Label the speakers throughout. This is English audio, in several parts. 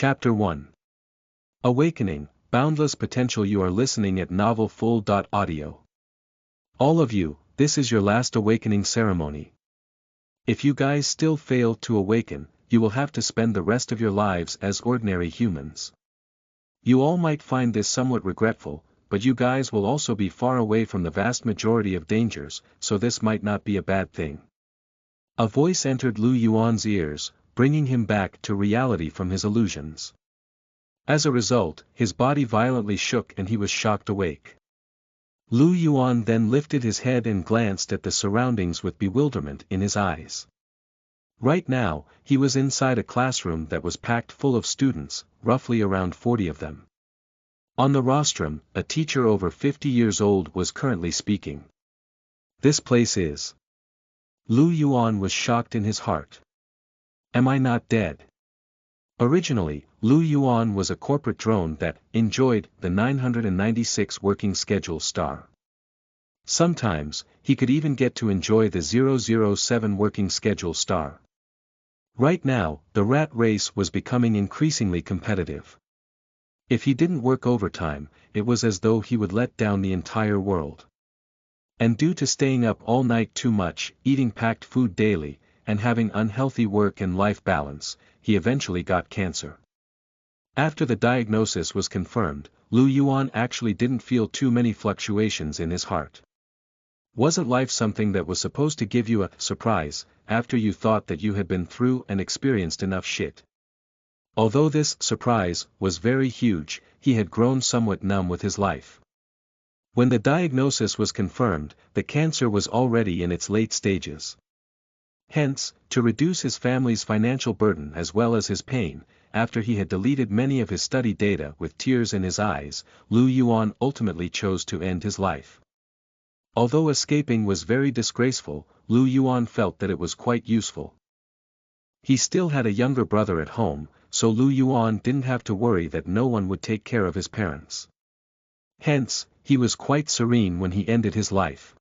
Speaker 1: Chapter 1. Awakening, Boundless Potential. You are listening at novelfull.audio. All of you, this is your last awakening ceremony. If you guys still fail to awaken, you will have to spend the rest of your lives as ordinary humans. You all might find this somewhat regretful, but you guys will also be far away from the vast majority of dangers, so this might not be a bad thing. A voice entered Lu Yuan's ears, bringing him back to reality from his illusions. As a result, his body violently shook and he was shocked awake. Lu Yuan then lifted his head and glanced at the surroundings with bewilderment in his eyes. Right now, he was inside a classroom that was packed full of students, roughly around 40 of them. On the rostrum, a teacher over 50 years old was currently speaking. This place is. Lu Yuan was shocked in his heart. Am I not dead? Originally, Lu Yuan was a corporate drone that enjoyed the 996 working schedule star. Sometimes, he could even get to enjoy the 007 working schedule star. Right now, the rat race was becoming increasingly competitive. If he didn't work overtime, it was as though he would let down the entire world. And due to staying up all night too much, eating packed food daily, and having unhealthy work and life balance, he eventually got cancer. After the diagnosis was confirmed, Lu Yuan actually didn't feel too many fluctuations in his heart. Wasn't life something that was supposed to give you a surprise, after you thought that you had been through and experienced enough shit? Although this surprise was very huge, he had grown somewhat numb with his life. When the diagnosis was confirmed, the cancer was already in its late stages. Hence, to reduce his family's financial burden as well as his pain, after he had deleted many of his study data with tears in his eyes, Lu Yuan ultimately chose to end his life. Although escaping was very disgraceful, Lu Yuan felt that it was quite useful. He still had a younger brother at home, so Lu Yuan didn't have to worry that no one would take care of his parents. Hence, he was quite serene when he ended his life.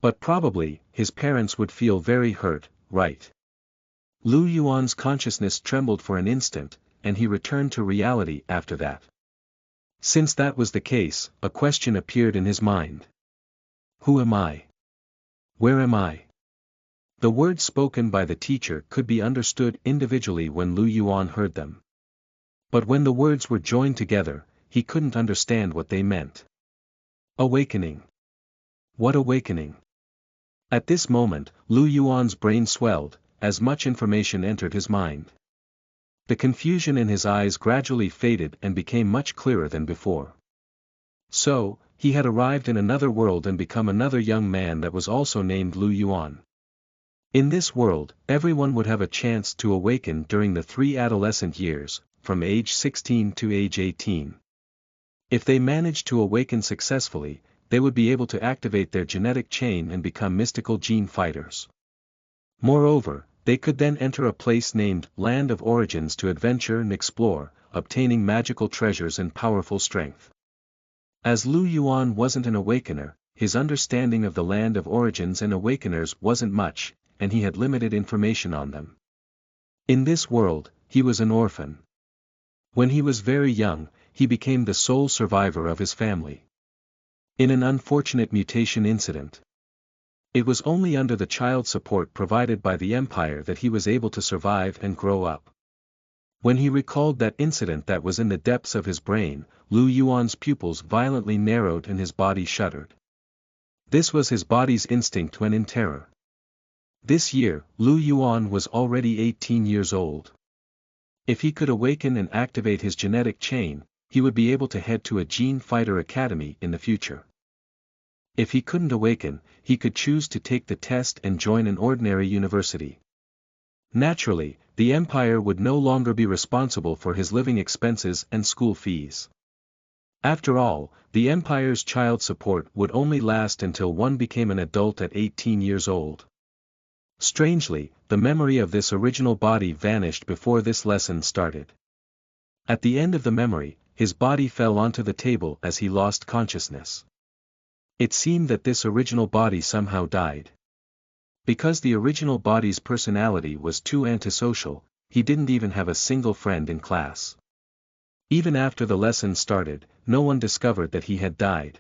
Speaker 1: But probably, his parents would feel very hurt, right? Lu Yuan's consciousness trembled for an instant, and he returned to reality after that. Since that was the case, a question appeared in his mind. Who am I? Where am I? The words spoken by the teacher could be understood individually when Lu Yuan heard them. But when the words were joined together, he couldn't understand what they meant. Awakening. What awakening? At this moment, Lu Yuan's brain swelled, as much information entered his mind. The confusion in his eyes gradually faded and became much clearer than before. So, he had arrived in another world and become another young man that was also named Lu Yuan. In this world, everyone would have a chance to awaken during the 3 adolescent years, from age 16 to age 18. If they managed to awaken successfully, they would be able to activate their genetic chain and become mystical gene fighters. Moreover, they could then enter a place named Land of Origins to adventure and explore, obtaining magical treasures and powerful strength. As Lu Yuan wasn't an awakener, his understanding of the Land of Origins and awakeners wasn't much, and he had limited information on them. In this world, he was an orphan. When he was very young, he became the sole survivor of his family. In an unfortunate mutation incident. It was only under the child support provided by the Empire that he was able to survive and grow up. When he recalled that incident that was in the depths of his brain, Lu Yuan's pupils violently narrowed and his body shuddered. This was his body's instinct when in terror. This year, Lu Yuan was already 18 years old. If he could awaken and activate his genetic chain, he would be able to head to a Gene Fighter Academy in the future. If he couldn't awaken, he could choose to take the test and join an ordinary university. Naturally, the Empire would no longer be responsible for his living expenses and school fees. After all, the Empire's child support would only last until one became an adult at 18 years old. Strangely, the memory of this original body vanished before this lesson started. At the end of the memory, his body fell onto the table as he lost consciousness. It seemed that this original body somehow died. Because the original body's personality was too antisocial, he didn't even have a single friend in class. Even after the lesson started, no one discovered that he had died.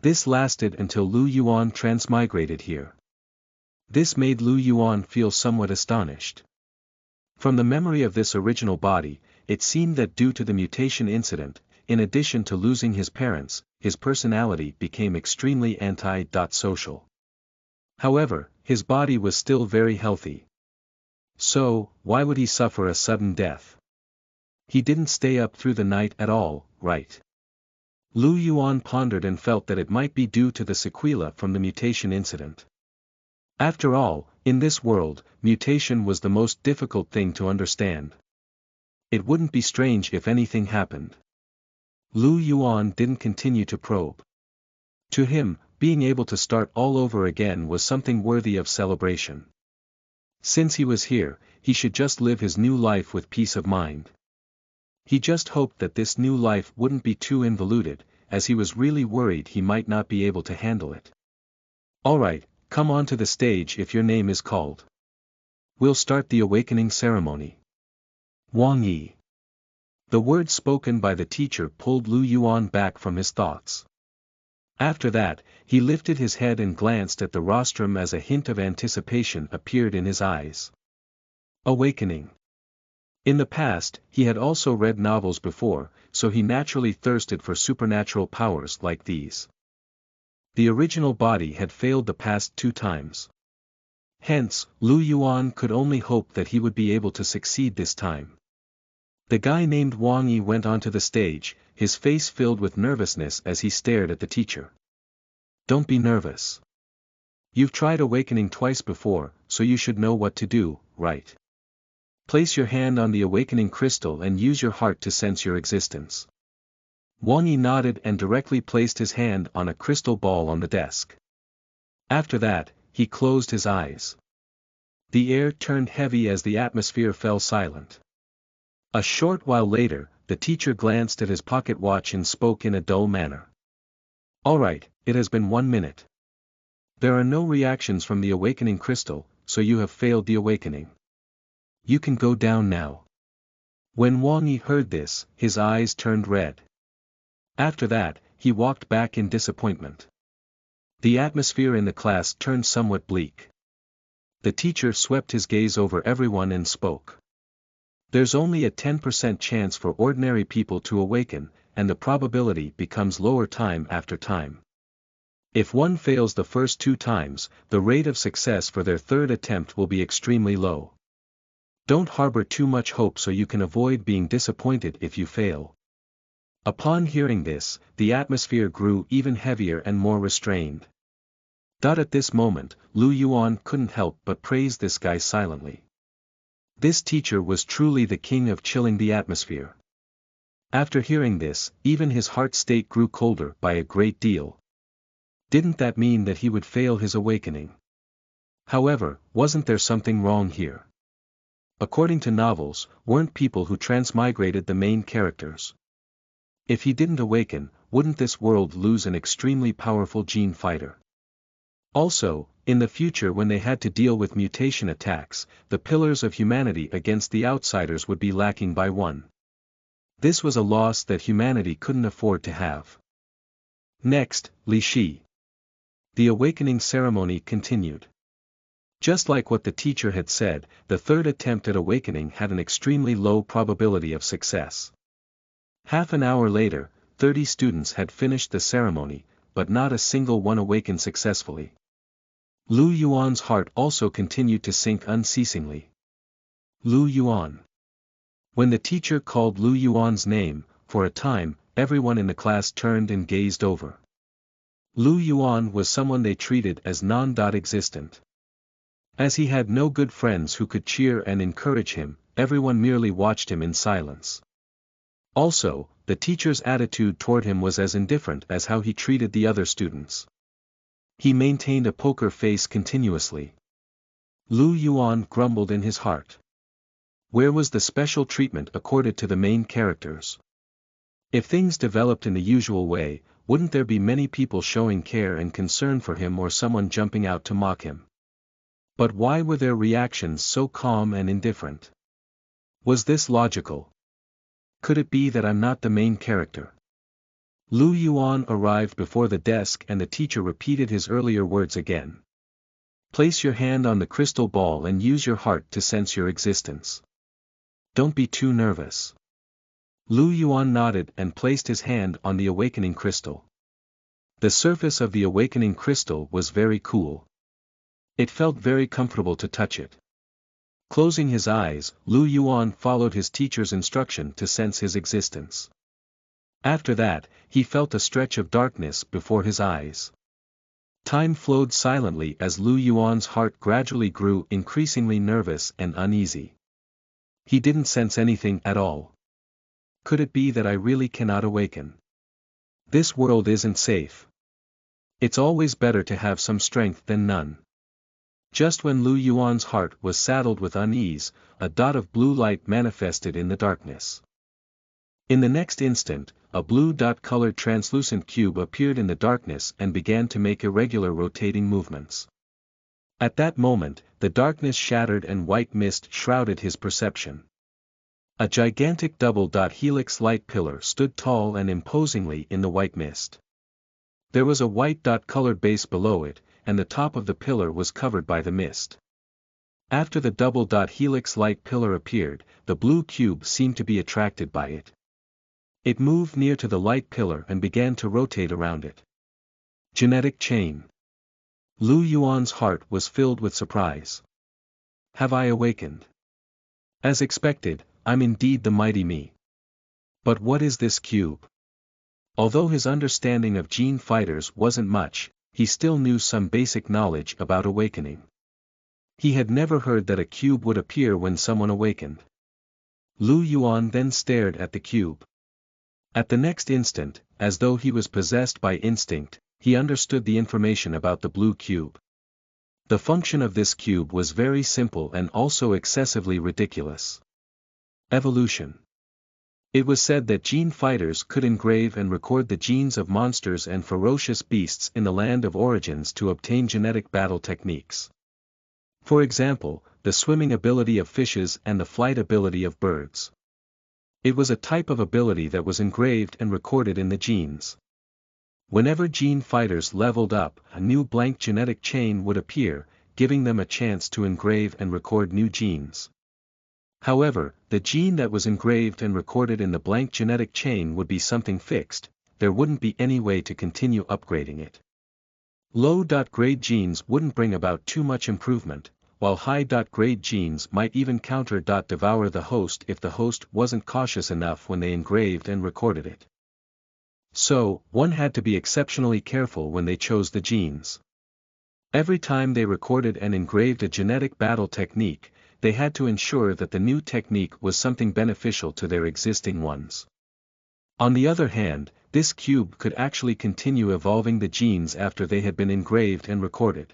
Speaker 1: This lasted until Lu Yuan transmigrated here. This made Lu Yuan feel somewhat astonished. From the memory of this original body, it seemed that due to the mutation incident, in addition to losing his parents, his personality became extremely anti-social. However, his body was still very healthy. So, why would he suffer a sudden death? He didn't stay up through the night at all, right? Lu Yuan pondered and felt that it might be due to the sequela from the mutation incident. After all, in this world, mutation was the most difficult thing to understand. It wouldn't be strange if anything happened. Lu Yuan didn't continue to probe. To him, being able to start all over again was something worthy of celebration. Since he was here, he should just live his new life with peace of mind. He just hoped that this new life wouldn't be too involuted, as he was really worried he might not be able to handle it. Alright, come onto the stage if your name is called. We'll start the awakening ceremony. Wang Yi. The words spoken by the teacher pulled Lu Yuan back from his thoughts. After that, he lifted his head and glanced at the rostrum as a hint of anticipation appeared in his eyes. Awakening. In the past, he had also read novels before, so he naturally thirsted for supernatural powers like these. The original body had failed the past 2 times. Hence, Lu Yuan could only hope that he would be able to succeed this time. The guy named Wang Yi went onto the stage, his face filled with nervousness as he stared at the teacher. Don't be nervous. You've tried awakening twice before, so you should know what to do, right? Place your hand on the awakening crystal and use your heart to sense your existence. Wang Yi nodded and directly placed his hand on a crystal ball on the desk. After that, he closed his eyes. The air turned heavy as the atmosphere fell silent. A short while later, the teacher glanced at his pocket watch and spoke in a dull manner. Alright, it has been 1 minute. There are no reactions from the awakening crystal, so you have failed the awakening. You can go down now. When Wang Yi heard this, his eyes turned red. After that, he walked back in disappointment. The atmosphere in the class turned somewhat bleak. The teacher swept his gaze over everyone and spoke. There's only a 10% chance for ordinary people to awaken, and the probability becomes lower time after time. If one fails the first 2 times, the rate of success for their 3rd attempt will be extremely low. Don't harbor too much hope so you can avoid being disappointed if you fail. Upon hearing this, the atmosphere grew even heavier and more restrained. At this moment, Lu Yuan couldn't help but praise this guy silently. This teacher was truly the king of chilling the atmosphere. After hearing this, even his heart state grew colder by a great deal. Didn't that mean that he would fail his awakening? However, wasn't there something wrong here? According to novels, weren't people who transmigrated the main characters? If he didn't awaken, wouldn't this world lose an extremely powerful gene fighter? Also, in the future when they had to deal with mutation attacks, the pillars of humanity against the outsiders would be lacking by 1. This was a loss that humanity couldn't afford to have. Next, Li Shi. The awakening ceremony continued. Just like what the teacher had said, the 3rd attempt at awakening had an extremely low probability of success. Half an hour later, 30 students had finished the ceremony, but not a single one awakened successfully. Lu Yuan's heart also continued to sink unceasingly. Lu Yuan. When the teacher called Lu Yuan's name, for a time, everyone in the class turned and gazed over. Lu Yuan was someone they treated as non-existent. As he had no good friends who could cheer and encourage him, everyone merely watched him in silence. Also, the teacher's attitude toward him was as indifferent as how he treated the other students. He maintained a poker face continuously. Lu Yuan grumbled in his heart. Where was the special treatment accorded to the main characters? If things developed in the usual way, wouldn't there be many people showing care and concern for him or someone jumping out to mock him? But why were their reactions so calm and indifferent? Was this logical? Could it be that I'm not the main character? Lu Yuan arrived before the desk and the teacher repeated his earlier words again. Place your hand on the crystal ball and use your heart to sense your existence. Don't be too nervous. Lu Yuan nodded and placed his hand on the awakening crystal. The surface of the awakening crystal was very cool. It felt very comfortable to touch it. Closing his eyes, Lu Yuan followed his teacher's instruction to sense his existence. After that, he felt a stretch of darkness before his eyes. Time flowed silently as Lu Yuan's heart gradually grew increasingly nervous and uneasy. He didn't sense anything at all. Could it be that I really cannot awaken? This world isn't safe. It's always better to have some strength than none. Just when Lu Yuan's heart was saddled with unease, a dot of blue light manifested in the darkness. In the next instant, a blue dot-colored translucent cube appeared in the darkness and began to make irregular rotating movements. At that moment, the darkness shattered and white mist shrouded his perception. A gigantic double-dot helix light pillar stood tall and imposingly in the white mist. There was a white dot-colored base below it, and the top of the pillar was covered by the mist. After the double-dot helix light pillar appeared, the blue cube seemed to be attracted by it. It moved near to the light pillar and began to rotate around it. Genetic chain. Lu Yuan's heart was filled with surprise. Have I awakened? As expected, I'm indeed the mighty me. But what is this cube? Although his understanding of gene fighters wasn't much, he still knew some basic knowledge about awakening. He had never heard that a cube would appear when someone awakened. Lu Yuan then stared at the cube. At the next instant, as though he was possessed by instinct, he understood the information about the blue cube. The function of this cube was very simple and also excessively ridiculous. Evolution. It was said that gene fighters could engrave and record the genes of monsters and ferocious beasts in the land of origins to obtain genetic battle techniques. For example, the swimming ability of fishes and the flight ability of birds. It was a type of ability that was engraved and recorded in the genes. Whenever gene fighters leveled up, a new blank genetic chain would appear, giving them a chance to engrave and record new genes. However, the gene that was engraved and recorded in the blank genetic chain would be something fixed, there wouldn't be any way to continue upgrading it. Low-grade genes wouldn't bring about too much improvement, while high-grade genes might even counter-devour the host if the host wasn't cautious enough when they engraved and recorded it. So, one had to be exceptionally careful when they chose the genes. Every time they recorded and engraved a genetic battle technique, they had to ensure that the new technique was something beneficial to their existing ones. On the other hand, this cube could actually continue evolving the genes after they had been engraved and recorded.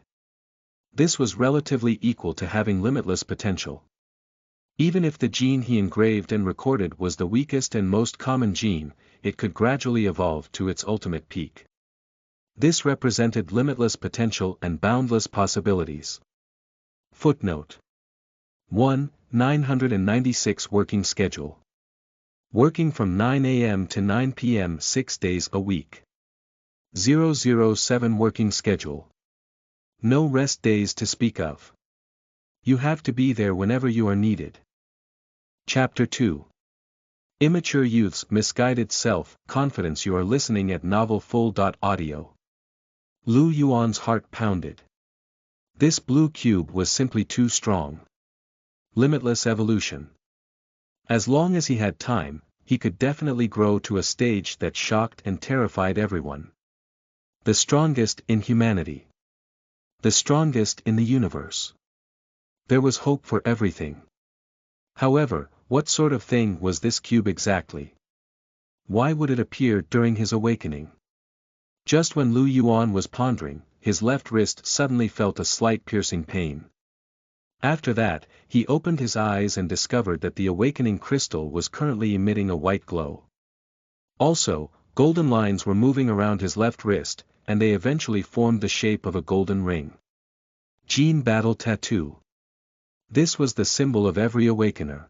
Speaker 1: This was relatively equal to having limitless potential. Even if the gene he engraved and recorded was the weakest and most common gene, it could gradually evolve to its ultimate peak. This represented limitless potential and boundless possibilities. Footnote 1. 996 Working Schedule. Working from 9 a.m. to 9 p.m. 6 days a week. 007 Working Schedule. No rest days to speak of. You have to be there whenever you are needed. Chapter 2. Immature Youth's Misguided Self-Confidence. You are listening at novelfull.audio. Lu Yuan's heart pounded. This blue cube was simply too strong. Limitless evolution. As long as he had time, he could definitely grow to a stage that shocked and terrified everyone. The strongest in humanity. The strongest in the universe. There was hope for everything. However, what sort of thing was this cube exactly? Why would it appear during his awakening? Just when Lu Yuan was pondering, his left wrist suddenly felt a slight piercing pain. After that, he opened his eyes and discovered that the awakening crystal was currently emitting a white glow. Also, golden lines were moving around his left wrist, and they eventually formed the shape of a golden ring. Gene Battle Tattoo. This was the symbol of every awakener.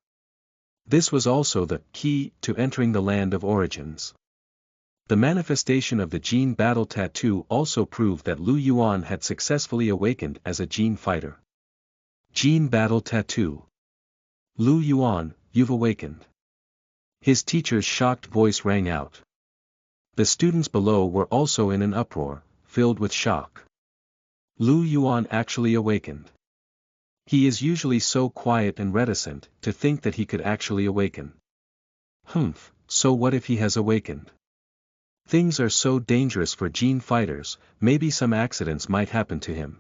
Speaker 1: This was also the key to entering the land of origins. The manifestation of the gene battle tattoo also proved that Lu Yuan had successfully awakened as a gene fighter. Gene battle tattoo. Lu Yuan, you've awakened. His teacher's shocked voice rang out. The students below were also in an uproar, filled with shock. Lu Yuan actually awakened. He is usually so quiet and reticent, to think that he could actually awaken. Humph, so what if he has awakened? Things are so dangerous for gene fighters, maybe some accidents might happen to him.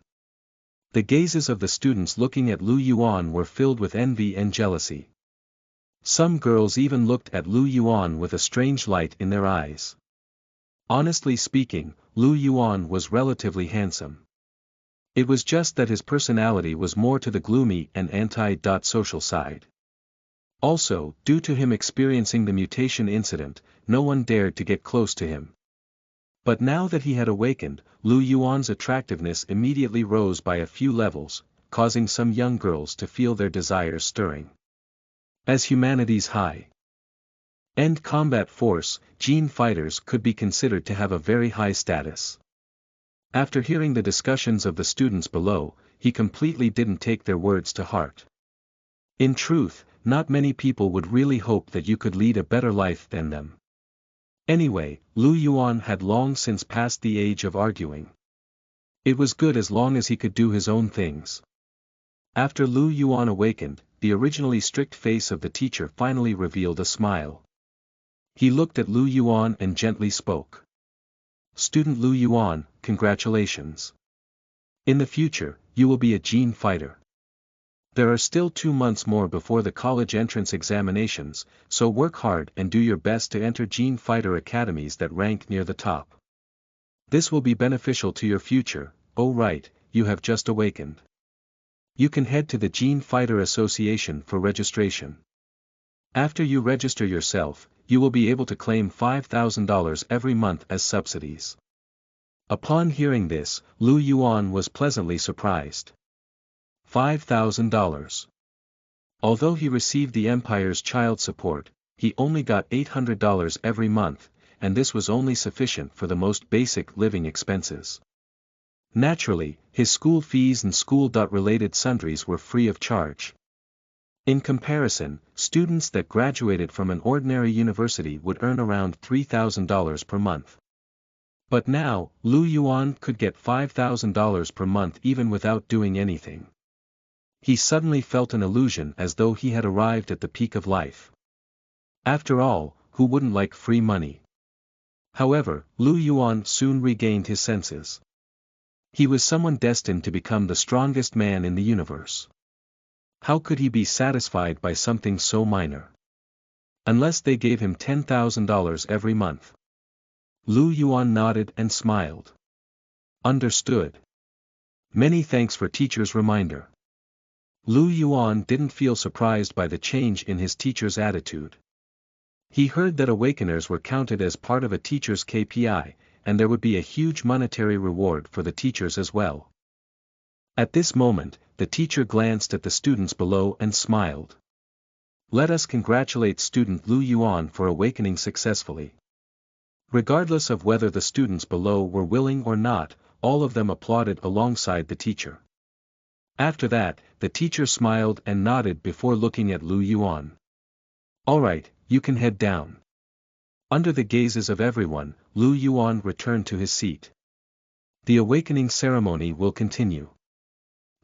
Speaker 1: The gazes of the students looking at Lu Yuan were filled with envy and jealousy. Some girls even looked at Lu Yuan with a strange light in their eyes. Honestly speaking, Lu Yuan was relatively handsome. It was just that his personality was more to the gloomy and anti-social side. Also, due to him experiencing the mutation incident, no one dared to get close to him. But now that he had awakened, Lu Yuan's attractiveness immediately rose by a few levels, causing some young girls to feel their desires stirring. As humanity's high-end combat force, gene fighters could be considered to have a very high status. After hearing the discussions of the students below, he completely didn't take their words to heart. In truth, not many people would really hope that you could lead a better life than them. Anyway, Lu Yuan had long since passed the age of arguing. It was good as long as he could do his own things. After Lu Yuan awakened, the originally strict face of the teacher finally revealed a smile. He looked at Lu Yuan and gently spoke. Student Lu Yuan, congratulations. In the future, you will be a gene fighter. There are still 2 months more before the college entrance examinations, so work hard and do your best to enter gene fighter academies that rank near the top. This will be beneficial to your future. Oh right, you have just awakened. You can head to the Gene Fighter Association for registration. After you register yourself, you will be able to claim $5,000 every month as subsidies. Upon hearing this, Lu Yuan was pleasantly surprised. $5,000. Although he received the empire's child support, he only got $800 every month, and this was only sufficient for the most basic living expenses. Naturally, his school fees and school-related sundries were free of charge. In comparison, students that graduated from an ordinary university would earn around $3,000 per month. But now, Lu Yuan could get $5,000 per month even without doing anything. He suddenly felt an illusion as though he had arrived at the peak of life. After all, who wouldn't like free money? However, Lu Yuan soon regained his senses. He was someone destined to become the strongest man in the universe. How could he be satisfied by something so minor? Unless they gave him $10,000 every month. Lu Yuan nodded and smiled. Understood. Many thanks for teacher's reminder. Lu Yuan didn't feel surprised by the change in his teacher's attitude. He heard that awakeners were counted as part of a teacher's KPI, and there would be a huge monetary reward for the teachers as well. At this moment, the teacher glanced at the students below and smiled. Let us congratulate student Lu Yuan for awakening successfully. Regardless of whether the students below were willing or not, all of them applauded alongside the teacher. After that, the teacher smiled and nodded before looking at Lu Yuan. Alright, you can head down. Under the gazes of everyone, Lu Yuan returned to his seat. The awakening ceremony will continue.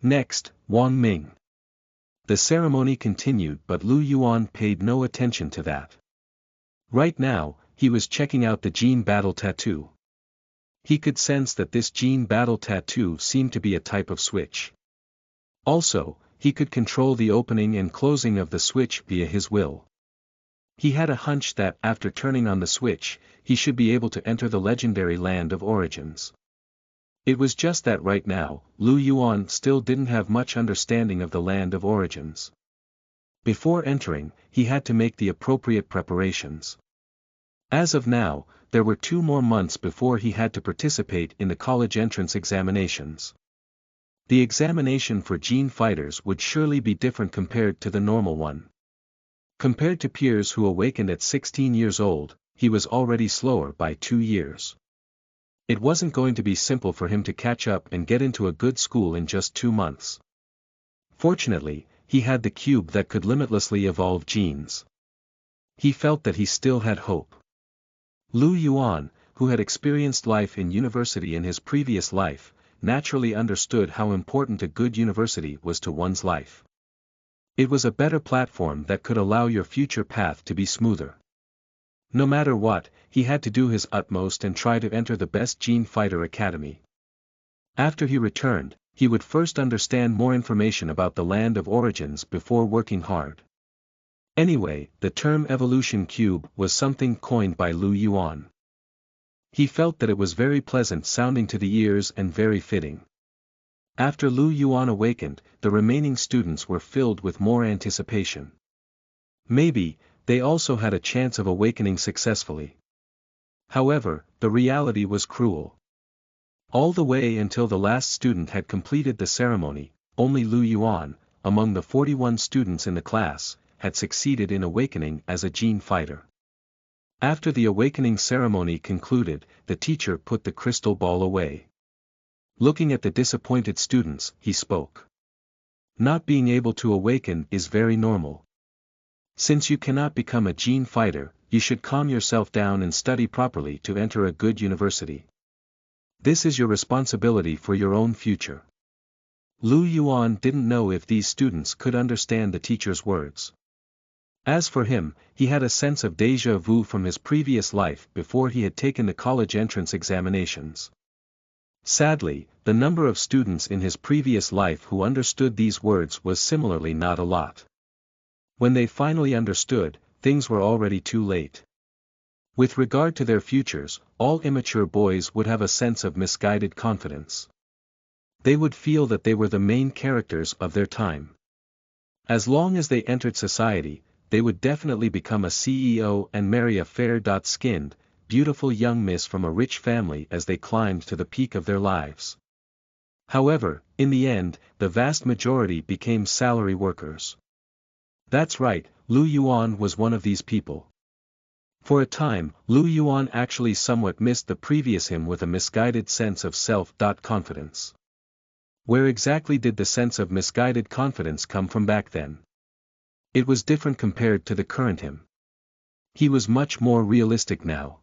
Speaker 1: Next, Wang Ming. The ceremony continued but Lu Yuan paid no attention to that. Right now, he was checking out the gene battle tattoo. He could sense that this gene battle tattoo seemed to be a type of switch. Also, he could control the opening and closing of the switch via his will. He had a hunch that after turning on the switch, he should be able to enter the legendary land of origins. It was just that right now, Lu Yuan still didn't have much understanding of the land of origins. Before entering, he had to make the appropriate preparations. As of now, there were 2 more months before he had to participate in the college entrance examinations. The examination for gene fighters would surely be different compared to the normal one. Compared to peers who awakened at 16 years old, he was already slower by 2 years. It wasn't going to be simple for him to catch up and get into a good school in just 2 months. Fortunately, he had the cube that could limitlessly evolve genes. He felt that he still had hope. Lu Yuan, who had experienced life in university in his previous life, naturally understood how important a good university was to one's life. It was a better platform that could allow your future path to be smoother. No matter what, he had to do his utmost and try to enter the best Gene Fighter Academy. After he returned, he would first understand more information about the land of origins before working hard. Anyway, the term evolution cube was something coined by Lu Yuan. He felt that it was very pleasant sounding to the ears and very fitting. After Lu Yuan awakened, the remaining students were filled with more anticipation. Maybe, they also had a chance of awakening successfully. However, the reality was cruel. All the way until the last student had completed the ceremony, only Lu Yuan, among the 41 students in the class, had succeeded in awakening as a gene fighter. After the awakening ceremony concluded, the teacher put the crystal ball away. Looking at the disappointed students, he spoke. Not being able to awaken is very normal. Since you cannot become a gene fighter, you should calm yourself down and study properly to enter a good university. This is your responsibility for your own future. Lu Yuan didn't know if these students could understand the teacher's words. As for him, he had a sense of déjà vu from his previous life before he had taken the college entrance examinations. Sadly, the number of students in his previous life who understood these words was similarly not a lot. When they finally understood, things were already too late. With regard to their futures, all immature boys would have a sense of misguided confidence. They would feel that they were the main characters of their time. As long as they entered society, they would definitely become a CEO and marry a fair-skinned, beautiful young miss from a rich family as they climbed to the peak of their lives. However, in the end, the vast majority became salary workers. That's right, Lu Yuan was one of these people. For a time, Lu Yuan actually somewhat missed the previous him with a misguided sense of self-confidence. Where exactly did the sense of misguided confidence come from back then? It was different compared to the current him. He was much more realistic now.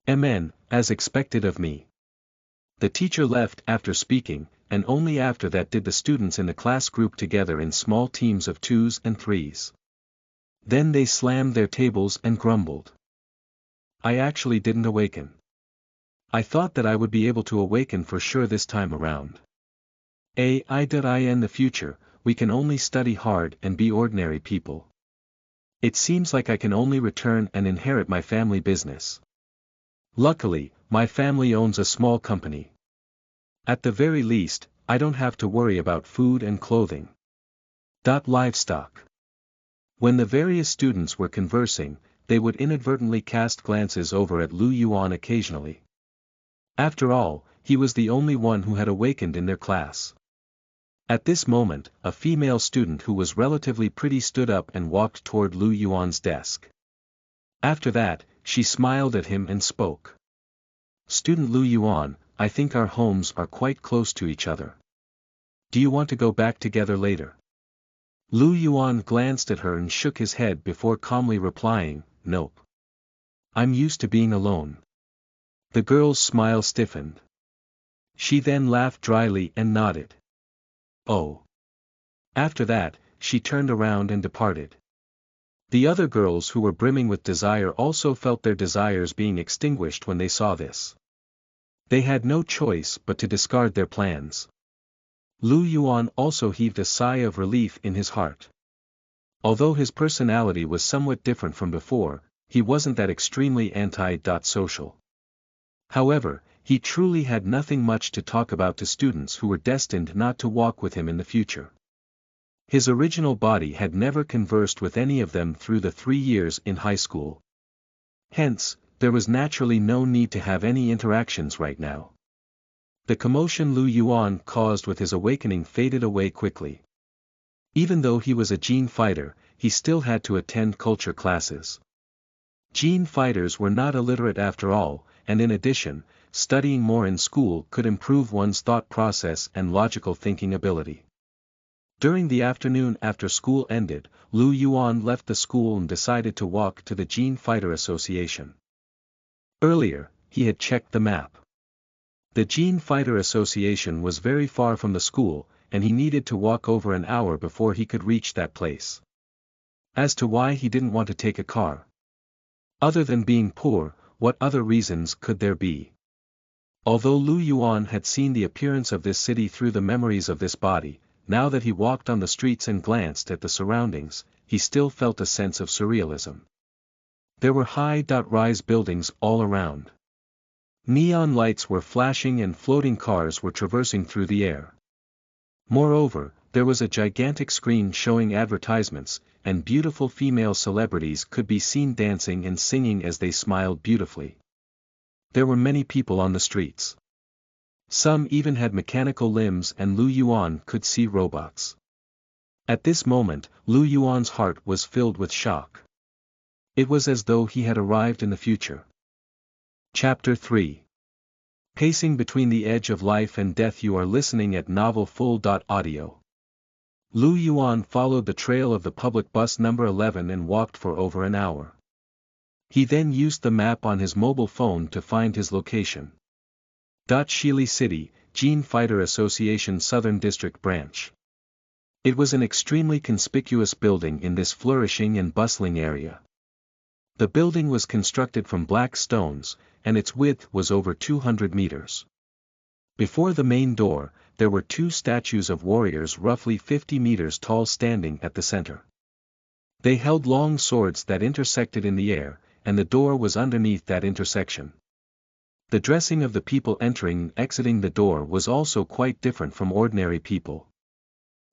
Speaker 1: Amen, as expected of me. The teacher left after speaking, and only after that did the students in the class group together in small teams of 2s and 3s. Then they slammed their tables and grumbled. I actually didn't awaken. I thought that I would be able to awaken for sure this time around. In the future, we can only study hard and be ordinary people. It seems like I can only return and inherit my family business. Luckily, my family owns a small company. At the very least, I don't have to worry about food and clothing. Livestock. When the various students were conversing, they would inadvertently cast glances over at Lu Yuan occasionally. After all, he was the only one who had awakened in their class. At this moment, a female student who was relatively pretty stood up and walked toward Lu Yuan's desk. After that, she smiled at him and spoke. Student Lu Yuan, I think our homes are quite close to each other. Do you want to go back together later? Lu Yuan glanced at her and shook his head before calmly replying, nope. I'm used to being alone. The girl's smile stiffened. She then laughed dryly and nodded. Oh. After that, she turned around and departed. The other girls who were brimming with desire also felt their desires being extinguished when they saw this. They had no choice but to discard their plans. Lu Yuan also heaved a sigh of relief in his heart. Although his personality was somewhat different from before, he wasn't that extremely anti-social. However, he truly had nothing much to talk about to students who were destined not to walk with him in the future. His original body had never conversed with any of them through the 3 years in high school. Hence, there was naturally no need to have any interactions right now. The commotion Lu Yuan caused with his awakening faded away quickly. Even though he was a gene fighter, he still had to attend culture classes. Gene fighters were not illiterate after all, and in addition, studying more in school could improve one's thought process and logical thinking ability. During the afternoon after school ended, Lu Yuan left the school and decided to walk to the Gene Fighter Association. Earlier, he had checked the map. The Gene Fighter Association was very far from the school, and he needed to walk over an hour before he could reach that place. As to why he didn't want to take a car. Other than being poor, what other reasons could there be? Although Lu Yuan had seen the appearance of this city through the memories of this body, now that he walked on the streets and glanced at the surroundings, he still felt a sense of surrealism. There were high-rise buildings all around. Neon lights were flashing and floating cars were traversing through the air. Moreover, there was a gigantic screen showing advertisements, and beautiful female celebrities could be seen dancing and singing as they smiled beautifully. There were many people on the streets. Some even had mechanical limbs, and Lu Yuan could see robots. At this moment, Lu Yuan's heart was filled with shock. It was as though he had arrived in the future. Chapter 3. Pacing between the edge of life and death. You are listening at novelfull.audio. Lu Yuan followed the trail of the public bus number 11 and walked for over an hour. He then used the map on his mobile phone to find his location. Shili City, Gene Fighter Association Southern District Branch. It was an extremely conspicuous building in this flourishing and bustling area. The building was constructed from black stones, and its width was over 200 meters. Before the main door, there were two statues of warriors roughly 50 meters tall standing at the center. They held long swords that intersected in the air, and the door was underneath that intersection. The dressing of the people entering and exiting the door was also quite different from ordinary people.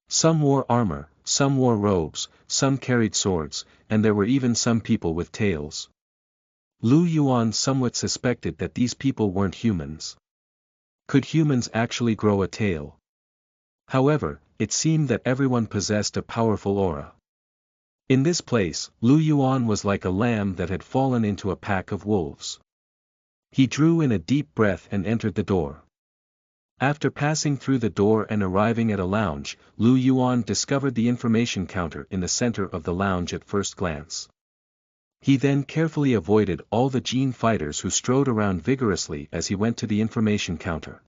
Speaker 1: Some wore armor, some wore robes, some carried swords, and there were even some people with tails. Lu Yuan somewhat suspected that these people weren't humans. Could humans actually grow a tail? However, it seemed that everyone possessed a powerful aura. In this place, Lu Yuan was like a lamb that had fallen into a pack of wolves. He drew in a deep breath and entered the door. After passing through the door and arriving at a lounge, Lu Yuan discovered the information counter in the center of the lounge at first glance. He then carefully avoided all the Gene fighters who strode around vigorously as he went to the information counter.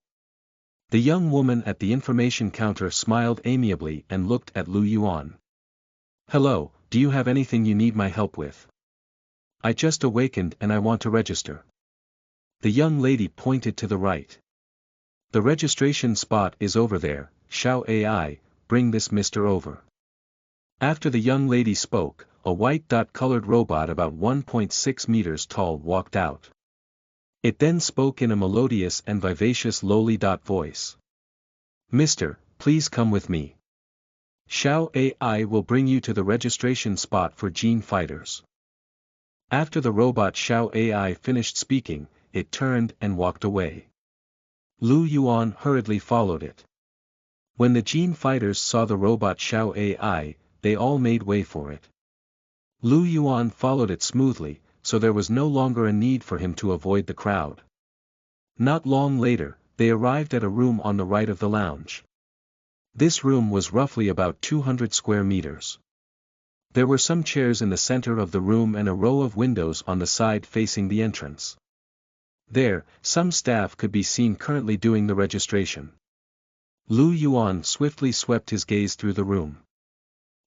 Speaker 1: The young woman at the information counter smiled amiably and looked at Lu Yuan. "Hello, do you have anything you need my help with? I just awakened and I want to register." The young lady pointed to the right. "The registration spot is over there, Xiao AI, bring this mister over." After the young lady spoke, a white dot-colored robot about 1.6 meters tall walked out. It then spoke in a melodious and vivacious lowly dot voice. "Mister, please come with me. Xiao AI will bring you to the registration spot for Gene fighters." After the robot Xiao AI finished speaking, it turned and walked away. Lu Yuan hurriedly followed it. When the Gene fighters saw the robot Xiao AI, they all made way for it. Lu Yuan followed it smoothly, so there was no longer a need for him to avoid the crowd. Not long later, they arrived at a room on the right of the lounge. This room was roughly about 200 square meters. There were some chairs in the center of the room and a row of windows on the side facing the entrance. There, some staff could be seen currently doing the registration. Lu Yuan swiftly swept his gaze through the room.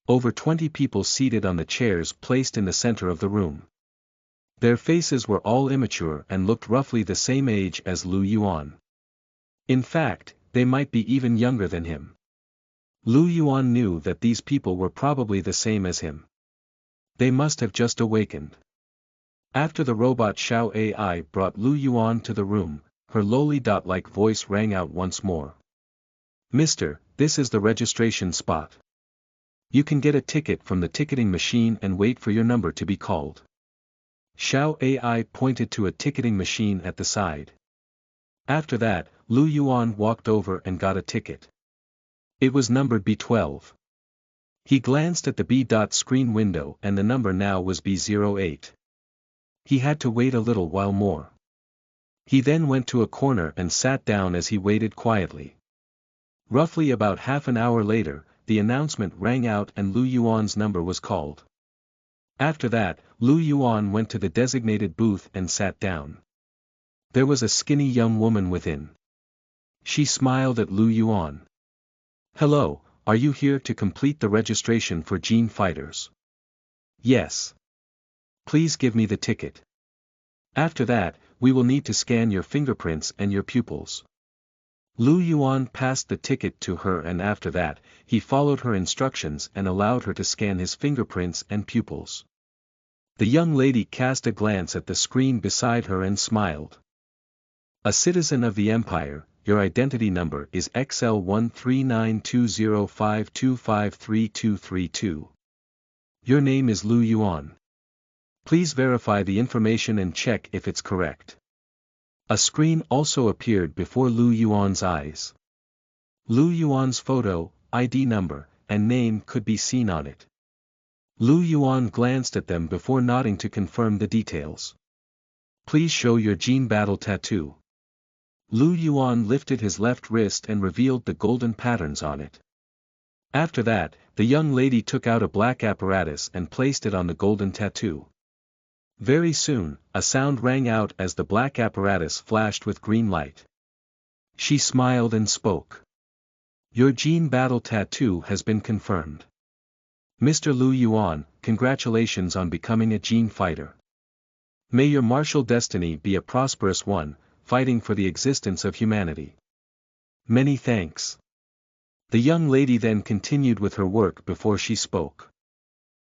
Speaker 1: Over 20 people seated on the chairs placed in the center of the room. Their faces were all immature and looked roughly the same age as Lu Yuan. In fact, they might be even younger than him. Lu Yuan knew that these people were probably the same as him. They must have just awakened. After the robot Xiao AI brought Lu Yuan to the room, her lowly dot-like voice rang out once more. "Mister, this is the registration spot. You can get a ticket from the ticketing machine and wait for your number to be called." Xiao AI pointed to a ticketing machine at the side. After that, Lu Yuan walked over and got a ticket. It was numbered B12. He glanced at the B.screen window and the number now was B08. He had to wait a little while more. He then went to a corner and sat down as he waited quietly. Roughly about half an hour later, the announcement rang out and Lu Yuan's number was called. After that, Lu Yuan went to the designated booth and sat down. There was a skinny young woman within. She smiled at Lu Yuan. "Hello, are you here to complete the registration for Gene Fighters?" "Yes." "Please give me the ticket. After that, we will need to scan your fingerprints and your pupils." Lu Yuan passed the ticket to her and after that, he followed her instructions and allowed her to scan his fingerprints and pupils. The young lady cast a glance at the screen beside her and smiled. "A citizen of the Empire, your identity number is XL13920525332. Your name is Lu Yuan. Please verify the information and check if it's correct." A screen also appeared before Lu Yuan's eyes. Lu Yuan's photo, ID number, and name could be seen on it. Lu Yuan glanced at them before nodding to confirm the details. "Please show your Gene Battle tattoo." Lu Yuan lifted his left wrist and revealed the golden patterns on it. After that, the young lady took out a black apparatus and placed it on the golden tattoo. Very soon, a sound rang out as the black apparatus flashed with green light. She smiled and spoke. "Your Gene Battle tattoo has been confirmed. Mr. Lu Yuan, congratulations on becoming a Gene Fighter. May your martial destiny be a prosperous one, fighting for the existence of humanity." "Many thanks." The young lady then continued with her work before she spoke.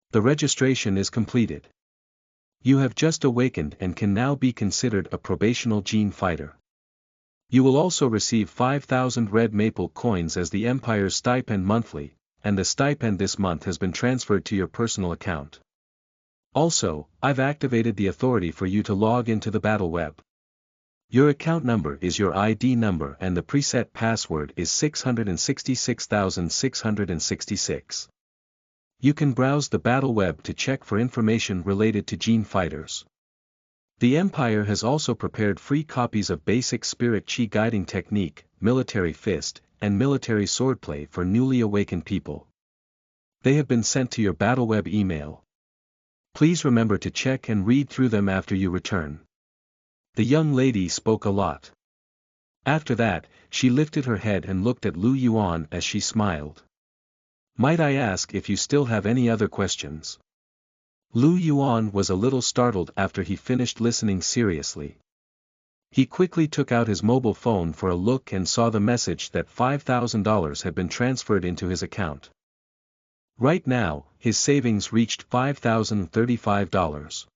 Speaker 1: "The registration is completed. You have just awakened and can now be considered a probational Gene Fighter. You will also receive 5,000 red maple coins as the Empire's stipend monthly, and the stipend this month has been transferred to your personal account. Also, I've activated the authority for you to log into the battle web. Your account number is your ID number and the preset password is 666,666. You can browse the battle web to check for information related to Gene Fighters. The Empire has also prepared free copies of Basic Spirit Chi Guiding Technique, Military Fist, and Military Swordplay for newly awakened people. They have been sent to your battle web email. Please remember to check and read through them after you return." The young lady spoke a lot. After that, she lifted her head and looked at Lu Yuan as she smiled. "Might I ask if you still have any other questions?" Lu Yuan was a little startled after he finished listening seriously. He quickly took out his mobile phone for a look and saw the message that $5,000 had been transferred into his account. Right now, his savings reached $5,035.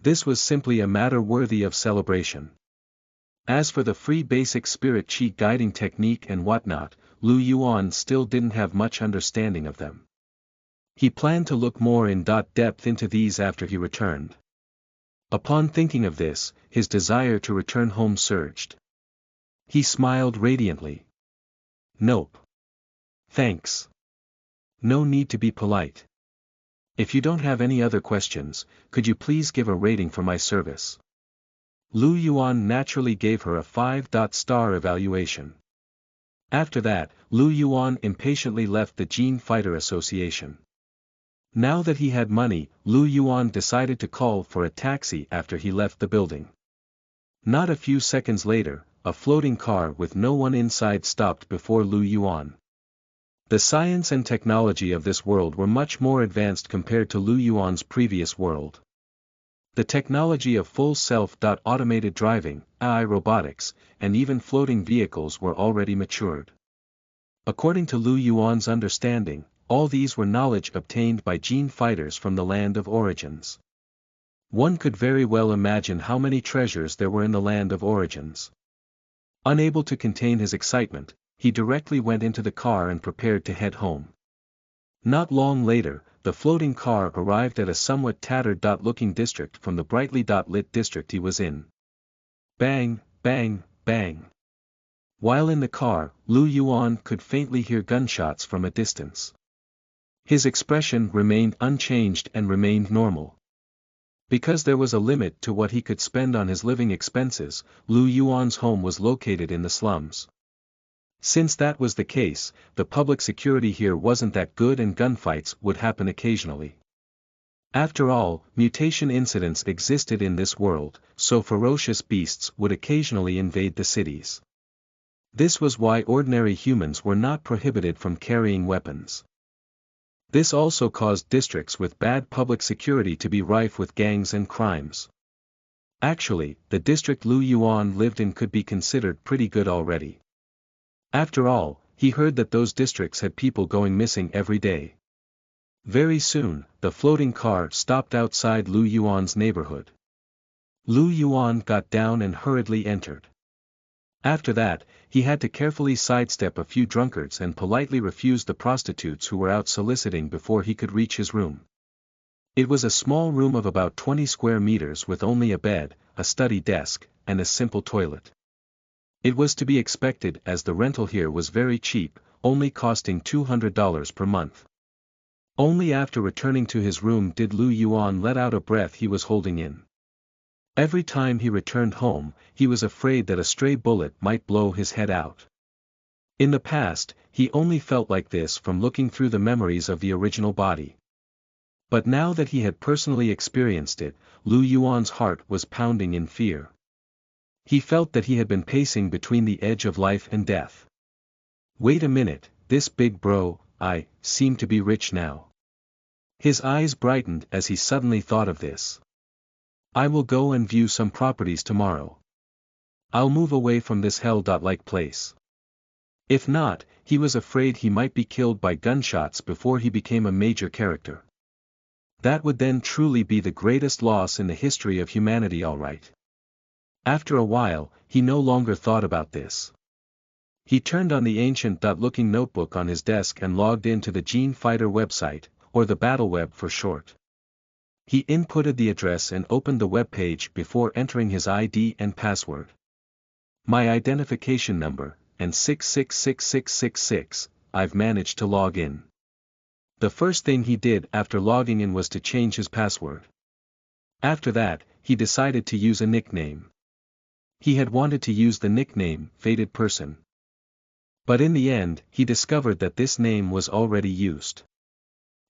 Speaker 1: This was simply a matter worthy of celebration. As for the free basic spirit chi guiding technique and whatnot, Lu Yuan still didn't have much understanding of them. He planned to look more in depth into these after he returned. Upon thinking of this, his desire to return home surged. He smiled radiantly. "Nope. Thanks. No need to be polite. If you don't have any other questions, could you please give a rating for my service?" Lu Yuan naturally gave her a 5-star evaluation. After that, Lu Yuan impatiently left the Gene Fighter Association. Now that he had money, Lu Yuan decided to call for a taxi after he left the building. Not a few seconds later, a floating car with no one inside stopped before Lu Yuan. The science and technology of this world were much more advanced compared to Lu Yuan's previous world. The technology of full self-automated driving, AI robotics, and even floating vehicles were already matured. According to Lu Yuan's understanding, all these were knowledge obtained by Gene Fighters from the land of origins. One could very well imagine how many treasures there were in the land of origins. Unable to contain his excitement, he directly went into the car and prepared to head home. Not long later, the floating car arrived at a somewhat tattered-looking district from the brightly lit district he was in. Bang, bang, bang. While in the car, Lu Yuan could faintly hear gunshots from a distance. His expression remained unchanged and remained normal. Because there was a limit to what he could spend on his living expenses, Lu Yuan's home was located in the slums. Since that was the case, the public security here wasn't that good and gunfights would happen occasionally. After all, mutation incidents existed in this world, so ferocious beasts would occasionally invade the cities. This was why ordinary humans were not prohibited from carrying weapons. This also caused districts with bad public security to be rife with gangs and crimes. Actually, the district Lu Yuan lived in could be considered pretty good already. After all, he heard that those districts had people going missing every day. Very soon, the floating car stopped outside Lu Yuan's neighborhood. Lu Yuan got down and hurriedly entered. After that, he had to carefully sidestep a few drunkards and politely refuse the prostitutes who were out soliciting before he could reach his room. It was a small room of about 20 square meters with only a bed, a study desk, and a simple toilet. It was to be expected as the rental here was very cheap, only costing $200 per month. Only after returning to his room did Lu Yuan let out a breath he was holding in. Every time he returned home, he was afraid that a stray bullet might blow his head out. In the past, he only felt like this from looking through the memories of the original body. But now that he had personally experienced it, Lu Yuan's heart was pounding in fear. He felt that he had been pacing between the edge of life and death. Wait a minute, this big bro, I seem to be rich now. His eyes brightened as he suddenly thought of this. I will go and view some properties tomorrow. I'll move away from this hell-like place. If not, he was afraid he might be killed by gunshots before he became a major character. That would then truly be the greatest loss in the history of humanity, all right. After a while, he no longer thought about this. He turned on the ancient-looking notebook on his desk and logged into the Gene Fighter website, or the BattleWeb for short. He inputted the address and opened the web page before entering his ID and password. My identification number, and 666666, I've managed to log in. The first thing he did after logging in was to change his password. After that, he decided to use a nickname. He had wanted to use the nickname, Fated Person. But in the end, he discovered that this name was already used.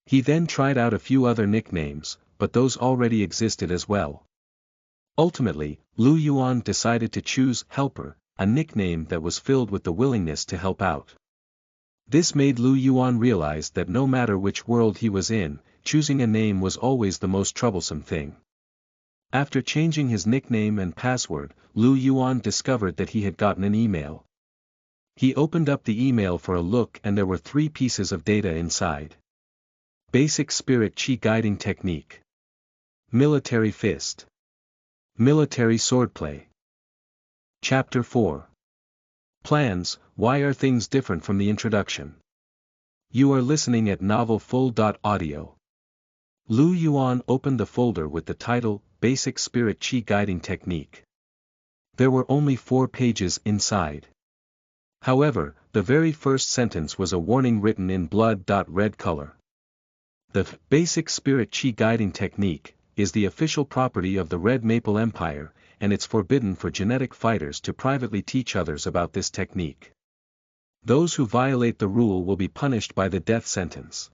Speaker 1: He then tried out a few other nicknames, but those already existed as well. Ultimately, Lu Yuan decided to choose Helper, a nickname that was filled with the willingness to help out. This made Lu Yuan realize that no matter which world he was in, choosing a name was always the most troublesome thing. After changing his nickname and password, Lu Yuan discovered that he had gotten an email. He opened up the email for a look and there were 3 pieces of data inside. Basic Spirit Chi Guiding Technique. Military Fist. Military Swordplay. Chapter 4. Plans, Why Are Things Different from the Introduction? You are listening at novelfull.audio. Lu Yuan opened the folder with the title, Basic Spirit Chi Guiding Technique. There were only 4 pages inside. However, the very first sentence was a warning written in blood-red color. The Basic Spirit Chi Guiding Technique is the official property of the Red Maple Empire, and it's forbidden for genetic fighters to privately teach others about this technique. Those who violate the rule will be punished by the death sentence.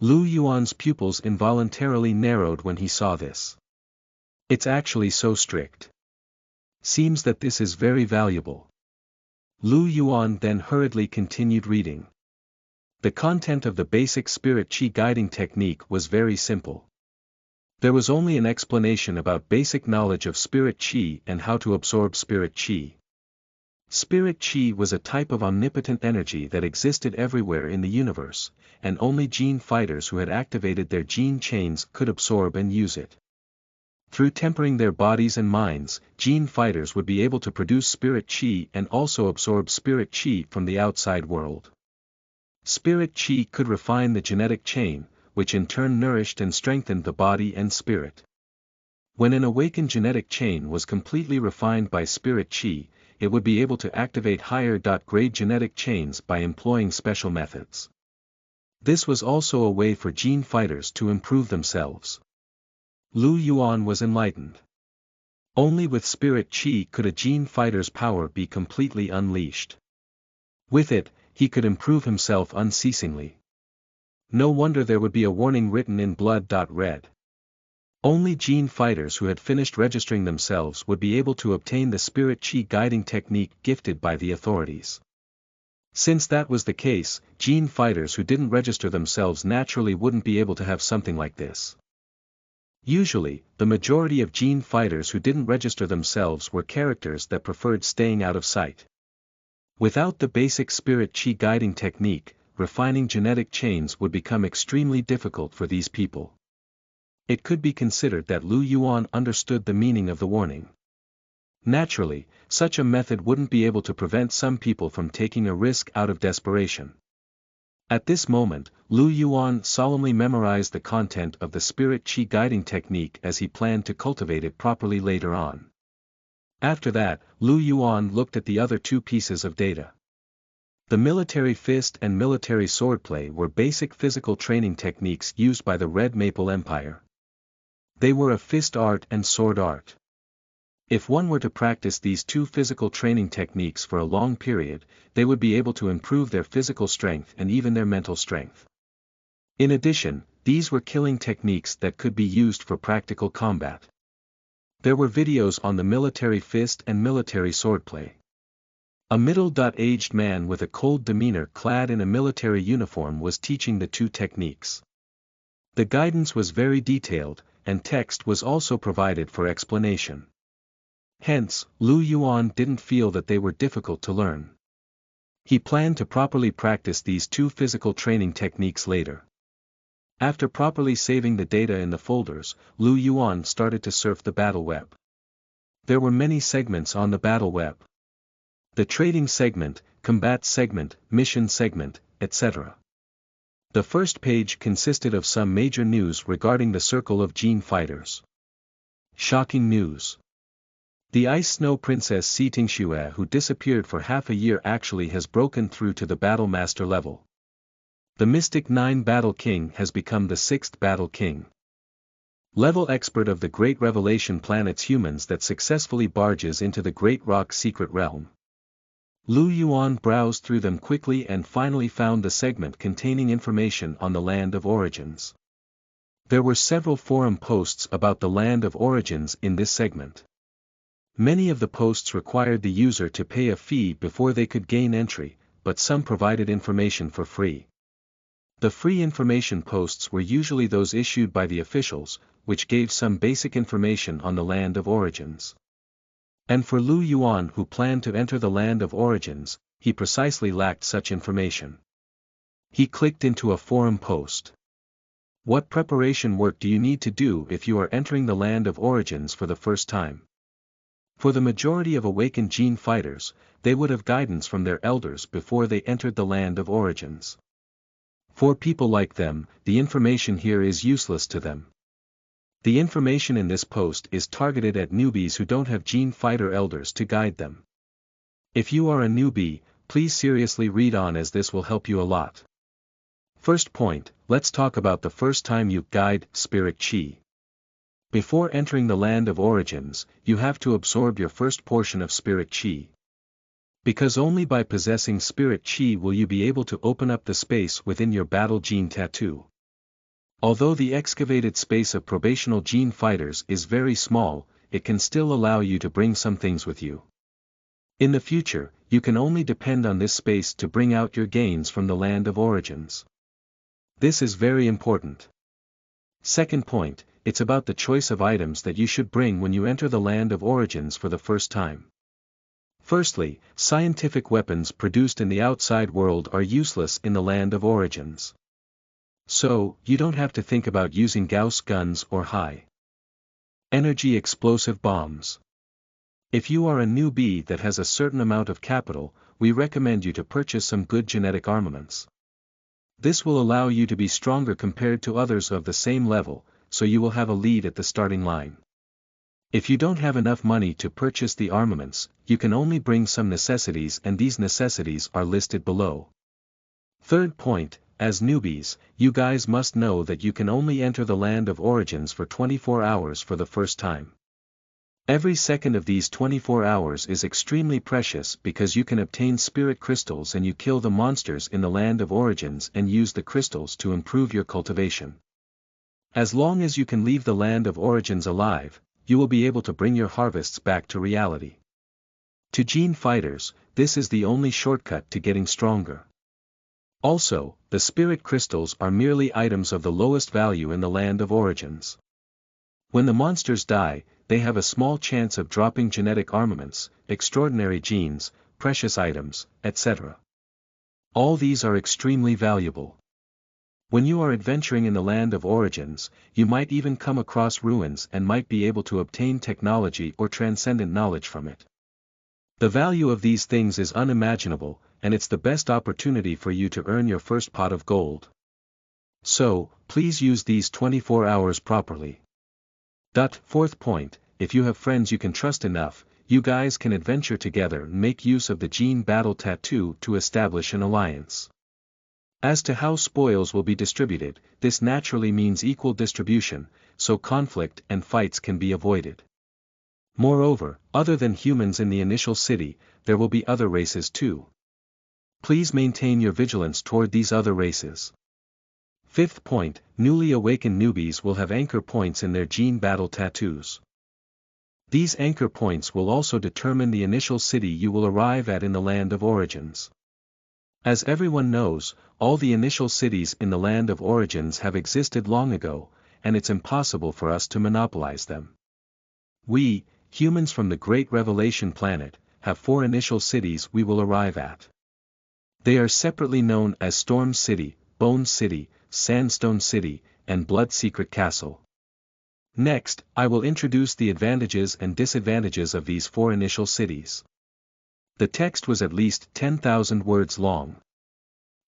Speaker 1: Lu Yuan's pupils involuntarily narrowed when he saw this. It's actually so strict. Seems that this is very valuable. Lu Yuan then hurriedly continued reading. The content of the Basic Spirit Chi Guiding Technique was very simple. There was only an explanation about basic knowledge of Spirit Chi and how to absorb Spirit Chi. Spirit Chi was a type of omnipotent energy that existed everywhere in the universe, and only gene fighters who had activated their gene chains could absorb and use it. Through tempering their bodies and minds, gene fighters would be able to produce Spirit Chi and also absorb Spirit Chi from the outside world. Spirit Chi could refine the genetic chain, which in turn nourished and strengthened the body and spirit. When an awakened genetic chain was completely refined by Spirit Chi, it would be able to activate higher-grade genetic chains by employing special methods. This was also a way for gene fighters to improve themselves. Lu Yuan was enlightened. Only with spirit qi could a gene fighter's power be completely unleashed. With it, he could improve himself unceasingly. No wonder there would be a warning written in blood. Red. Only gene fighters who had finished registering themselves would be able to obtain the spirit qi guiding technique gifted by the authorities. Since that was the case, gene fighters who didn't register themselves naturally wouldn't be able to have something like this. Usually, the majority of gene fighters who didn't register themselves were characters that preferred staying out of sight. Without the basic spirit qi guiding technique, refining genetic chains would become extremely difficult for these people. It could be considered that Lu Yuan understood the meaning of the warning. Naturally, such a method wouldn't be able to prevent some people from taking a risk out of desperation. At this moment, Lu Yuan solemnly memorized the content of the spirit qi guiding technique as he planned to cultivate it properly later on. After that, Lu Yuan looked at the other two pieces of data. The military fist and military swordplay were basic physical training techniques used by the Red Maple Empire. They were a fist art and sword art. If one were to practice these two physical training techniques for a long period, they would be able to improve their physical strength and even their mental strength. In addition, these were killing techniques that could be used for practical combat. There were videos on the military fist and military swordplay. A middle-aged man with a cold demeanor clad in a military uniform was teaching the two techniques. The guidance was very detailed, and text was also provided for explanation. Hence, Lu Yuan didn't feel that they were difficult to learn. He planned to properly practice these two physical training techniques later. After properly saving the data in the folders, Lu Yuan started to surf the battle web. There were many segments on the battle web. The trading segment, combat segment, mission segment, etc. The first page consisted of some major news regarding the circle of gene fighters. Shocking news. The Ice Snow Princess Si Tingxue, who disappeared for half a year, actually has broken through to the Battle Master level. The Mystic 9 Battle King has become the 6th Battle King. Level expert of the Great Revelation planet's humans that successfully barges into the Great Rock Secret Realm. Lu Yuan browsed through them quickly and finally found the segment containing information on the Land of Origins. There were several forum posts about the Land of Origins in this segment. Many of the posts required the user to pay a fee before they could gain entry, but some provided information for free. The free information posts were usually those issued by the officials, which gave some basic information on the Land of Origins. And for Lu Yuan, who planned to enter the Land of Origins, he precisely lacked such information. He clicked into a forum post. What preparation work do you need to do if you are entering the Land of Origins for the first time? For the majority of awakened gene fighters, they would have guidance from their elders before they entered the Land of Origins. For people like them, the information here is useless to them. The information in this post is targeted at newbies who don't have gene fighter elders to guide them. If you are a newbie, please seriously read on, as this will help you a lot. First point, let's talk about the first time you guide spirit qi. Before entering the Land of Origins, you have to absorb your first portion of spirit qi. Because only by possessing spirit qi will you be able to open up the space within your battle gene tattoo. Although the excavated space of probational gene fighters is very small, it can still allow you to bring some things with you. In the future, you can only depend on this space to bring out your gains from the Land of Origins. This is very important. Second point, it's about the choice of items that you should bring when you enter the Land of Origins for the first time. Firstly, scientific weapons produced in the outside world are useless in the Land of Origins. So, you don't have to think about using Gauss guns or high-energy explosive bombs. If you are a newbie that has a certain amount of capital, we recommend you to purchase some good genetic armaments. This will allow you to be stronger compared to others of the same level, so you will have a lead at the starting line. If you don't have enough money to purchase the armaments, you can only bring some necessities, and these necessities are listed below. Third point, as newbies, you guys must know that you can only enter the land of origins for 24 hours for the first time. Every second of these 24 hours is extremely precious because you can obtain spirit crystals and you kill the monsters in the land of origins and use the crystals to improve your cultivation. As long as you can leave the land of origins alive, you will be able to bring your harvests back to reality. To gene fighters, this is the only shortcut to getting stronger. Also, the spirit crystals are merely items of the lowest value in the land of origins. When the monsters die, they have a small chance of dropping genetic armaments, extraordinary genes, precious items, etc. All these are extremely valuable. When you are adventuring in the land of origins, you might even come across ruins and might be able to obtain technology or transcendent knowledge from it. The value of these things is unimaginable, and it's the best opportunity for you to earn your first pot of gold. So, please use these 24 hours properly. Fourth point, if you have friends you can trust enough, you guys can adventure together and make use of the gene battle tattoo to establish an alliance. As to how spoils will be distributed, this naturally means equal distribution, so conflict and fights can be avoided. Moreover, other than humans in the initial city, there will be other races too. Please maintain your vigilance toward these other races. Fifth point, newly awakened newbies will have anchor points in their gene battle tattoos. These anchor points will also determine the initial city you will arrive at in the land of origins. As everyone knows, all the initial cities in the land of origins have existed long ago, and it's impossible for us to monopolize them. We, humans from the Great Revelation planet, have 4 initial cities we will arrive at. They are separately known as Storm City, Bone City, Sandstone City, and Blood Secret Castle. Next, I will introduce the advantages and disadvantages of these 4 initial cities. The text was at least 10,000 words long.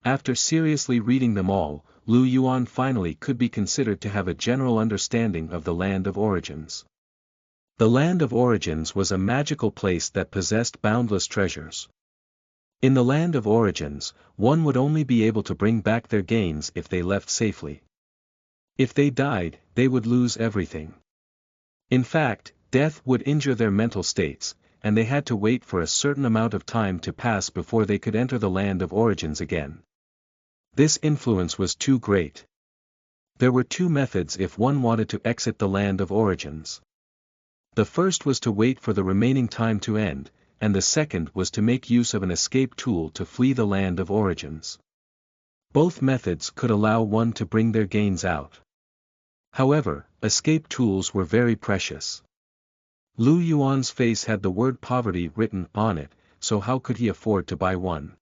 Speaker 1: After seriously reading them all, Lu Yuan finally could be considered to have a general understanding of the land of origins. The land of origins was a magical place that possessed boundless treasures. In the land of origins, one would only be able to bring back their gains if they left safely. If they died, they would lose everything. In fact, death would injure their mental states, and they had to wait for a certain amount of time to pass before they could enter the land of origins again. This influence was too great. There were 2 methods if one wanted to exit the land of origins. The first was to wait for the remaining time to end, and the second was to make use of an escape tool to flee the land of origins. Both methods could allow one to bring their gains out. However, escape tools were very precious. Lu Yuan's face had the word poverty written on it, so how could he afford to buy one?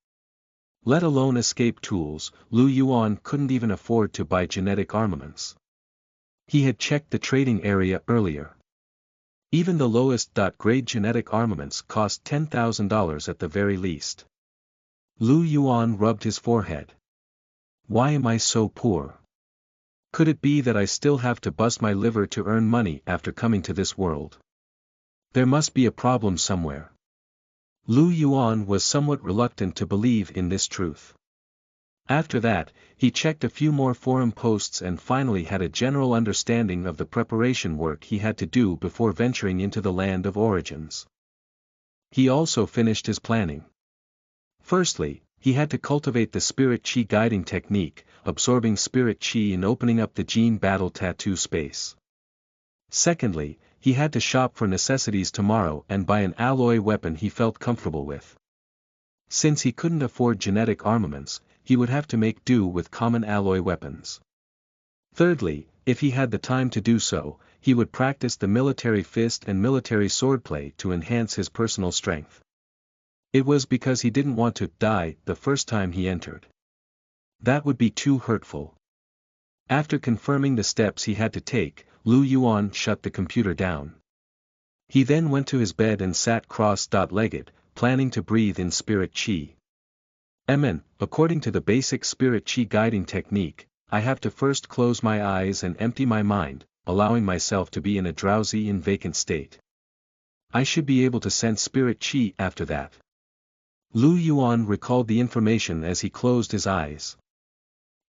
Speaker 1: Let alone escape tools, Lu Yuan couldn't even afford to buy genetic armaments. He had checked the trading area earlier. Even the lowest grade genetic armaments cost $10,000 at the very least. Lu Yuan rubbed his forehead. Why am I so poor? Could it be that I still have to bust my liver to earn money after coming to this world? There must be a problem somewhere. Lu Yuan was somewhat reluctant to believe in this truth. After that, he checked a few more forum posts and finally had a general understanding of the preparation work he had to do before venturing into the land of origins. He also finished his planning. Firstly, he had to cultivate the spirit chi guiding technique, absorbing spirit chi and opening up the gene battle tattoo space. Secondly, he had to shop for necessities tomorrow and buy an alloy weapon he felt comfortable with. Since he couldn't afford genetic armaments, he would have to make do with common alloy weapons. Thirdly, if he had the time to do so, he would practice the military fist and military swordplay to enhance his personal strength. It was because he didn't want to die the first time he entered. That would be too hurtful. After confirming the steps he had to take, Lu Yuan shut the computer down. He then went to his bed and sat cross-legged, planning to breathe in spirit chi. According to the basic spirit chi guiding technique, I have to first close my eyes and empty my mind, allowing myself to be in a drowsy and vacant state. I should be able to sense spirit chi after that. Lu Yuan recalled the information as he closed his eyes.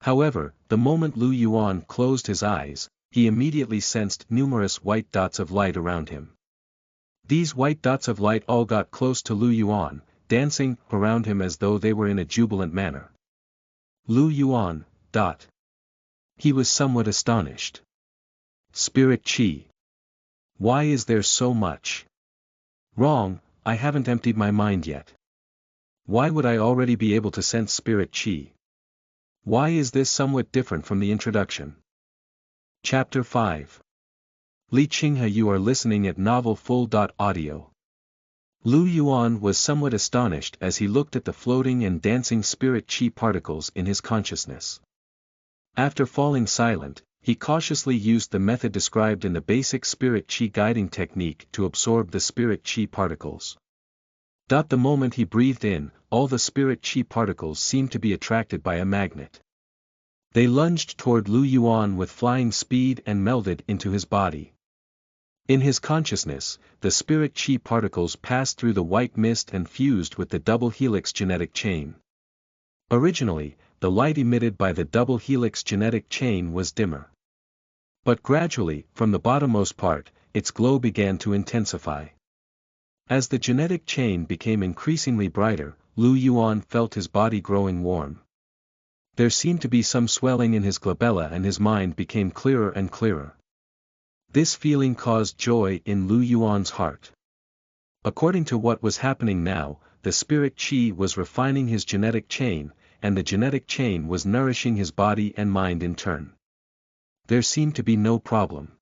Speaker 1: However, the moment Lu Yuan closed his eyes, he immediately sensed numerous white dots of light around him. These white dots of light all got close to Lu Yuan, dancing around him as though they were in a jubilant manner. Lu Yuan, dot. He was somewhat astonished. Spirit Qi. Why is there so much? Wrong, I haven't emptied my mind yet. Why would I already be able to sense Spirit Qi? Why is this somewhat different from the introduction? Chapter 5. Li Qinghe, you are listening at novelfull.audio. Lu Yuan was somewhat astonished as he looked at the floating and dancing Spirit Qi particles in his consciousness. After falling silent, he cautiously used the method described in the basic Spirit Qi guiding technique to absorb the Spirit Qi particles. The moment he breathed in, all the Spirit Qi particles seemed to be attracted by a magnet. They lunged toward Lu Yuan with flying speed and melded into his body. In his consciousness, the Spirit Qi particles passed through the white mist and fused with the double helix genetic chain. Originally, the light emitted by the double helix genetic chain was dimmer. But gradually, from the bottommost part, its glow began to intensify. As the genetic chain became increasingly brighter, Lu Yuan felt his body growing warm. There seemed to be some swelling in his glabella and his mind became clearer and clearer. This feeling caused joy in Lu Yuan's heart. According to what was happening now, the Spirit Qi was refining his genetic chain, and the genetic chain was nourishing his body and mind in turn. There seemed to be no problem.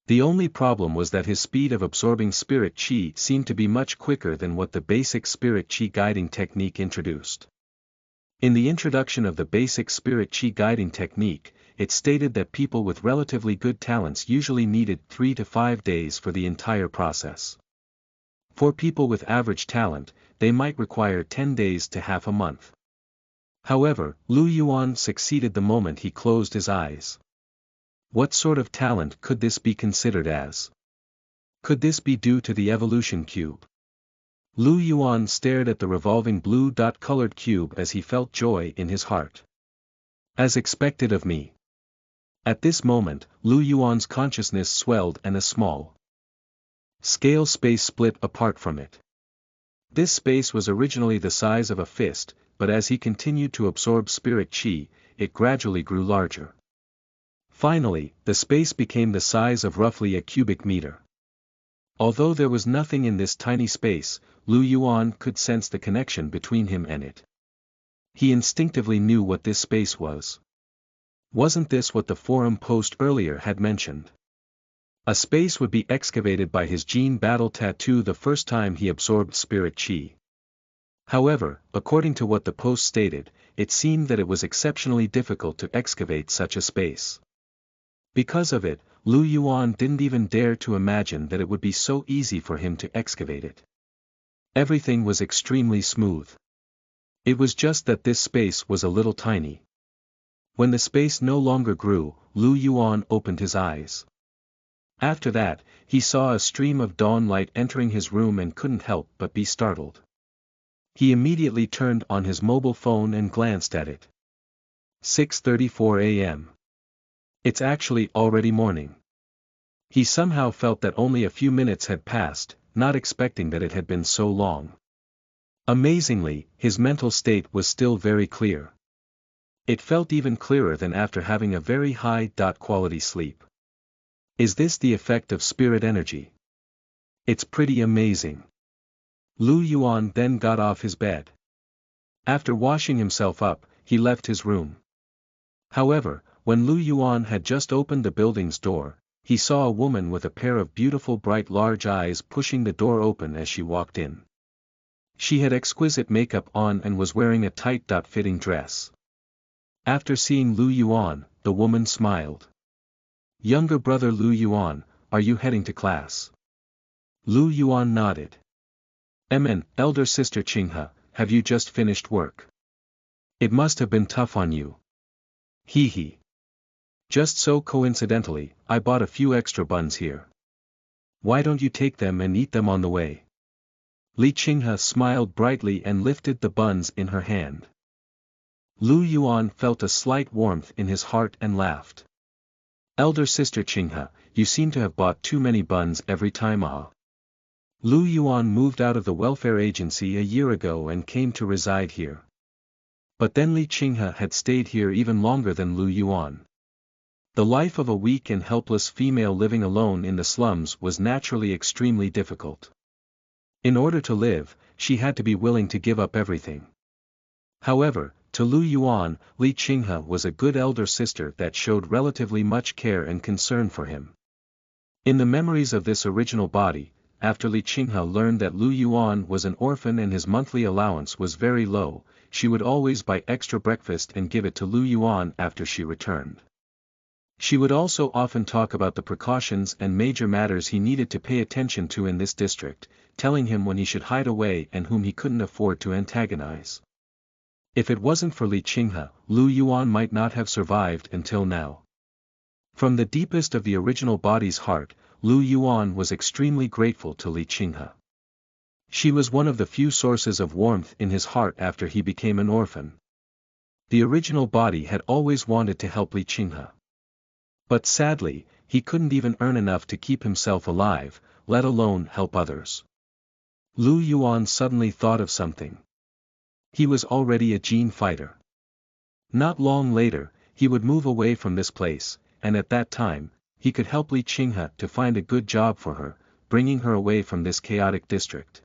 Speaker 1: The only problem was that his speed of absorbing Spirit Qi seemed to be much quicker than what the basic Spirit Qi guiding technique introduced. In the introduction of the basic Spirit Qi guiding technique, it stated that people with relatively good talents usually needed 3 to 5 days for the entire process. For people with average talent, they might require 10 days to half a month. However, Lu Yuan succeeded the moment he closed his eyes. What sort of talent could this be considered as? Could this be due to the evolution cube? Lu Yuan stared at the revolving blue-colored cube as he felt joy in his heart. As expected of me. At this moment, Lu Yuan's consciousness swelled and a small scale space split apart from it. This space was originally the size of a fist, but as he continued to absorb Spirit Qi, it gradually grew larger. Finally, the space became the size of roughly a cubic meter. Although there was nothing in this tiny space, Lu Yuan could sense the connection between him and it. He instinctively knew what this space was. Wasn't this what the forum post earlier had mentioned? A space would be excavated by his gene battle tattoo the first time he absorbed Spirit Qi. However, according to what the post stated, it seemed that it was exceptionally difficult to excavate such a space. Because of it, Lu Yuan didn't even dare to imagine that it would be so easy for him to excavate it. Everything was extremely smooth. It was just that this space was a little tiny. When the space no longer grew, Lu Yuan opened his eyes. After that, he saw a stream of dawn light entering his room and couldn't help but be startled. He immediately turned on his mobile phone and glanced at it. 6:34 a.m. It's actually already morning. He somehow felt that only a few minutes had passed, not expecting that it had been so long. Amazingly, his mental state was still very clear. It felt even clearer than after having a very high quality sleep. Is this the effect of spirit energy? It's pretty amazing. Lu Yuan then got off his bed. After washing himself up, he left his room. However, when Lu Yuan had just opened the building's door, he saw a woman with a pair of beautiful bright large eyes pushing the door open as she walked in. She had exquisite makeup on and was wearing a tight-fitting dress. After seeing Lu Yuan, the woman smiled. Younger brother Lu Yuan, are you heading to class? Lu Yuan nodded. Elder sister Qinghe, have you just finished work? It must have been tough on you. Hee. Just so coincidentally, I bought a few extra buns here. Why don't you take them and eat them on the way? Li Qinghe smiled brightly and lifted the buns in her hand. Lu Yuan felt a slight warmth in his heart and laughed. Elder sister Qinghe, you seem to have bought too many buns every time Lu Yuan moved out of the welfare agency a year ago and came to reside here. But then Li Qinghe had stayed here even longer than Lu Yuan. The life of a weak and helpless female living alone in the slums was naturally extremely difficult. In order to live, she had to be willing to give up everything. However, to Lu Yuan, Li Qinghe was a good elder sister that showed relatively much care and concern for him. In the memories of this original body, after Li Qinghe learned that Lu Yuan was an orphan and his monthly allowance was very low, she would always buy extra breakfast and give it to Lu Yuan after she returned. She would also often talk about the precautions and major matters he needed to pay attention to in this district, telling him when he should hide away and whom he couldn't afford to antagonize. If it wasn't for Li Qinghe, Lu Yuan might not have survived until now. From the deepest of the original body's heart, Lu Yuan was extremely grateful to Li Qinghe. She was one of the few sources of warmth in his heart after he became an orphan. The original body had always wanted to help Li Qinghe. But sadly, he couldn't even earn enough to keep himself alive, let alone help others. Lu Yuan suddenly thought of something. He was already a gene fighter. Not long later, he would move away from this place, and at that time, he could help Li Qinghe to find a good job for her, bringing her away from this chaotic district.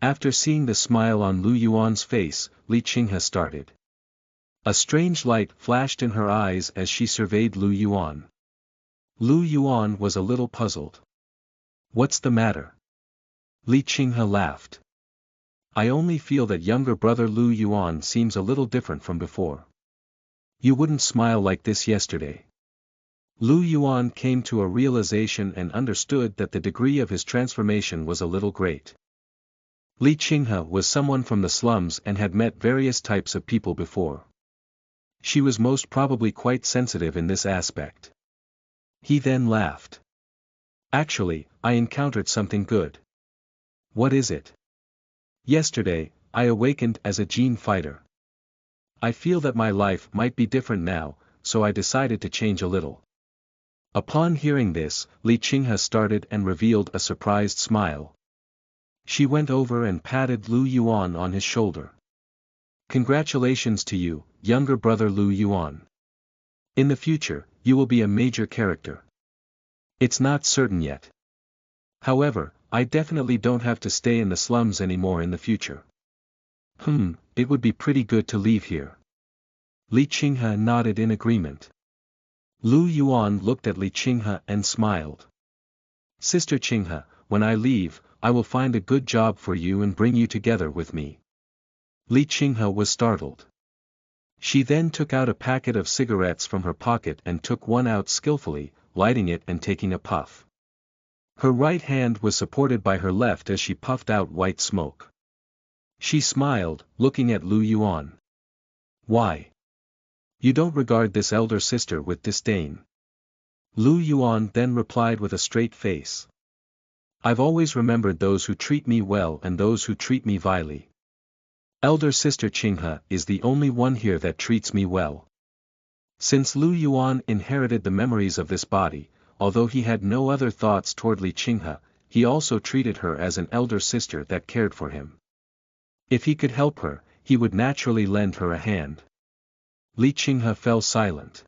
Speaker 1: After seeing the smile on Lu Yuan's face, Li Qinghe started. A strange light flashed in her eyes as she surveyed Lu Yuan. Lu Yuan was a little puzzled. What's the matter? Li Qinghe laughed. I only feel that younger brother Lu Yuan seems a little different from before. You wouldn't smile like this yesterday. Lu Yuan came to a realization and understood that the degree of his transformation was a little great. Li Qinghe was someone from the slums and had met various types of people before. She was most probably quite sensitive in this aspect. He then laughed. Actually, I encountered something good. What is it? Yesterday, I awakened as a gene fighter. I feel that my life might be different now, so I decided to change a little. Upon hearing this, Li Qinghe started and revealed a surprised smile. She went over and patted Lu Yuan on his shoulder. Congratulations to you, younger brother Lu Yuan. In the future, you will be a major character. It's not certain yet. However, I definitely don't have to stay in the slums anymore in the future. It would be pretty good to leave here. Li Qinghe nodded in agreement. Lu Yuan looked at Li Qinghe and smiled. Sister Qinghe, when I leave, I will find a good job for you and bring you together with me. Li Qinghe was startled. She then took out a packet of cigarettes from her pocket and took one out skillfully, lighting it and taking a puff. Her right hand was supported by her left as she puffed out white smoke. She smiled, looking at Lu Yuan. Why? You don't regard this elder sister with disdain. Lu Yuan then replied with a straight face. I've always remembered those who treat me well and those who treat me vilely. Elder sister Qinghe is the only one here that treats me well. Since Lu Yuan inherited the memories of this body, although he had no other thoughts toward Li Qinghe, he also treated her as an elder sister that cared for him. If he could help her, he would naturally lend her a hand. Li Qinghe fell silent.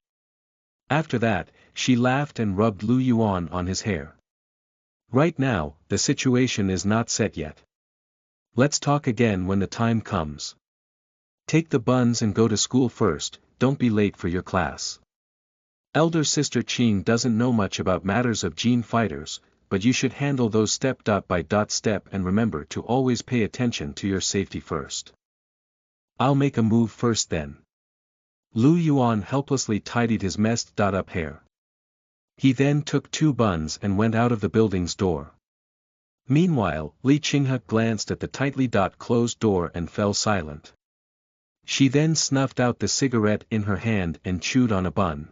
Speaker 1: After that, she laughed and rubbed Lu Yuan on his hair. Right now, the situation is not set yet. Let's talk again when the time comes. Take the buns and go to school first, don't be late for your class. Elder sister Qing doesn't know much about matters of gene fighters, but you should handle those step by step and remember to always pay attention to your safety first. I'll make a move first then. Lu Yuan helplessly tidied his messed up hair. He then took 2 buns and went out of the building's door. Meanwhile, Li Qinghe glanced at the tightly closed door and fell silent. She then snuffed out the cigarette in her hand and chewed on a bun.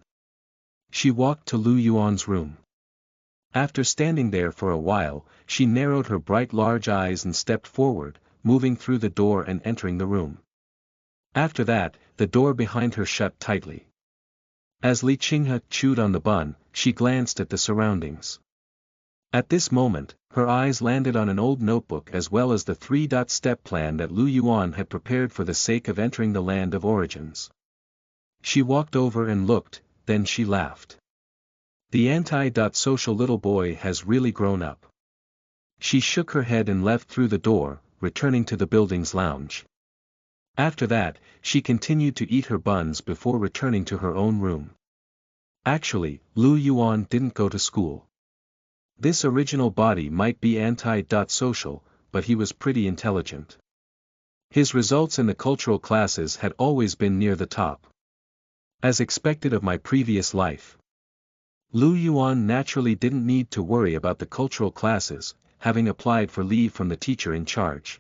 Speaker 1: She walked to Lu Yuan's room. After standing there for a while, she narrowed her bright large eyes and stepped forward, moving through the door and entering the room. After that, the door behind her shut tightly. As Li Qinghe chewed on the bun, she glanced at the surroundings. At this moment, her eyes landed on an old notebook as well as the 3-step plan that Lu Yuan had prepared for the sake of entering the land of origins. She walked over and looked, then she laughed. The anti-social little boy has really grown up. She shook her head and left through the door, returning to the building's lounge. After that, she continued to eat her buns before returning to her own room. Actually, Lu Yuan didn't go to school. This original body might be anti-social, but he was pretty intelligent. His results in the cultural classes had always been near the top. As expected of my previous life. Lu Yuan naturally didn't need to worry about the cultural classes, having applied for leave from the teacher in charge.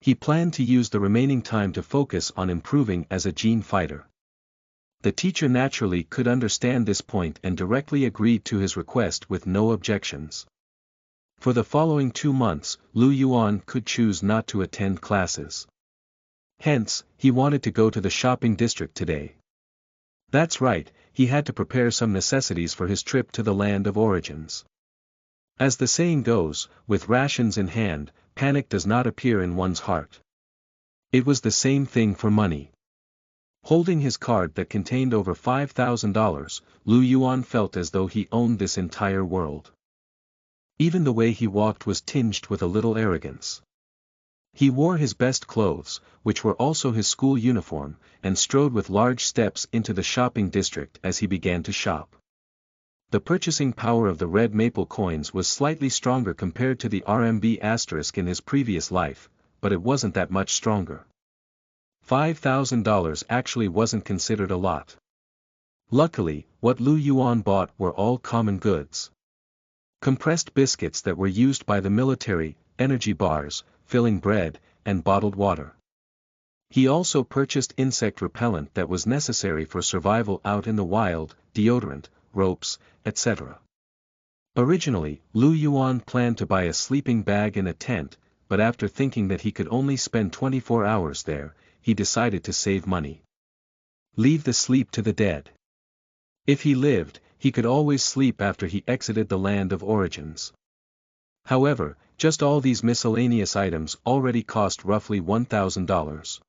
Speaker 1: He planned to use the remaining time to focus on improving as a gene fighter. The teacher naturally could understand this point and directly agreed to his request with no objections. For the following 2 months, Lu Yuan could choose not to attend classes. Hence, he wanted to go to the shopping district today. That's right, he had to prepare some necessities for his trip to the land of origins. As the saying goes, with rations in hand, panic does not appear in one's heart. It was the same thing for money. Holding his card that contained over $5,000, Lu Yuan felt as though he owned this entire world. Even the way he walked was tinged with a little arrogance. He wore his best clothes, which were also his school uniform, and strode with large steps into the shopping district as he began to shop. The purchasing power of the red maple coins was slightly stronger compared to the RMB asterisk in his previous life, but it wasn't that much stronger. $5,000 actually wasn't considered a lot. Luckily, what Lu Yuan bought were all common goods. Compressed biscuits that were used by the military, energy bars, filling bread, and bottled water. He also purchased insect repellent that was necessary for survival out in the wild, deodorant, ropes, etc. Originally, Lu Yuan planned to buy a sleeping bag and a tent, but after thinking that he could only spend 24 hours there, he decided to save money. Leave the sleep to the dead. If he lived, he could always sleep after he exited the land of origins. However, just all these miscellaneous items already cost roughly $1,000.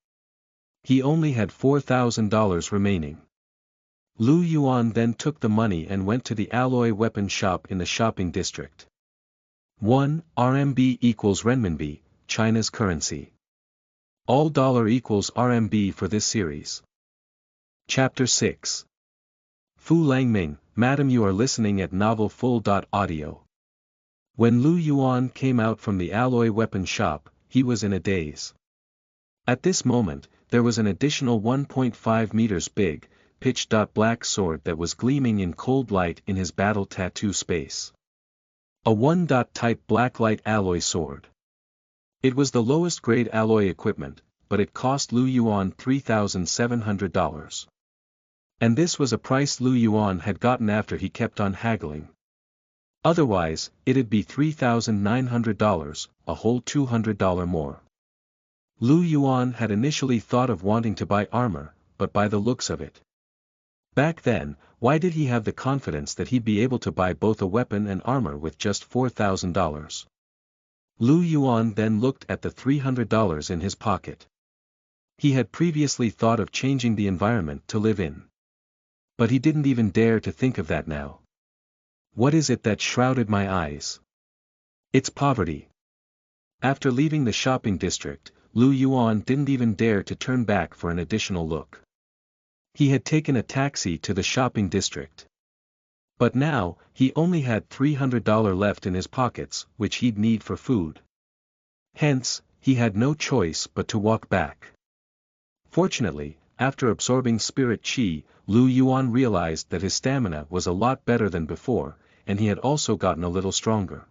Speaker 1: He only had $4,000 remaining. Lu Yuan then took the money and went to the alloy weapon shop in the shopping district. 1 RMB equals renminbi, China's currency. All dollar equals RMB for this series. Chapter 6. Fu Langming, Madam, you are listening at novelfull.audio. When Lu Yuan came out from the alloy weapon shop, he was in a daze. At this moment, there was an additional 1.5 meters big, pitch-black sword that was gleaming in cold light in his battle tattoo space. A 1-type blacklight alloy sword. It was the lowest grade alloy equipment, but it cost Lu Yuan $3,700. And this was a price Lu Yuan had gotten after he kept on haggling. Otherwise, it'd be $3,900, a whole $200 more. Lu Yuan had initially thought of wanting to buy armor, but by the looks of it. Back then, why did he have the confidence that he'd be able to buy both a weapon and armor with just $4,000? Lu Yuan then looked at the $300 in his pocket. He had previously thought of changing the environment to live in. But he didn't even dare to think of that now. What is it that shrouded my eyes? It's poverty. After leaving the shopping district, Lu Yuan didn't even dare to turn back for an additional look. He had taken a taxi to the shopping district. But now, he only had $300 left in his pockets, which he'd need for food. Hence, he had no choice but to walk back. Fortunately, after absorbing spirit chi, Lu Yuan realized that his stamina was a lot better than before, and he had also gotten a little stronger.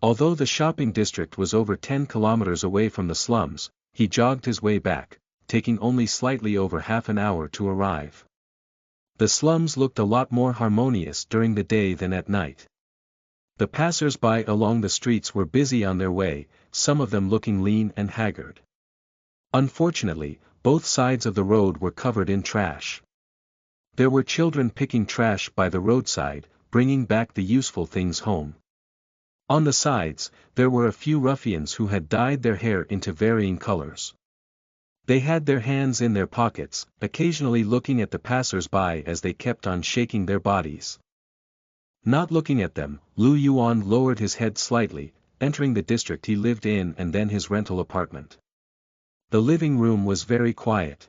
Speaker 1: Although the shopping district was over 10 kilometers away from the slums, he jogged his way back, taking only slightly over half an hour to arrive. The slums looked a lot more harmonious during the day than at night. The passers-by along the streets were busy on their way, some of them looking lean and haggard. Unfortunately, both sides of the road were covered in trash. There were children picking trash by the roadside, bringing back the useful things home. On the sides, there were a few ruffians who had dyed their hair into varying colors. They had their hands in their pockets, occasionally looking at the passers-by as they kept on shaking their bodies. Not looking at them, Lu Yuan lowered his head slightly, entering the district he lived in and then his rental apartment. The living room was very quiet.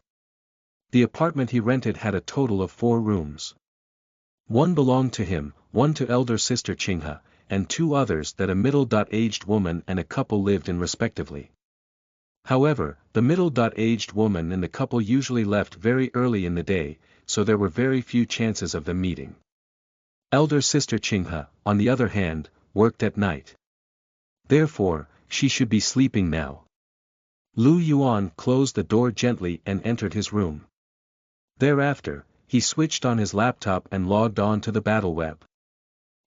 Speaker 1: The apartment he rented had a total of 4 rooms. One belonged to him, one to elder sister Qinghe, and 2 others that a middle-aged woman and a couple lived in respectively. However, the middle-aged woman and the couple usually left very early in the day, so there were very few chances of them meeting. Elder sister Qinghe, on the other hand, worked at night. Therefore, she should be sleeping now. Lu Yuan closed the door gently and entered his room. Thereafter, he switched on his laptop and logged on to the battle web.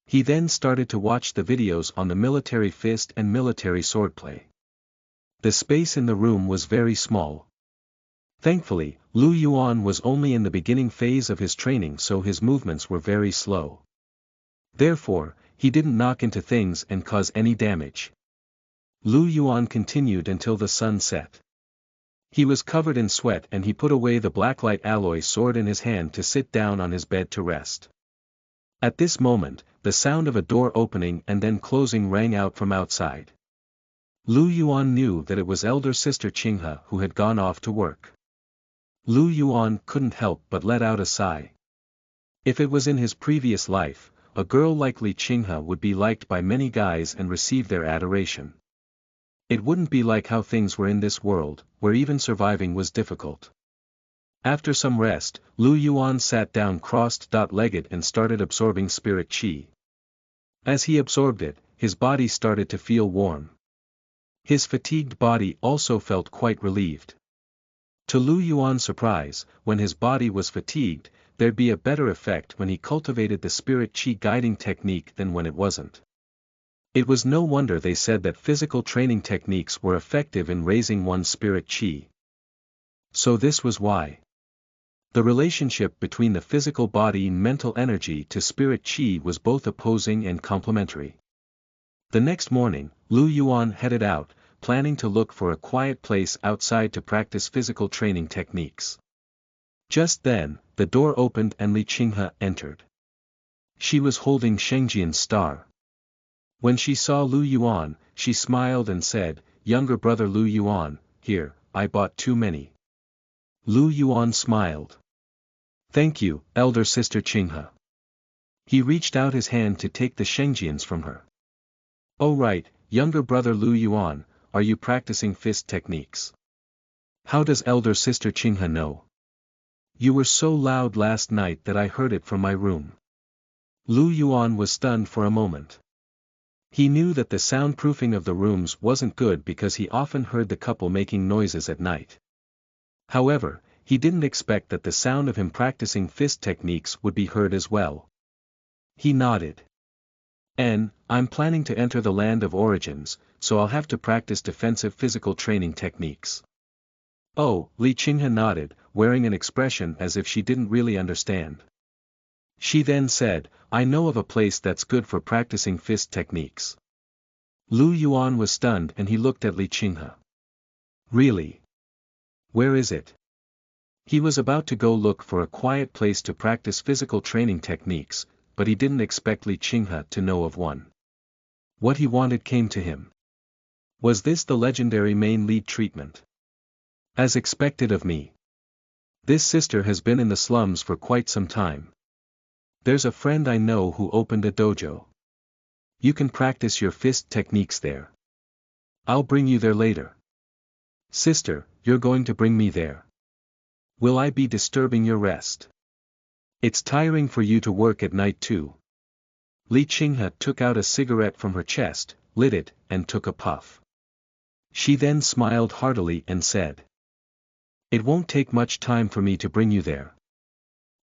Speaker 1: He then started to watch the videos on the military fist and military swordplay. The space in the room was very small. Thankfully, Lu Yuan was only in the beginning phase of his training, so his movements were very slow. Therefore, he didn't knock into things and cause any damage. Lu Yuan continued until the sun set. He was covered in sweat and he put away the blacklight alloy sword in his hand to sit down on his bed to rest. At this moment, the sound of a door opening and then closing rang out from outside. Lu Yuan knew that it was elder sister Qinghe who had gone off to work. Lu Yuan couldn't help but let out a sigh. If it was in his previous life, a girl like Li Qinghe would be liked by many guys and receive their adoration. It wouldn't be like how things were in this world, where even surviving was difficult. After some rest, Lu Yuan sat down crossed-legged and started absorbing spirit qi. As he absorbed it, his body started to feel warm. His fatigued body also felt quite relieved. To Lu Yuan's surprise, when his body was fatigued, there'd be a better effect when he cultivated the spirit qi guiding technique than when it wasn't. It was no wonder they said that physical training techniques were effective in raising one's spirit qi. So this was why. The relationship between the physical body and mental energy to spirit qi was both opposing and complementary. The next morning, Lu Yuan headed out, planning to look for a quiet place outside to practice physical training techniques. Just then, the door opened and Li Qinghe entered. She was holding Shengjian's star. When she saw Lu Yuan, she smiled and said, "Younger brother Lu Yuan, here, I bought too many." Lu Yuan smiled. "Thank you, elder sister Qinghe." He reached out his hand to take the Shengjians from her. "Oh right, younger brother Lu Yuan, are you practicing fist techniques? How does elder sister Qinghe know? You were so loud last night that I heard it from my room." Lu Yuan was stunned for a moment. He knew that the soundproofing of the rooms wasn't good because he often heard the couple making noises at night. However, he didn't expect that the sound of him practicing fist techniques would be heard as well. He nodded. I'm planning to enter the land of origins, so I'll have to practice defensive physical training techniques." Oh, Li Qinghe nodded, wearing an expression as if she didn't really understand. She then said, "I know of a place that's good for practicing fist techniques." Lu Yuan was stunned and he looked at Li Qinghe. "Really? Where is it?" He was about to go look for a quiet place to practice physical training techniques, but he didn't expect Li Qinghe to know of one. What he wanted came to him. Was this the legendary main lead treatment? As expected of me. This sister has been in the slums for quite some time. There's a friend I know who opened a dojo. You can practice your fist techniques there. I'll bring you there later. Sister, you're going to bring me there. Will I be disturbing your rest? It's tiring for you to work at night too. Li Qinghe took out a cigarette from her chest, lit it, and took a puff. She then smiled heartily and said, "It won't take much time for me to bring you there."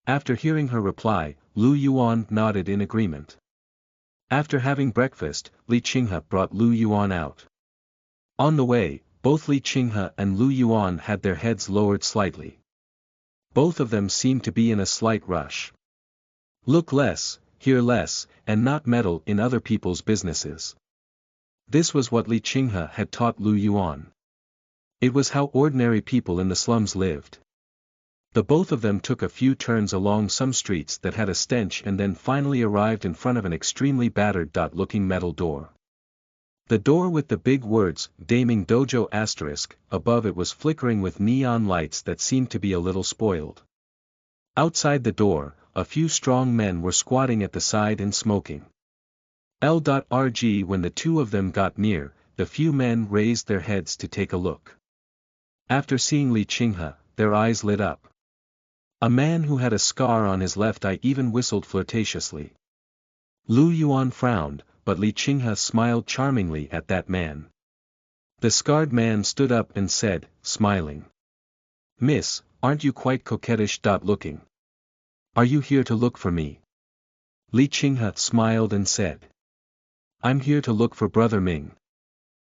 Speaker 1: After hearing her reply, Lu Yuan nodded in agreement. After having breakfast, Li Qinghe brought Lu Yuan out. On the way, both Li Qinghe and Lu Yuan had their heads lowered slightly. Both of them seemed to be in a slight rush. Look less, hear less, and not meddle in other people's businesses. This was what Li Qinghe had taught Lu Yuan. It was how ordinary people in the slums lived. The both of them took a few turns along some streets that had a stench and then finally arrived in front of an extremely battered-looking metal door. The door with the big words, Daming Dojo * above it was flickering with neon lights that seemed to be a little spoiled. Outside the door, a few strong men were squatting at the side and smoking. When the two of them got near, the few men raised their heads to take a look. After seeing Li Qinghe, their eyes lit up. A man who had a scar on his left eye even whistled flirtatiously. Lu Yuan frowned, but Li Qinghe smiled charmingly at that man. The scarred man stood up and said, smiling. "Miss, aren't you quite coquettish? Looking. Are you here to look for me?" Li Qinghe smiled and said. "I'm here to look for Brother Ming."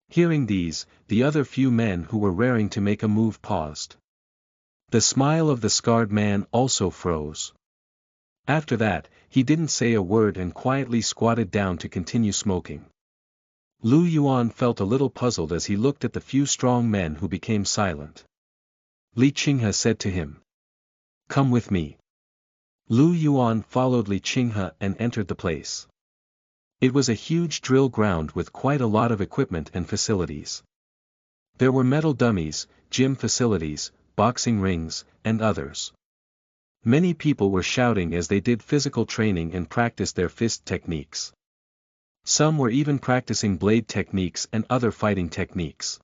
Speaker 1: Hearing these, the other few men who were raring to make a move paused. The smile of the scarred man also froze. After that, he didn't say a word and quietly squatted down to continue smoking. Lu Yuan felt a little puzzled as he looked at the few strong men who became silent. Li Qinghe said to him, "Come with me." Lu Yuan followed Li Qinghe and entered the place. It was a huge drill ground with quite a lot of equipment and facilities. There were metal dummies, gym facilities, boxing rings, and others. Many people were shouting as they did physical training and practiced their fist techniques. Some were even practicing blade techniques and other fighting techniques.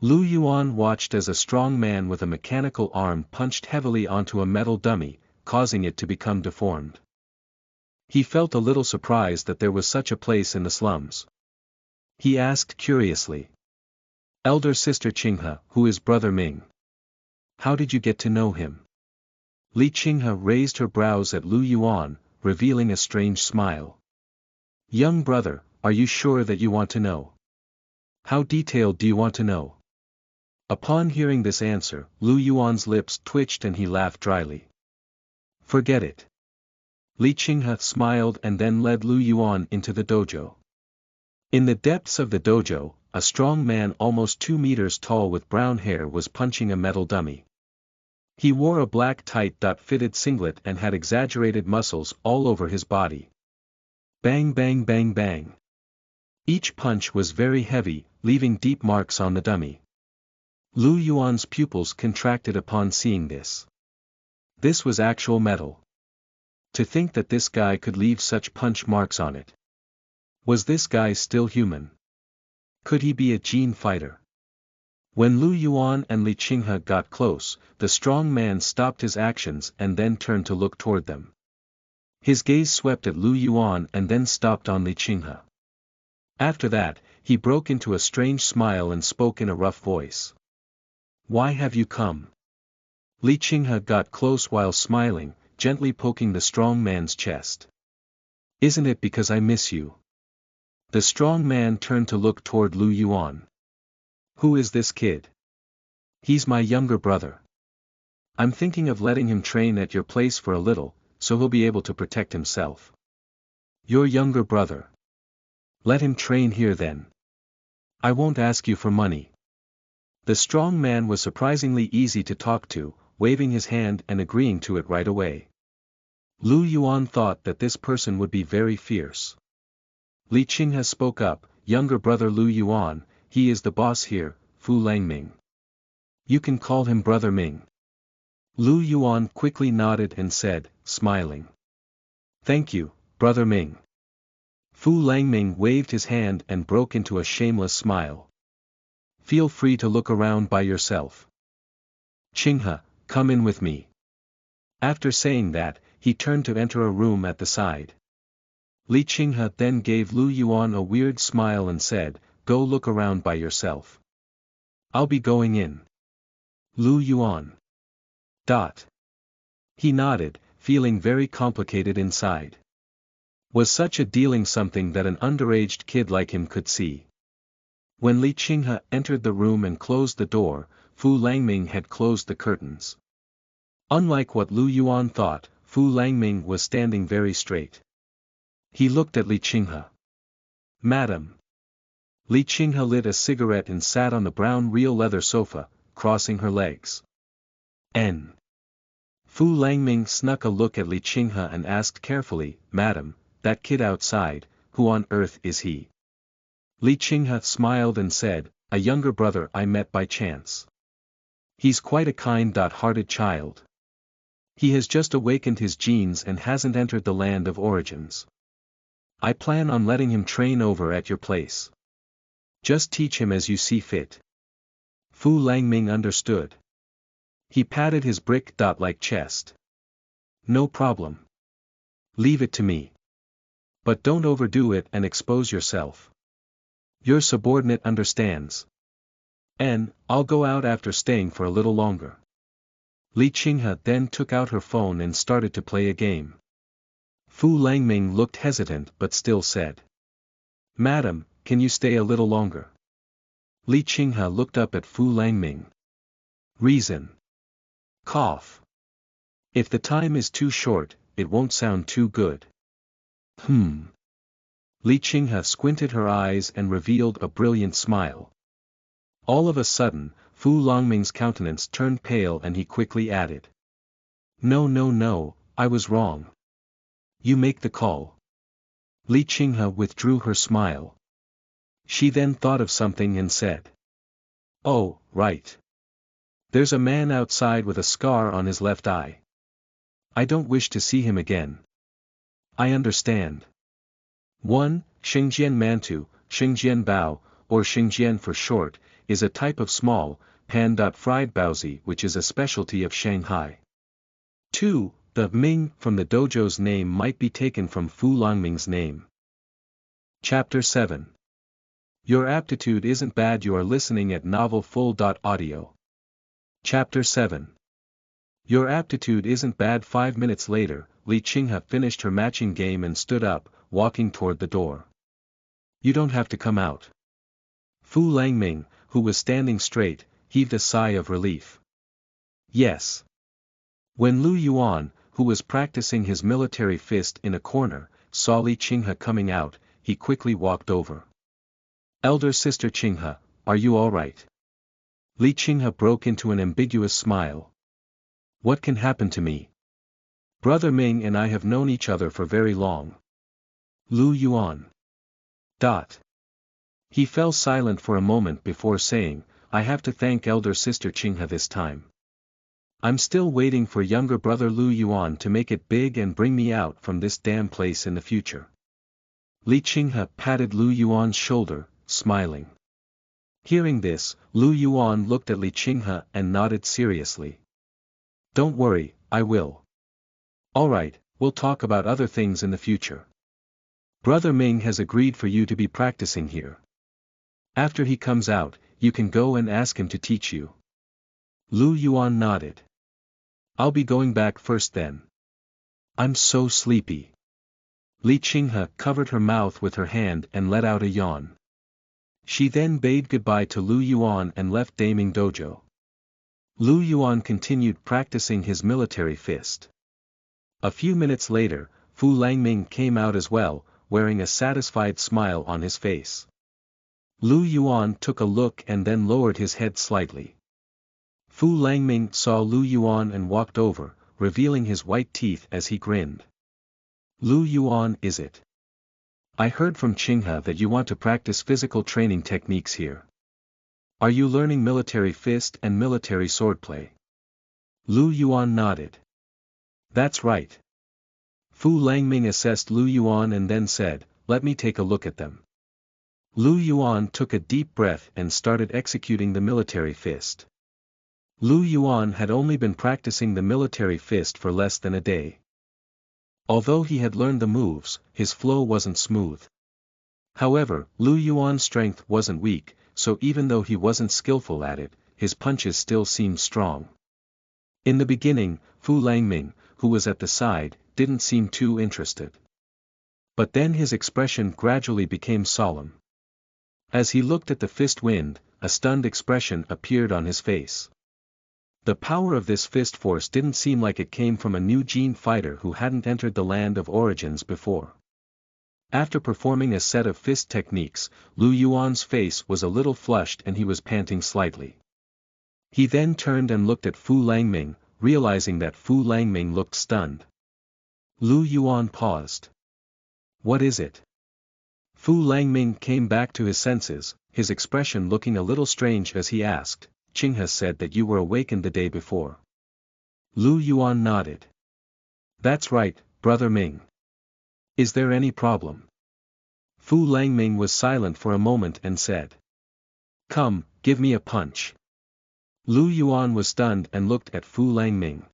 Speaker 1: Lu Yuan watched as a strong man with a mechanical arm punched heavily onto a metal dummy, causing it to become deformed. He felt a little surprised that there was such a place in the slums. He asked curiously. "Elder sister Qinghe, who is Brother Ming? How did you get to know him?" Li Qinghe raised her brows at Lu Yuan, revealing a strange smile. "Young brother, are you sure that you want to know? How detailed do you want to know?" Upon hearing this answer, Lu Yuan's lips twitched and he laughed dryly. "Forget it." Li Qinghe smiled and then led Lu Yuan into the dojo. In the depths of the dojo, a strong man almost 2 meters tall with brown hair was punching a metal dummy. He wore a black tight-fitted singlet and had exaggerated muscles all over his body. Bang bang bang bang. Each punch was very heavy, leaving deep marks on the dummy. Lu Yuan's pupils contracted upon seeing this. This was actual metal. To think that this guy could leave such punch marks on it. Was this guy still human? Could he be a gene fighter? When Lu Yuan and Li Qinghe got close, the strong man stopped his actions and then turned to look toward them. His gaze swept at Lu Yuan and then stopped on Li Qinghe. After that, he broke into a strange smile and spoke in a rough voice. "Why have you come?" Li Qinghe got close while smiling, gently poking the strong man's chest. "Isn't it because I miss you?" The strong man turned to look toward Lu Yuan. "Who is this kid?" "He's my younger brother. I'm thinking of letting him train at your place for a little, so he'll be able to protect himself." "Your younger brother? Let him train here then. I won't ask you for money." The strong man was surprisingly easy to talk to, waving his hand and agreeing to it right away. Lu Yuan thought that this person would be very fierce. Li Qinghe spoke up, "Younger brother Lu Yuan, he is the boss here, Fu Langming. You can call him Brother Ming." Lu Yuan quickly nodded and said, smiling. "Thank you, Brother Ming." Fu Langming waved his hand and broke into a shameless smile. "Feel free to look around by yourself. Qinghe, come in with me." After saying that, he turned to enter a room at the side. Li Qinghe then gave Lu Yuan a weird smile and said, "Go look around by yourself. I'll be going in." Lu Yuan. He nodded, feeling very complicated inside. Was such a dealing something that an underaged kid like him could see? When Li Qinghe entered the room and closed the door, Fu Langming had closed the curtains. Unlike what Lu Yuan thought, Fu Langming was standing very straight. He looked at Li Qinghe. "Madam." Li Qinghe lit a cigarette and sat on the brown real leather sofa, crossing her legs. N. Fu Langming snuck a look at Li Qinghe and asked carefully, "Madam, that kid outside, who on earth is he?" Li Qinghe smiled and said, "A younger brother I met by chance. He's quite a kind-hearted child. He has just awakened his genes and hasn't entered the land of origins. I plan on letting him train over at your place. Just teach him as you see fit." Fu Langming understood. He patted his brick-like chest. "No problem. Leave it to me. But don't overdo it and expose yourself. Your subordinate understands. And I'll go out after staying for a little longer." Li Qinghe then took out her phone and started to play a game. Fu Langming looked hesitant but still said, "Madam, can you stay a little longer?" Li Qinghe looked up at Fu Langming. "Reason." Cough. "If the time is too short, it won't sound too good." Li Qinghe squinted her eyes and revealed a brilliant smile. All of a sudden, Fu Langming's countenance turned pale and he quickly added, No, I was wrong. You make the call." Li Qinghe withdrew her smile. She then thought of something and said, "Oh, right. There's a man outside with a scar on his left eye. I don't wish to see him again." "I understand." 1. Xingjian Mantu, Xingjian Bao, or Xingjian for short, is a type of small, pan-fried baozi which is a specialty of Shanghai. 2. The Ming from the dojo's name might be taken from Fu Langming's name. Chapter 7. Your aptitude isn't bad. You are listening at novelfull.audio. Chapter 7. Your aptitude isn't bad. 5 minutes later, Li Qinghe finished her matching game and stood up, walking toward the door. "You don't have to come out." Fu Langming, who was standing straight, heaved a sigh of relief. "Yes." When Lu Yuan, who was practicing his military fist in a corner, saw Li Qinghe coming out, he quickly walked over. "Elder sister Qinghe, are you all right?" Li Qinghe broke into an ambiguous smile. "What can happen to me? Brother Ming and I have known each other for very long." Lu Yuan. He fell silent for a moment before saying, "I have to thank elder sister Qinghe this time. I'm still waiting for younger brother Lu Yuan to make it big and bring me out from this damn place in the future." Li Qinghe patted Lu Yuan's shoulder, smiling. Hearing this, Lu Yuan looked at Li Qinghe and nodded seriously. "Don't worry, I will. Alright, we'll talk about other things in the future. Brother Ming has agreed for you to be practicing here. After he comes out, you can go and ask him to teach you." Lu Yuan nodded. "I'll be going back first then. I'm so sleepy." Li Qinghe covered her mouth with her hand and let out a yawn. She then bade goodbye to Lu Yuan and left Daming Dojo. Lu Yuan continued practicing his military fist. A few minutes later, Fu Langming came out as well, wearing a satisfied smile on his face. Lu Yuan took a look and then lowered his head slightly. Fu Langming saw Lu Yuan and walked over, revealing his white teeth as he grinned. "Lu Yuan, is it? I heard from Qinghe that you want to practice physical training techniques here. Are you learning military fist and military swordplay?" Lu Yuan nodded. "That's right." Fu Langming assessed Lu Yuan and then said, "Let me take a look at them." Lu Yuan took a deep breath and started executing the military fist. Lu Yuan had only been practicing the military fist for less than a day. Although he had learned the moves, his flow wasn't smooth. However, Lu Yuan's strength wasn't weak, so even though he wasn't skillful at it, his punches still seemed strong. In the beginning, Fu Langming, who was at the side, didn't seem too interested. But then his expression gradually became solemn. As he looked at the fist wind, a stunned expression appeared on his face. The power of this fist force didn't seem like it came from a new gene fighter who hadn't entered the land of origins before. After performing a set of fist techniques, Lu Yuan's face was a little flushed and he was panting slightly. He then turned and looked at Fu Langming, realizing that Fu Langming looked stunned. Lu Yuan paused. "What is it?" Fu Langming came back to his senses, his expression looking a little strange as he asked, "Qinghe said that you were awakened the day before." Lu Yuan nodded. "That's right, Brother Ming. Is there any problem?" Fu Langming was silent for a moment and said, "Come, give me a punch." Lu Yuan was stunned and looked at Fu Langming.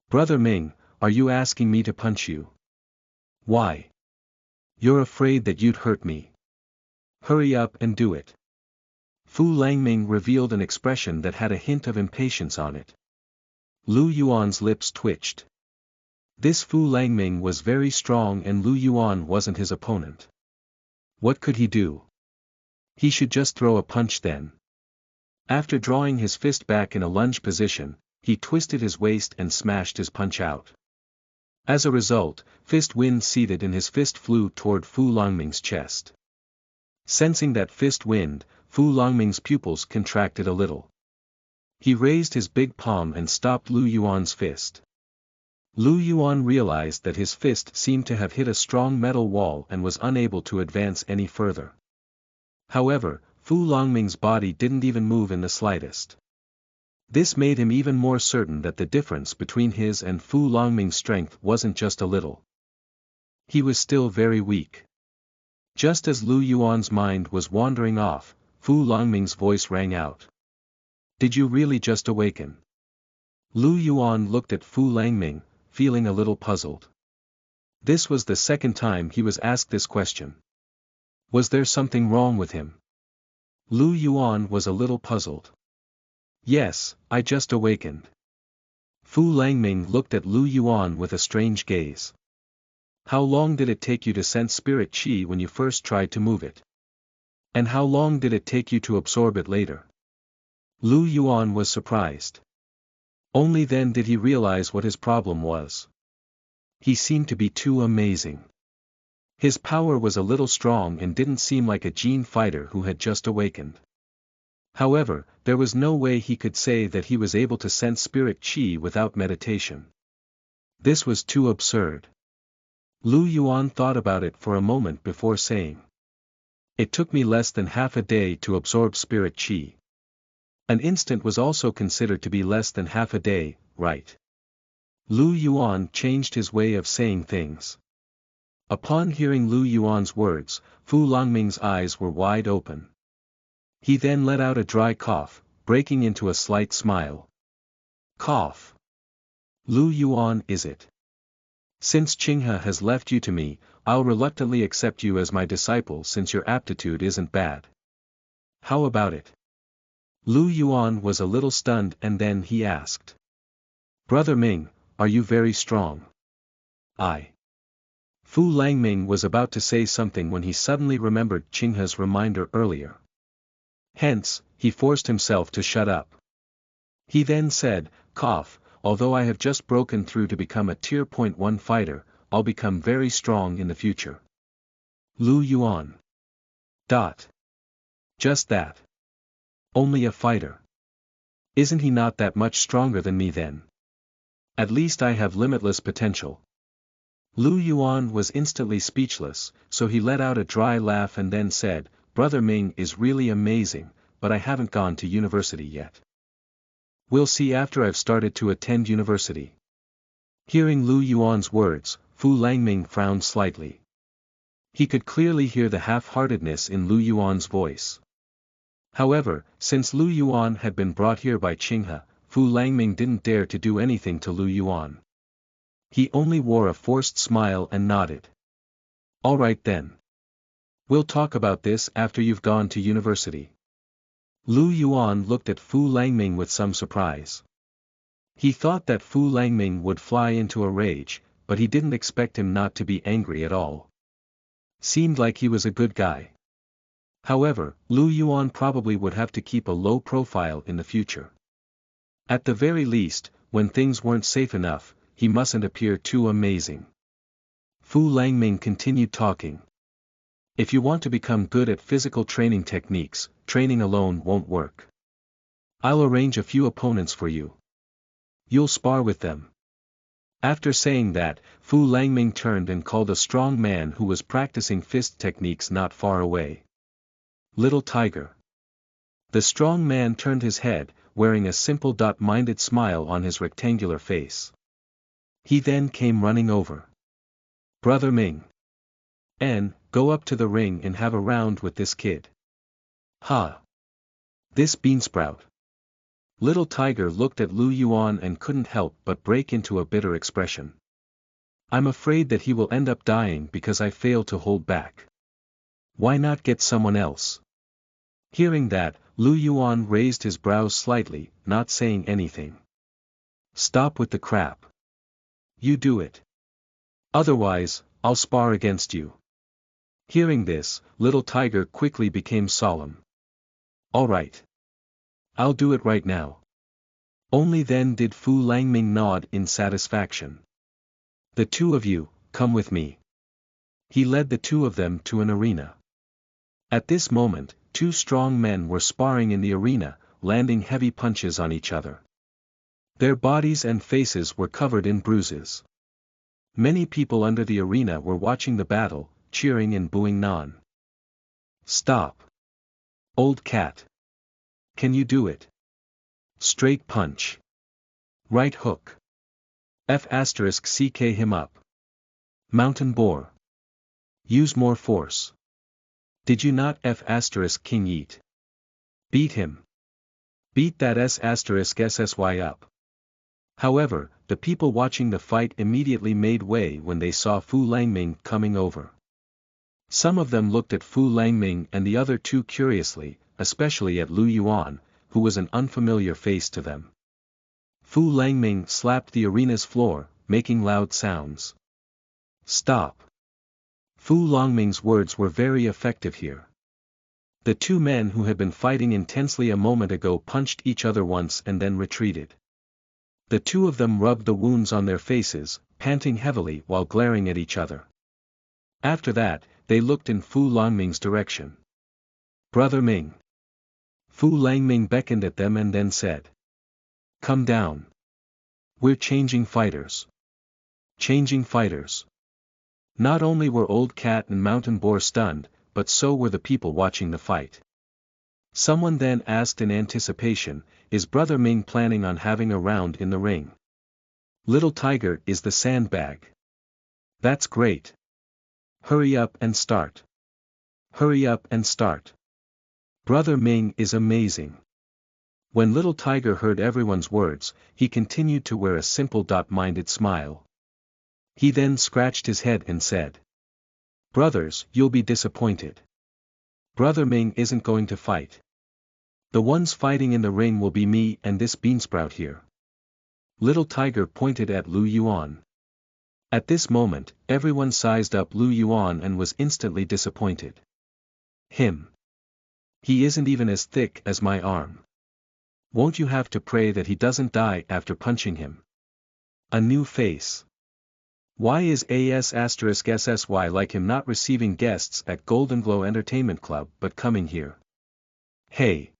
Speaker 1: "Brother Ming, are you asking me to punch you? Why? You're afraid that you'd hurt me. Hurry up and do it." Fu Langming revealed an expression that had a hint of impatience on it. Lu Yuan's lips twitched. This Fu Langming was very strong and Lu Yuan wasn't his opponent. What could he do? He should just throw a punch then. After drawing his fist back in a lunge position, he twisted his waist and smashed his punch out. As a result, fist wind seated in his fist flew toward Fu Langming's chest. Sensing that fist wind, Fu Langming's pupils contracted a little. He raised his big palm and stopped Lu Yuan's fist. Lu Yuan realized that his fist seemed to have hit a strong metal wall and was unable to advance any further. However, Fu Langming's body didn't even move in the slightest. This made him even more certain that the difference between his and Fu Langming's strength wasn't just a little. He was still very weak. Just as Lu Yuan's mind was wandering off, Fu Langming's voice rang out. "Did you really just awaken?" Lu Yuan looked at Fu Langming, feeling a little puzzled. This was the second time he was asked this question. Was there something wrong with him? Lu Yuan was a little puzzled. "Yes, I just awakened." Fu Langming looked at Lu Yuan with a strange gaze. "How long did it take you to sense spirit qi when you first tried to move it? And how long did it take you to absorb it later?" Lu Yuan was surprised. Only then did he realize what his problem was. He seemed to be too amazing. His power was a little strong and didn't seem like a gene fighter who had just awakened. However, there was no way he could say that he was able to sense spirit qi without meditation. This was too absurd. Lu Yuan thought about it for a moment before saying. "It took me less than half a day to absorb spirit qi." An instant was also considered to be less than half a day, right? Lu Yuan changed his way of saying things. Upon hearing Lu Yuan's words, Fu Langming's eyes were wide open. He then let out a dry cough, breaking into a slight smile. Cough. "Lu Yuan, is it? Since Qinghe has left you to me, I'll reluctantly accept you as my disciple since your aptitude isn't bad. How about it?" Lu Yuan was a little stunned and then he asked. "Brother Ming, are you very strong?" Fu Langming was about to say something when he suddenly remembered Qinghe's reminder earlier. Hence, he forced himself to shut up. He then said, "Cough, although I have just broken through to become a tier 1 fighter, I'll become very strong in the future." Lu Yuan. Just that. Only a fighter. Isn't he not that much stronger than me then? At least I have limitless potential. Lu Yuan was instantly speechless, so he let out a dry laugh and then said, "Brother Ming is really amazing, but I haven't gone to university yet. We'll see after I've started to attend university." Hearing Lu Yuan's words, Fu Langming frowned slightly. He could clearly hear the half-heartedness in Lu Yuan's voice. However, since Lu Yuan had been brought here by Qinghe, Fu Langming didn't dare to do anything to Lu Yuan. He only wore a forced smile and nodded. "All right then. We'll talk about this after you've gone to university." Lu Yuan looked at Fu Langming with some surprise. He thought that Fu Langming would fly into a rage, but he didn't expect him not to be angry at all. Seemed like he was a good guy. However, Lu Yuan probably would have to keep a low profile in the future. At the very least, when things weren't safe enough, he mustn't appear too amazing. Fu Langming continued talking. If you want to become good at physical training techniques, training alone won't work. I'll arrange a few opponents for you. You'll spar with them. After saying that, Fu Langming turned and called a strong man who was practicing fist techniques not far away. Little Tiger. The strong man turned his head, wearing a simple minded smile on his rectangular face. He then came running over. Brother Ming. Go up to the ring and have a round with this kid. Ha! This beansprout. Little Tiger looked at Lu Yuan and couldn't help but break into a bitter expression. I'm afraid that he will end up dying because I failed to hold back. Why not get someone else? Hearing that, Lu Yuan raised his brows slightly, not saying anything. Stop with the crap. You do it. Otherwise, I'll spar against you. Hearing this, Little Tiger quickly became solemn. All right. I'll do it right now. Only then did Fu Langming nod in satisfaction. The two of you, come with me. He led the two of them to an arena. At this moment, two strong men were sparring in the arena, landing heavy punches on each other. Their bodies and faces were covered in bruises. Many people under the arena were watching the battle, cheering and booing non. Stop. Old cat. Can you do it? Straight punch. Right hook. CK him up. Mountain boar. Use more force. Did you not King eat? Beat him. Beat that SSY up. However, the people watching the fight immediately made way when they saw Fu Langming coming over. Some of them looked at Fu Langming and the other two curiously, especially at Lu Yuan, who was an unfamiliar face to them. Fu Langming slapped the arena's floor, making loud sounds. Stop. Fu Langming's words were very effective here. The two men who had been fighting intensely a moment ago punched each other once and then retreated. The two of them rubbed the wounds on their faces, panting heavily while glaring at each other. After that, they looked in Fu Langming's direction. Brother Ming. Fu Langming beckoned at them and then said. Come down. We're changing fighters. Changing fighters. Not only were Old Cat and Mountain Boar stunned, but so were the people watching the fight. Someone then asked in anticipation, is Brother Ming planning on having a round in the ring? Little Tiger is the sandbag. That's great. Hurry up and start. Hurry up and start. Brother Ming is amazing. When Little Tiger heard everyone's words, he continued to wear a simple minded smile. He then scratched his head and said. Brothers, you'll be disappointed. Brother Ming isn't going to fight. The ones fighting in the ring will be me and this beansprout here. Little Tiger pointed at Lu Yuan. At this moment, everyone sized up Lu Yuan and was instantly disappointed. Him. He isn't even as thick as my arm. Won't you have to pray that he doesn't die after punching him? A new face. Why is SSY like him not receiving guests at Golden Glow Entertainment Club but coming here? Hey.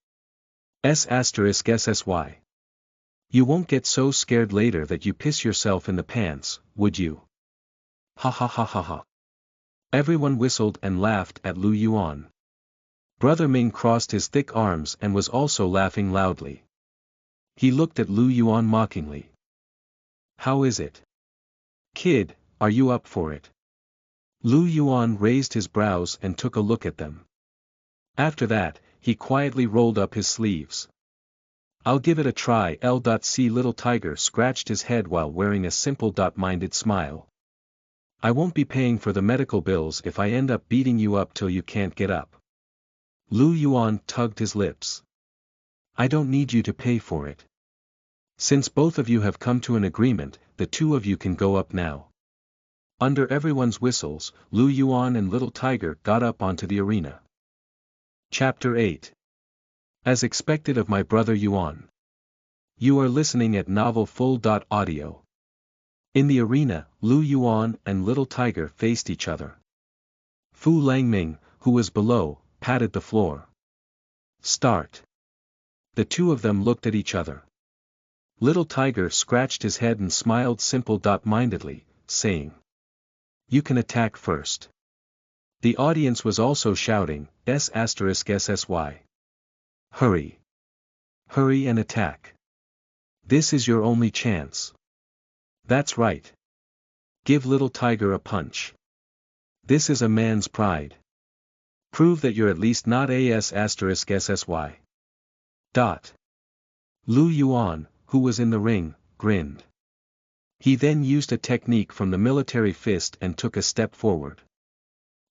Speaker 1: SSY. You won't get so scared later that you piss yourself in the pants, would you? Ha ha ha ha ha. Everyone whistled and laughed at Lu Yuan. Brother Ming crossed his thick arms and was also laughing loudly. He looked at Lu Yuan mockingly. How is it? Kid, are you up for it? Lu Yuan raised his brows and took a look at them. After that, he quietly rolled up his sleeves. I'll give it a try. Little Tiger scratched his head while wearing a simple minded smile. I won't be paying for the medical bills if I end up beating you up till you can't get up. Lu Yuan tugged his lips. I don't need you to pay for it. Since both of you have come to an agreement, the two of you can go up now. Under everyone's whistles, Lu Yuan and Little Tiger got up onto the arena. Chapter 8. As expected of my brother Yuan. You are listening at novelfull.audio. In the arena, Lu Yuan and Little Tiger faced each other. Fu Langming, who was below, patted the floor. Start. The two of them looked at each other. Little Tiger scratched his head and smiled simple-mindedly, saying, "You can attack first." The audience was also shouting, S**SY. Hurry. Hurry and attack. This is your only chance. That's right. Give Little Tiger a punch. This is a man's pride. Prove that you're at least not A**SY. Lu Yuan, who was in the ring, grinned. He then used a technique from the military fist and took a step forward.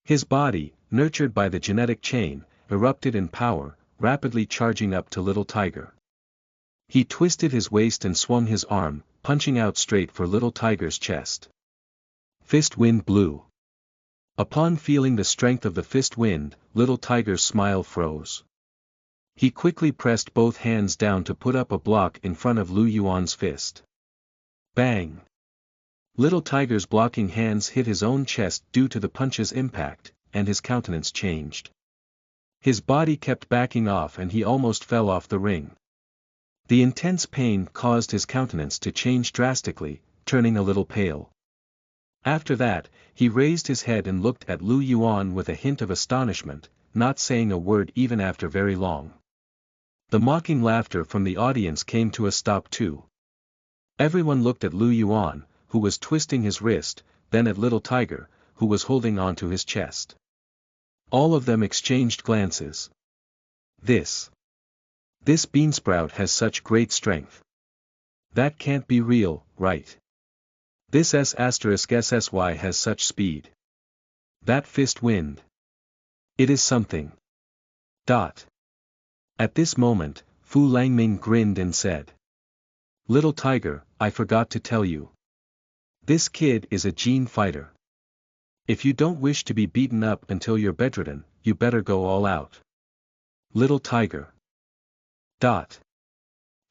Speaker 1: His body, nurtured by the genetic chain, erupted in power, rapidly charging up to Little Tiger. He twisted his waist and swung his arm, punching out straight for Little Tiger's chest. Fist wind blew. Upon feeling the strength of the fist wind, Little Tiger's smile froze. He quickly pressed both hands down to put up a block in front of Lu Yuan's fist. Bang! Little Tiger's blocking hands hit his own chest due to the punch's impact, and his countenance changed. His body kept backing off and he almost fell off the ring. The intense pain caused his countenance to change drastically, turning a little pale. After that, he raised his head and looked at Lu Yuan with a hint of astonishment, not saying a word even after very long. The mocking laughter from the audience came to a stop too. Everyone looked at Lu Yuan, who was twisting his wrist, then at Little Tiger, who was holding onto his chest. All of them exchanged glances. This beansprout has such great strength. That can't be real, right? This S**SY has such speed. That fist wind. It is something. At this moment, Fu Langming grinned and said, "Little Tiger, I forgot to tell you. This kid is a gene fighter. If you don't wish to be beaten up until you're bedridden, you better go all out." Little Tiger.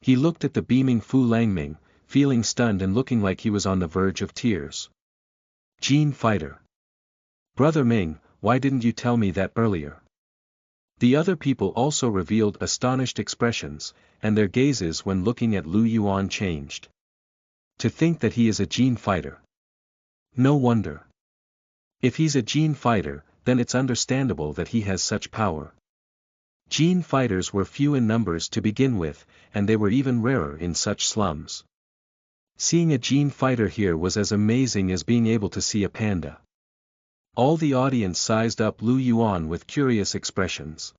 Speaker 1: He looked at the beaming Fu Langming, feeling stunned and looking like he was on the verge of tears. Gene fighter. Brother Ming, why didn't you tell me that earlier? The other people also revealed astonished expressions, and their gazes when looking at Lu Yuan changed. To think that he is a gene fighter. No wonder. If he's a gene fighter, then it's understandable that he has such power. Gene fighters were few in numbers to begin with, and they were even rarer in such slums. Seeing a gene fighter here was as amazing as being able to see a panda. All the audience sized up Lu Yuan with curious expressions.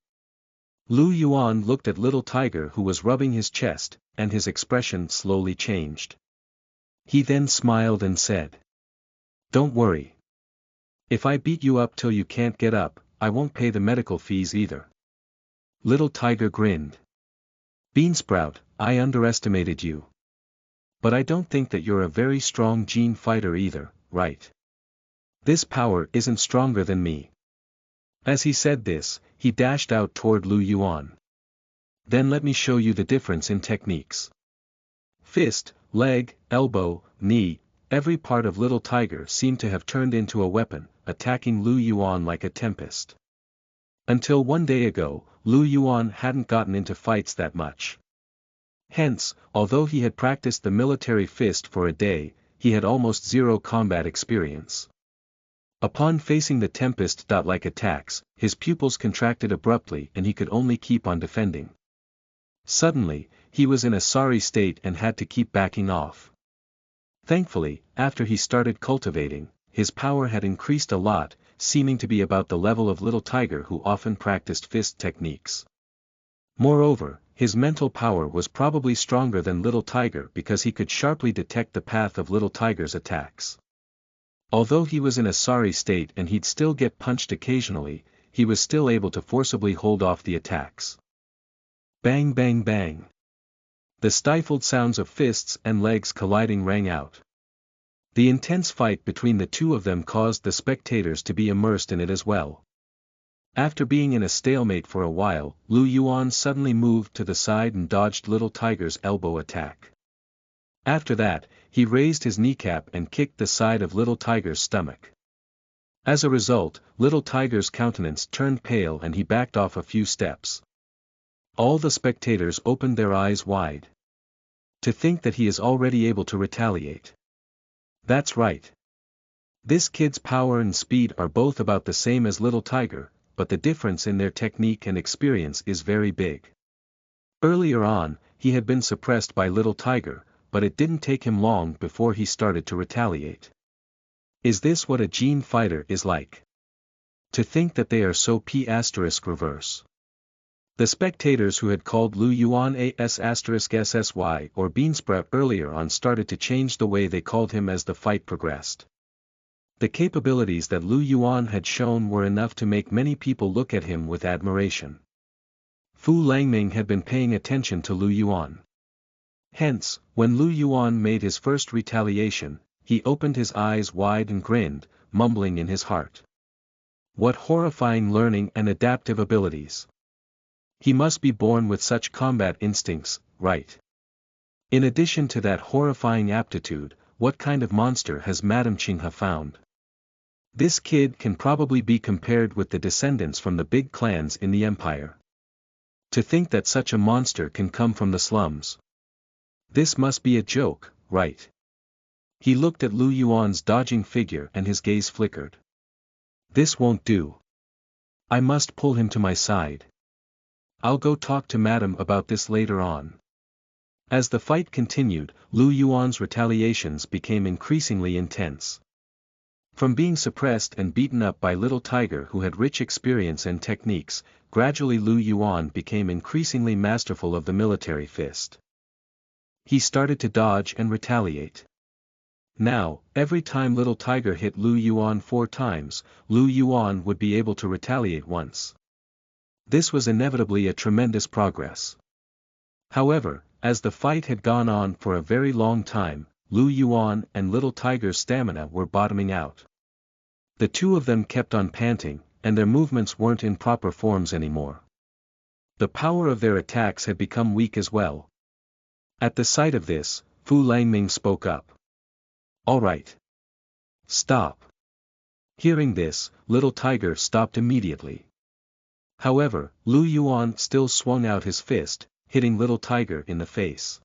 Speaker 1: Lu Yuan looked at Little Tiger who was rubbing his chest, and his expression slowly changed. He then smiled and said, "Don't worry. If I beat you up till you can't get up, I won't pay the medical fees either." Little Tiger grinned. "Beansprout, I underestimated you. But I don't think that you're a very strong gene fighter either, right? This power isn't stronger than me." As he said this, he dashed out toward Lu Yuan. "Then let me show you the difference in techniques." Fist, leg, elbow, knee, every part of Little Tiger seemed to have turned into a weapon, attacking Lu Yuan like a tempest. Until one day ago, Lu Yuan hadn't gotten into fights that much. Hence, although he had practiced the military fist for a day, he had almost zero combat experience. Upon facing the tempest-like attacks, his pupils contracted abruptly and he could only keep on defending. Suddenly, he was in a sorry state and had to keep backing off. Thankfully, after he started cultivating, his power had increased a lot, seeming to be about the level of Little Tiger who often practiced fist techniques. Moreover, his mental power was probably stronger than Little Tiger because he could sharply detect the path of Little Tiger's attacks. Although he was in a sorry state and he'd still get punched occasionally, he was still able to forcibly hold off the attacks. Bang bang bang. The stifled sounds of fists and legs colliding rang out. The intense fight between the two of them caused the spectators to be immersed in it as well. After being in a stalemate for a while, Lu Yuan suddenly moved to the side and dodged Little Tiger's elbow attack. After that, he raised his kneecap and kicked the side of Little Tiger's stomach. As a result, Little Tiger's countenance turned pale and he backed off a few steps. All the spectators opened their eyes wide. To think that he is already able to retaliate. That's right. This kid's power and speed are both about the same as Little Tiger, but the difference in their technique and experience is very big. Earlier on, he had been suppressed by Little Tiger, but it didn't take him long before he started to retaliate. Is this what a gene fighter is like? To think that they are so p***reverse. The spectators who had called Lu Yuan **SSY or Beansprout earlier on started to change the way they called him as the fight progressed. The capabilities that Lu Yuan had shown were enough to make many people look at him with admiration. Fu Langming had been paying attention to Lu Yuan. Hence, when Lu Yuan made his first retaliation, he opened his eyes wide and grinned, mumbling in his heart. What horrifying learning and adaptive abilities! He must be born with such combat instincts, right? In addition to that horrifying aptitude, what kind of monster has Madame Qinghe found? This kid can probably be compared with the descendants from the big clans in the empire. To think that such a monster can come from the slums. This must be a joke, right? He looked at Lu Yuan's dodging figure and his gaze flickered. This won't do. I must pull him to my side. I'll go talk to Madame about this later on. As the fight continued, Lu Yuan's retaliations became increasingly intense. From being suppressed and beaten up by Little Tiger who had rich experience and techniques, gradually Lu Yuan became increasingly masterful of the military fist. He started to dodge and retaliate. Now, every time Little Tiger hit Lu Yuan 4 times, Lu Yuan would be able to retaliate once. This was inevitably a tremendous progress. However, as the fight had gone on for a very long time, Lu Yuan and Little Tiger's stamina were bottoming out. The two of them kept on panting, and their movements weren't in proper forms anymore. The power of their attacks had become weak as well. At the sight of this, Fu Langming spoke up. All right. Stop. Hearing this, Little Tiger stopped immediately. However, Lu Yuan still swung out his fist, hitting Little Tiger in the face.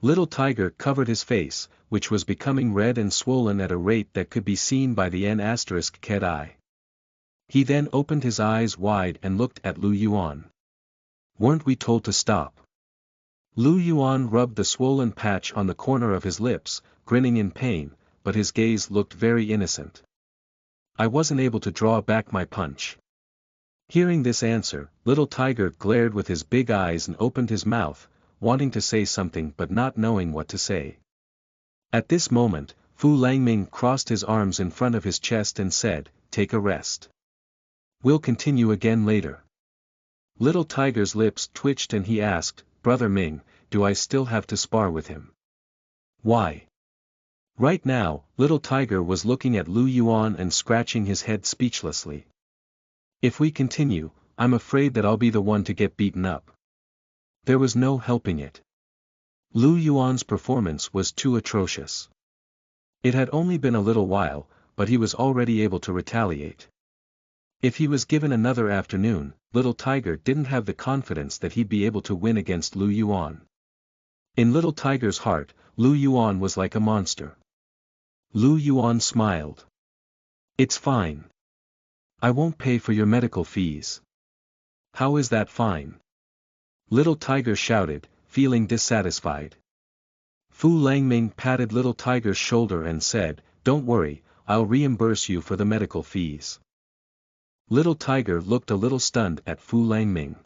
Speaker 1: Little Tiger covered his face, which was becoming red and swollen at a rate that could be seen by the N***ked eye. He then opened his eyes wide and looked at Lu Yuan. Weren't we told to stop? Lu Yuan rubbed the swollen patch on the corner of his lips, grinning in pain, but his gaze looked very innocent. I wasn't able to draw back my punch. Hearing this answer, Little Tiger glared with his big eyes and opened his mouth, wanting to say something but not knowing what to say. At this moment, Fu Langming crossed his arms in front of his chest and said, "Take a rest. We'll continue again later." Little Tiger's lips twitched and he asked, "Brother Ming, do I still have to spar with him?" "Why?" Right now, Little Tiger was looking at Lu Yuan and scratching his head speechlessly. "If we continue, I'm afraid that I'll be the one to get beaten up." There was no helping it. Lu Yuan's performance was too atrocious. It had only been a little while, but he was already able to retaliate. If he was given another afternoon, Little Tiger didn't have the confidence that he'd be able to win against Lu Yuan. In Little Tiger's heart, Lu Yuan was like a monster. Lu Yuan smiled. "It's fine. I won't pay for your medical fees." "How is that fine?" Little Tiger shouted, feeling dissatisfied. Fu Langming patted Little Tiger's shoulder and said, "Don't worry, I'll reimburse you for the medical fees." Little Tiger looked a little stunned at Fu Langming.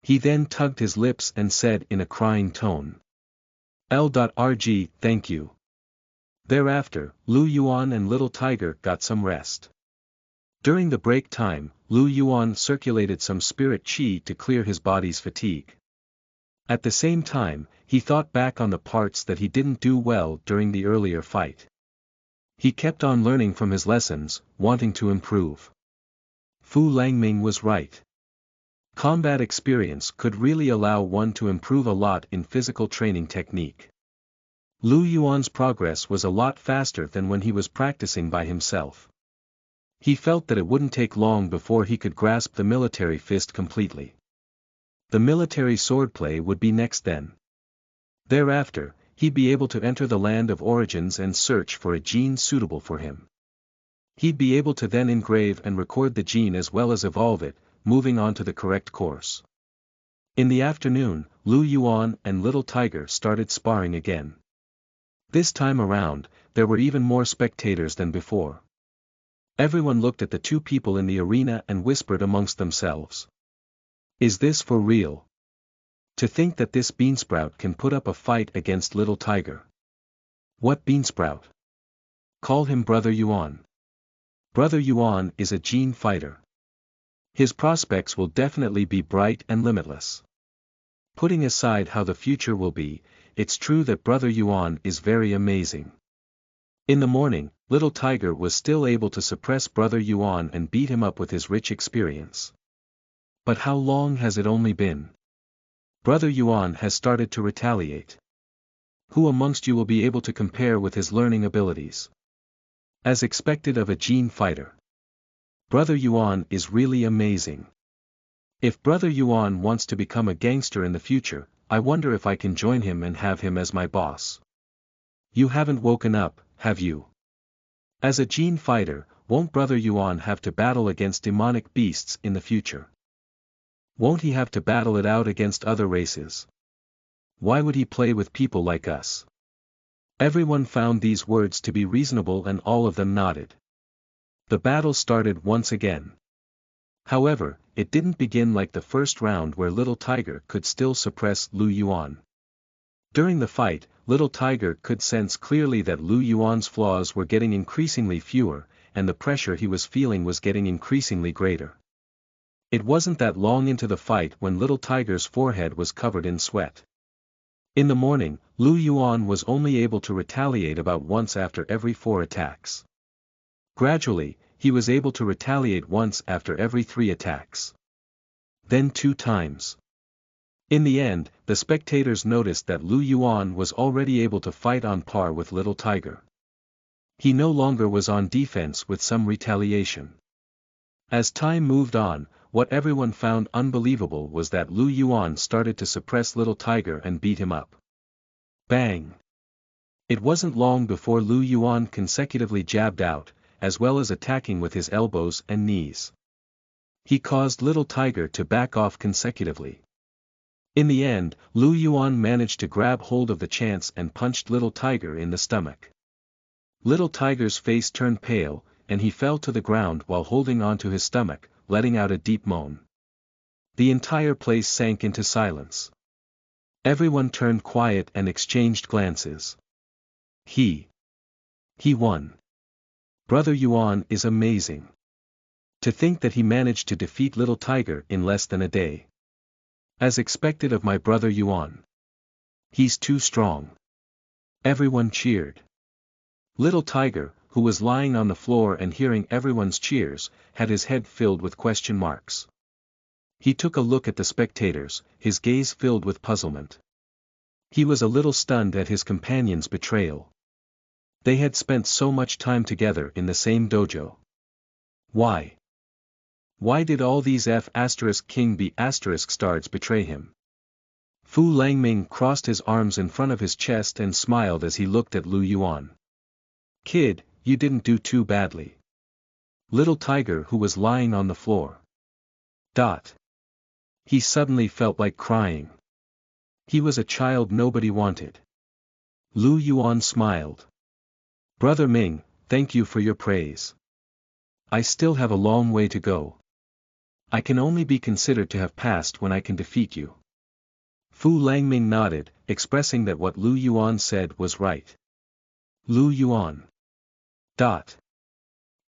Speaker 1: He then tugged his lips and said in a crying tone, "L.RG, thank you." Thereafter, Lu Yuan and Little Tiger got some rest. During the break time, Lu Yuan circulated some spirit qi to clear his body's fatigue. At the same time, he thought back on the parts that he didn't do well during the earlier fight. He kept on learning from his lessons, wanting to improve. Fu Langming was right. Combat experience could really allow one to improve a lot in physical training technique. Lu Yuan's progress was a lot faster than when he was practicing by himself. He felt that it wouldn't take long before he could grasp the military fist completely. The military swordplay would be next then. Thereafter, he'd be able to enter the land of origins and search for a gene suitable for him. He'd be able to then engrave and record the gene as well as evolve it, moving on to the correct course. In the afternoon, Lu Yuan and Little Tiger started sparring again. This time around, there were even more spectators than before. Everyone looked at the two people in the arena and whispered amongst themselves. Is this for real? To think that this beansprout can put up a fight against Little Tiger. What beansprout? Call him Brother Yuan. Brother Yuan is a gene fighter. His prospects will definitely be bright and limitless. Putting aside how the future will be, it's true that Brother Yuan is very amazing. In the morning, Little Tiger was still able to suppress Brother Yuan and beat him up with his rich experience. But how long has it only been? Brother Yuan has started to retaliate. Who amongst you will be able to compare with his learning abilities? As expected of a gene fighter. Brother Yuan is really amazing. If Brother Yuan wants to become a gangster in the future, I wonder if I can join him and have him as my boss. You haven't woken up, have you? As a gene fighter, won't Brother Yuan have to battle against demonic beasts in the future? Won't he have to battle it out against other races? Why would he play with people like us? Everyone found these words to be reasonable and all of them nodded. The battle started once again. However, it didn't begin like the first round where Little Tiger could still suppress Lu Yuan. During the fight, Little Tiger could sense clearly that Lu Yuan's flaws were getting increasingly fewer, and the pressure he was feeling was getting increasingly greater. It wasn't that long into the fight when Little Tiger's forehead was covered in sweat. In the morning, Lu Yuan was only able to retaliate about once after every 4 attacks. Gradually, he was able to retaliate once after every 3 attacks. Then 2 times. In the end, the spectators noticed that Lu Yuan was already able to fight on par with Little Tiger. He no longer was on defense with some retaliation. As time moved on, what everyone found unbelievable was that Lu Yuan started to suppress Little Tiger and beat him up. Bang! It wasn't long before Lu Yuan consecutively jabbed out, as well as attacking with his elbows and knees. He caused Little Tiger to back off consecutively. In the end, Lu Yuan managed to grab hold of the chance and punched Little Tiger in the stomach. Little Tiger's face turned pale, and he fell to the ground while holding onto his stomach, letting out a deep moan. The entire place sank into silence. Everyone turned quiet and exchanged glances. He won. Brother Yuan is amazing. To think that he managed to defeat Little Tiger in less than a day. As expected of my brother Yuan. He's too strong. Everyone cheered. Little Tiger, who was lying on the floor and hearing everyone's cheers, had his head filled with question marks. He took a look at the spectators, his gaze filled with puzzlement. He was a little stunned at his companion's betrayal. They had spent so much time together in the same dojo. Why? Why did all these F*King B** stars betray him? Fu Langming crossed his arms in front of his chest and smiled as he looked at Lu Yuan. Kid, you didn't do too badly. Little Tiger who was lying on the floor. He suddenly felt like crying. He was a child nobody wanted. Lu Yuan smiled. Brother Ming, thank you for your praise. I still have a long way to go. I can only be considered to have passed when I can defeat you. Fu Langming nodded, expressing that what Lu Yuan said was right. Lu Yuan.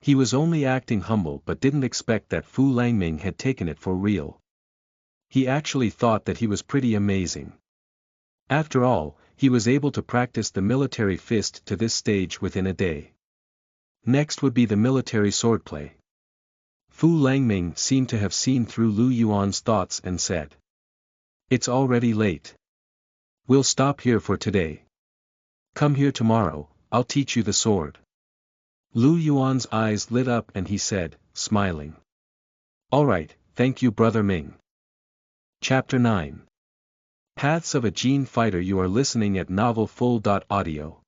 Speaker 1: He was only acting humble but didn't expect that Fu Langming had taken it for real. He actually thought that he was pretty amazing. After all, he was able to practice the military fist to this stage within a day. Next would be the military swordplay. Fu Langming seemed to have seen through Lu Yuan's thoughts and said. It's already late. We'll stop here for today. Come here tomorrow, I'll teach you the sword. Lu Yuan's eyes lit up and he said, smiling. Alright, thank you Brother Ming. Chapter 9. Paths of a Gene Fighter. You are listening at novelfull.audio.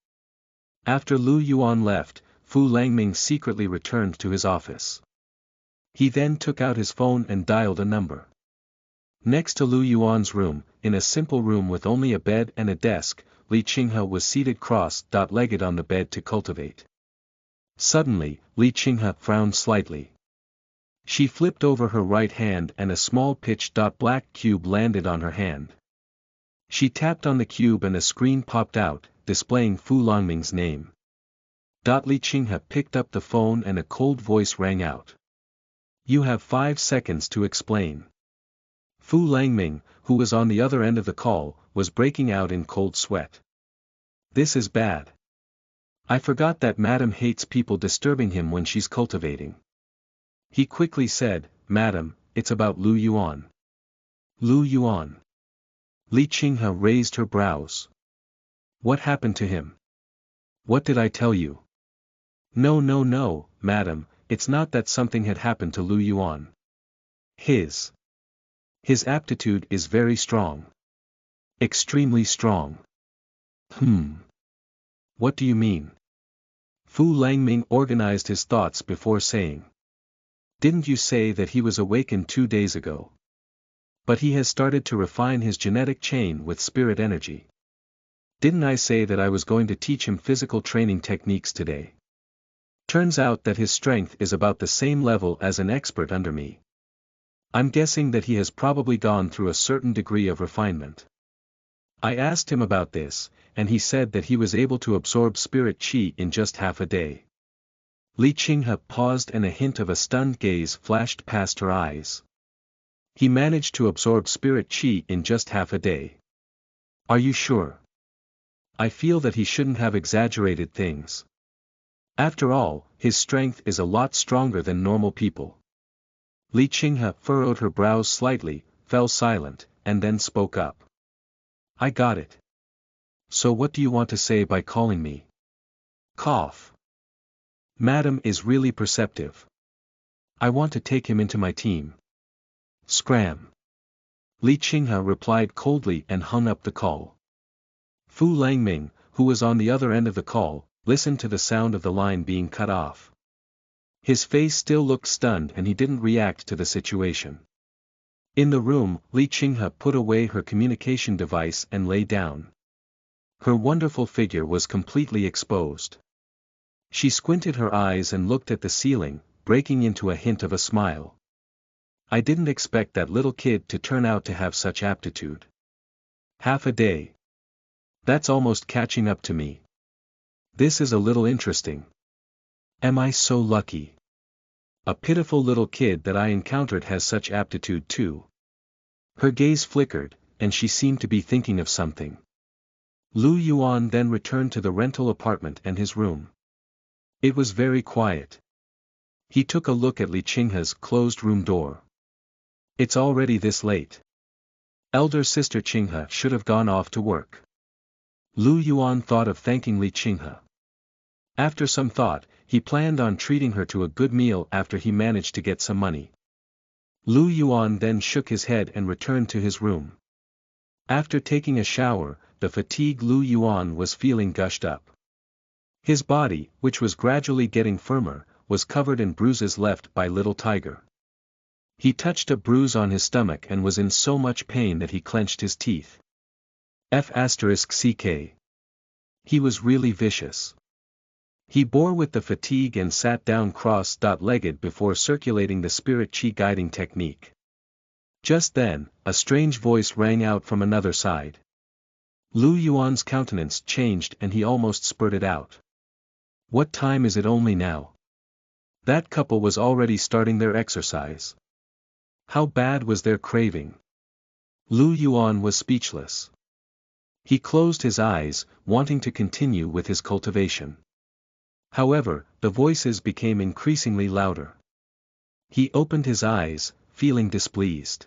Speaker 1: After Lu Yuan left, Fu Langming secretly returned to his office. He then took out his phone and dialed a number. Next to Lu Yuan's room, in a simple room with only a bed and a desk, Li Qinghe was seated cross-legged on the bed to cultivate. Suddenly, Li Qinghe frowned slightly. She flipped over her right hand and a small pitch-black cube landed on her hand. She tapped on the cube and a screen popped out, displaying Fu Langming's name. Li Qinghe picked up the phone and a cold voice rang out. You have 5 seconds to explain. Fu Langming, who was on the other end of the call, was breaking out in cold sweat. This is bad. I forgot that Madam hates people disturbing him when she's cultivating. He quickly said, Madam, it's about Lu Yuan. Lu Yuan. Li Qinghe raised her brows. What happened to him? What did I tell you? No, Madam, it's not that something had happened to Lu Yuan. His aptitude is very strong. Extremely strong. What do you mean? Fu Langming organized his thoughts before saying. Didn't you say that he was awakened 2 days ago? But he has started to refine his genetic chain with spirit energy. Didn't I say that I was going to teach him physical training techniques today? Turns out that his strength is about the same level as an expert under me. I'm guessing that he has probably gone through a certain degree of refinement. I asked him about this, and he said that he was able to absorb spirit chi in just half a day. Li Qinghe paused and a hint of a stunned gaze flashed past her eyes. He managed to absorb spirit chi in just half a day. Are you sure? I feel that he shouldn't have exaggerated things. After all, his strength is a lot stronger than normal people. Li Qinghe furrowed her brows slightly, fell silent, and then spoke up. I got it. So what do you want to say by calling me? Cough. Madam is really perceptive. I want to take him into my team. Scram. Li Qinghe replied coldly and hung up the call. Fu Langming, who was on the other end of the call, listened to the sound of the line being cut off. His face still looked stunned and he didn't react to the situation. In the room, Li Qinghe put away her communication device and lay down. Her wonderful figure was completely exposed. She squinted her eyes and looked at the ceiling, breaking into a hint of a smile. I didn't expect that little kid to turn out to have such aptitude. Half a day. That's almost catching up to me. This is a little interesting. Am I so lucky? A pitiful little kid that I encountered has such aptitude too. Her gaze flickered, and she seemed to be thinking of something. Lu Yuan then returned to the rental apartment and his room. It was very quiet. He took a look at Li Qinghe's closed room door. It's already this late. Elder sister Qinghe should have gone off to work. Lu Yuan thought of thanking Li Qinghe. After some thought, he planned on treating her to a good meal after he managed to get some money. Lu Yuan then shook his head and returned to his room. After taking a shower, the fatigue Lu Yuan was feeling gushed up. His body, which was gradually getting firmer, was covered in bruises left by Little Tiger. He touched a bruise on his stomach and was in so much pain that he clenched his teeth. F***ck. He was really vicious. He bore with the fatigue and sat down cross-legged before circulating the spirit chi guiding technique. Just then, a strange voice rang out from another side. Lu Yuan's countenance changed and he almost spurted out. What time is it only now? That couple was already starting their exercise. How bad was their craving? Lu Yuan was speechless. He closed his eyes, wanting to continue with his cultivation. However, the voices became increasingly louder. He opened his eyes, feeling displeased.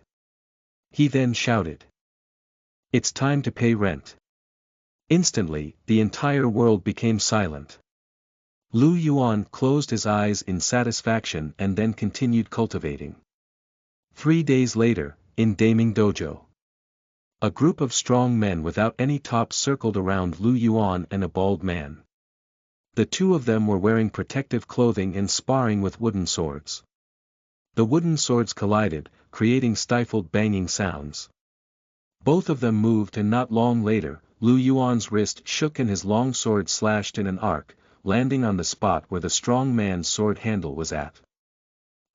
Speaker 1: He then shouted, "It's time to pay rent." Instantly, the entire world became silent. Lu Yuan closed his eyes in satisfaction and then continued cultivating. 3 days later, in Daming Dojo. A group of strong men without any tops circled around Lu Yuan and a bald man. The two of them were wearing protective clothing and sparring with wooden swords. The wooden swords collided, creating stifled banging sounds. Both of them moved and not long later, Lu Yuan's wrist shook and his long sword slashed in an arc, landing on the spot where the strong man's sword handle was at.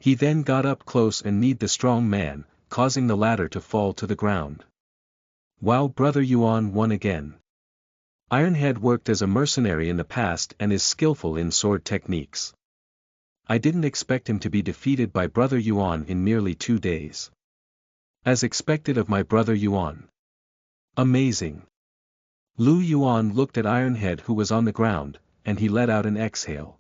Speaker 1: He then got up close and kneed the strong man, causing the latter to fall to the ground. Wow, Brother Yuan won again. Ironhead worked as a mercenary in the past and is skillful in sword techniques. I didn't expect him to be defeated by Brother Yuan in merely 2 days. As expected of my Brother Yuan. Amazing. Lu Yuan looked at Ironhead who was on the ground, and he let out an exhale.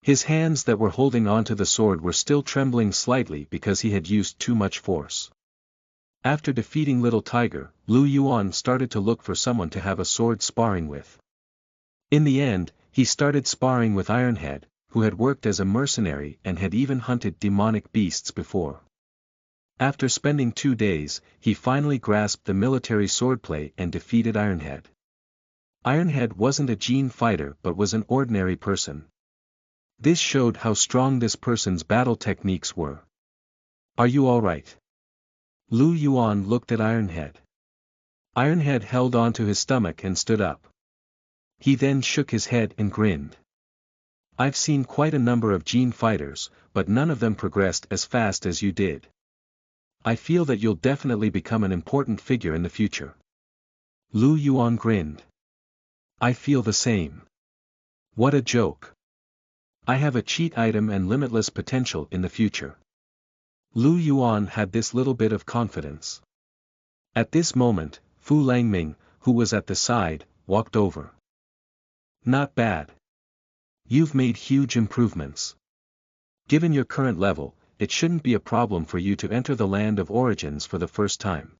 Speaker 1: His hands that were holding onto the sword were still trembling slightly because he had used too much force. After defeating Little Tiger, Lu Yuan started to look for someone to have a sword sparring with. In the end, he started sparring with Ironhead, who had worked as a mercenary and had even hunted demonic beasts before. After spending 2 days, he finally grasped the military swordplay and defeated Ironhead. Ironhead wasn't a Jin fighter but was an ordinary person. This showed how strong this person's battle techniques were. Are you alright? Lu Yuan looked at Ironhead. Ironhead held on to his stomach and stood up. He then shook his head and grinned. I've seen quite a number of Jin fighters, but none of them progressed as fast as you did. I feel that you'll definitely become an important figure in the future. Lu Yuan grinned. I feel the same. What a joke. I have a cheat item and limitless potential in the future. Lu Yuan had this little bit of confidence. At this moment, Fu Langming, who was at the side, walked over. Not bad. You've made huge improvements. Given your current level, it shouldn't be a problem for you to enter the land of origins for the first time.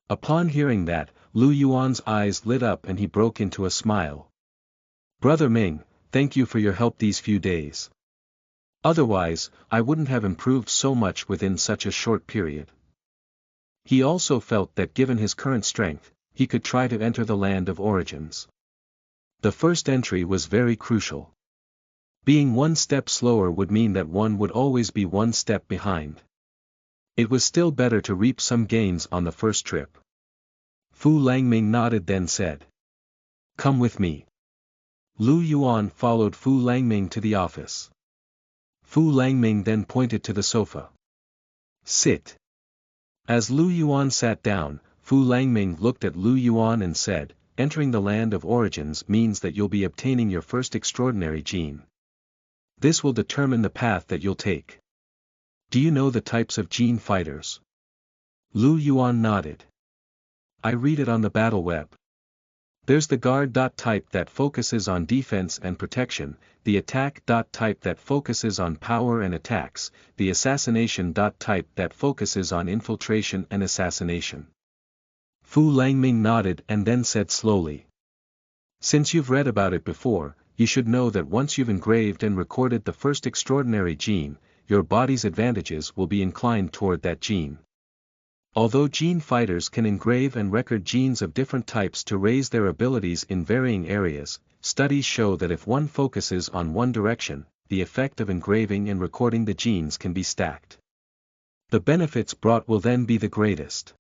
Speaker 1: Upon hearing that, Lu Yuan's eyes lit up and he broke into a smile. Brother Ming, thank you for your help these few days. Otherwise, I wouldn't have improved so much within such a short period. He also felt that given his current strength, he could try to enter the land of origins. The first entry was very crucial. Being 1 step slower would mean that one would always be 1 step behind. It was still better to reap some gains on the first trip. Fu Langming nodded then said. Come with me. Lu Yuan followed Fu Langming to the office. Fu Langming then pointed to the sofa. Sit. As Lu Yuan sat down, Fu Langming looked at Lu Yuan and said, entering the land of origins means that you'll be obtaining your first extraordinary gene. This will determine the path that you'll take. Do you know the types of gene fighters? Lu Yuan nodded. I read it on the battle web. There's the guard type that focuses on defense and protection, the attack type that focuses on power and attacks, the assassination type that focuses on infiltration and assassination. Fu Langming nodded and then said slowly. Since you've read about it before, you should know that once you've engraved and recorded the first extraordinary gene, your body's advantages will be inclined toward that gene. Although gene fighters can engrave and record genes of different types to raise their abilities in varying areas, studies show that if one focuses on one direction, the effect of engraving and recording the genes can be stacked. The benefits brought will then be the greatest.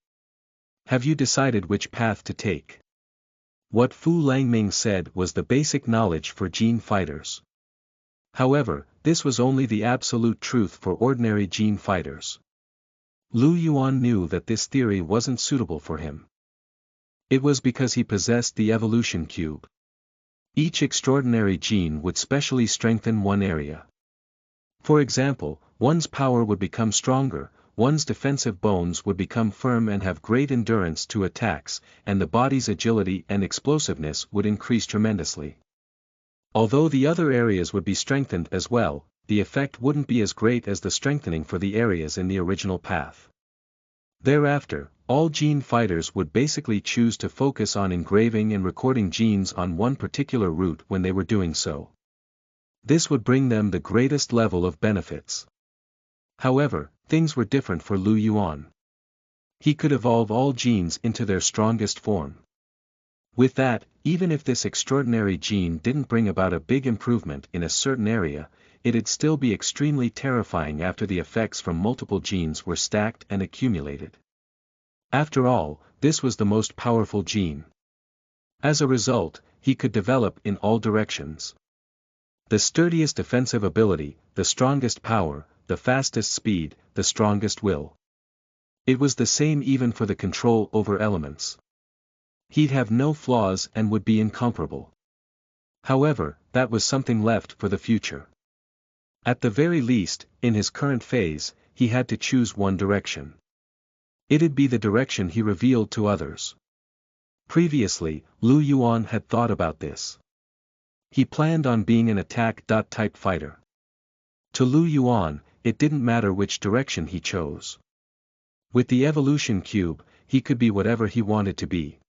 Speaker 1: Have you decided which path to take? What Fu Langming said was the basic knowledge for gene fighters. However, this was only the absolute truth for ordinary gene fighters. Lu Yuan knew that this theory wasn't suitable for him. It was because he possessed the evolution cube. Each extraordinary gene would specially strengthen one area. For example, one's power would become stronger, one's defensive bones would become firm and have great endurance to attacks, and the body's agility and explosiveness would increase tremendously. Although the other areas would be strengthened as well, the effect wouldn't be as great as the strengthening for the areas in the original path. Thereafter, all gene fighters would basically choose to focus on engraving and recording genes on one particular route when they were doing so. This would bring them the greatest level of benefits. However, things were different for Lu Yuan. He could evolve all genes into their strongest form. With that, even if this extraordinary gene didn't bring about a big improvement in a certain area, it'd still be extremely terrifying after the effects from multiple genes were stacked and accumulated. After all, this was the most powerful gene. As a result, he could develop in all directions. The sturdiest defensive ability, the strongest power, the fastest speed, the strongest will. It was the same even for the control over elements. He'd have no flaws and would be incomparable. However, that was something left for the future. At the very least, in his current phase, he had to choose one direction. It'd be the direction he revealed to others. Previously, Lu Yuan had thought about this. He planned on being an attack-type fighter. To Lu Yuan, it didn't matter which direction he chose. With the evolution cube, he could be whatever he wanted to be.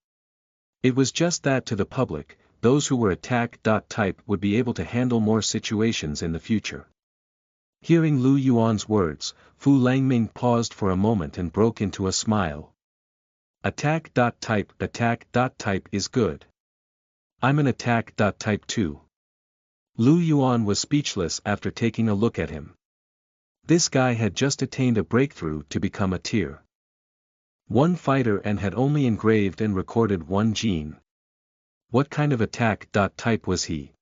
Speaker 1: It was just that to the public, those who were attack-type would be able to handle more situations in the future. Hearing Lu Yuan's words, Fu Langming paused for a moment and broke into a smile. Attack-type is good. I'm an attack-type too. Lu Yuan was speechless after taking a look at him. This guy had just attained a breakthrough to become a tier 1 fighter and had only engraved and recorded one gene. What kind of attack-type was he?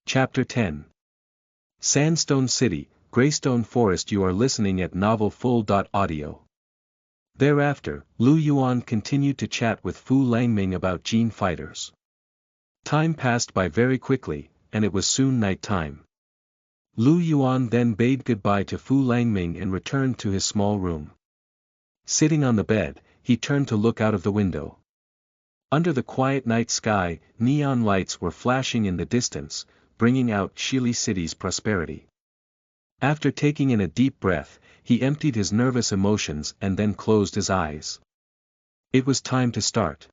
Speaker 1: Chapter 10. Sandstone City, Greystone Forest. You are listening at novelfull.audio. Thereafter, Lu Yuan continued to chat with Fu Langming about gene fighters. Time passed by very quickly, and it was soon night time. Lu Yuan then bade goodbye to Fu Langming and returned to his small room. Sitting on the bed, he turned to look out of the window. Under the quiet night sky, neon lights were flashing in the distance, bringing out Shili City's prosperity. After taking in a deep breath, he emptied his nervous emotions and then closed his eyes. It was time to start.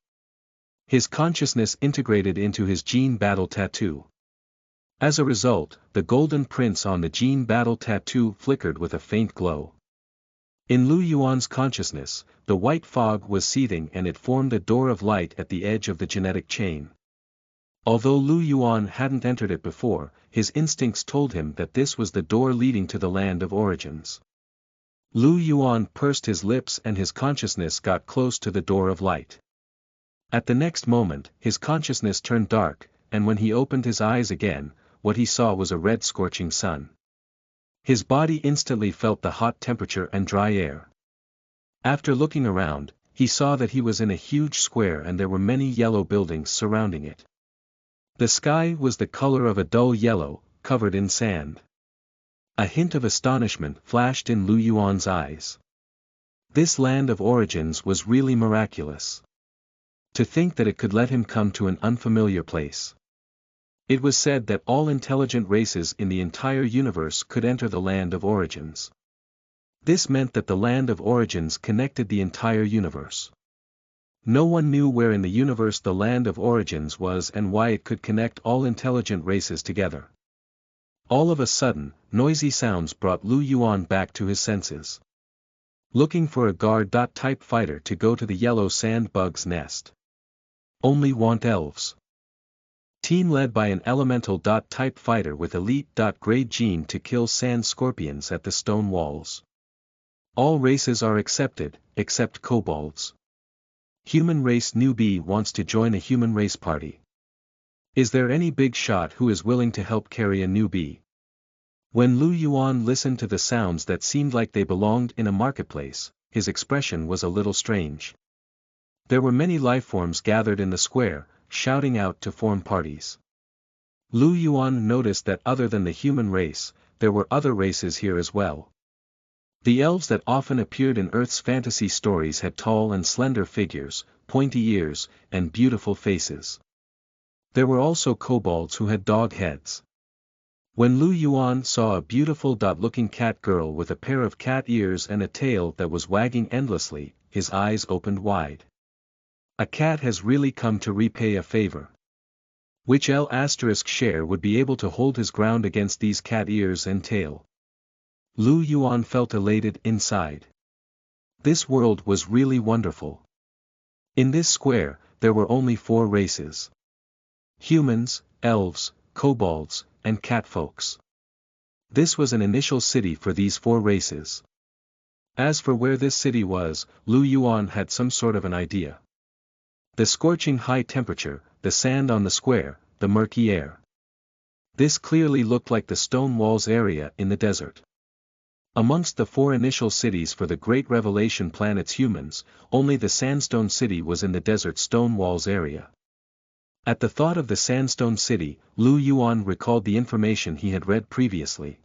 Speaker 1: His consciousness integrated into his gene battle tattoo. As a result, the golden prints on the gene battle tattoo flickered with a faint glow. In Lu Yuan's consciousness, the white fog was seething and it formed a door of light at the edge of the genetic chain. Although Lu Yuan hadn't entered it before, his instincts told him that this was the door leading to the land of origins. Lu Yuan pursed his lips and his consciousness got close to the door of light. At the next moment, his consciousness turned dark, and when he opened his eyes again, what he saw was a red scorching sun. His body instantly felt the hot temperature and dry air. After looking around, he saw that he was in a huge square and there were many yellow buildings surrounding it. The sky was the color of a dull yellow, covered in sand. A hint of astonishment flashed in Lu Yuan's eyes. This land of origins was really miraculous. To think that it could let him come to an unfamiliar place. It was said that all intelligent races in the entire universe could enter the land of origins. This meant that the land of origins connected the entire universe. No one knew where in the universe the land of origins was and why it could connect all intelligent races together. All of a sudden, noisy sounds brought Lu Yuan back to his senses. Looking for a guard-type fighter to go to the yellow sand bug's nest. Only want elves. Team led by an elemental-type fighter with elite-grade gene to kill sand scorpions at the stone walls. All races are accepted, except kobolds. Human race newbie wants to join a human race party. Is there any big shot who is willing to help carry a newbie? When Lu Yuan listened to the sounds that seemed like they belonged in a marketplace, his expression was a little strange. There were many lifeforms gathered in the square, shouting out to form parties. Lu Yuan noticed that other than the human race, there were other races here as well. The elves that often appeared in Earth's fantasy stories had tall and slender figures, pointy ears, and beautiful faces. There were also kobolds who had dog heads. When Lu Yuan saw a beautiful looking cat girl with a pair of cat ears and a tail that was wagging endlessly, his eyes opened wide. A cat has really come to repay a favor. Which L** share would be able to hold his ground against these cat ears and tail. Lu Yuan felt elated inside. This world was really wonderful. In this square, there were only 4 races. Humans, elves, kobolds, and catfolks. This was an initial city for these 4 races. As for where this city was, Lu Yuan had some sort of an idea. The scorching high temperature, the sand on the square, the murky air. This clearly looked like the stone walls area in the desert. Amongst the 4 initial cities for the Great Revelation planet's humans, only the Sandstone City was in the desert stone walls area. At the thought of the Sandstone City, Lu Yuan recalled the information he had read previously.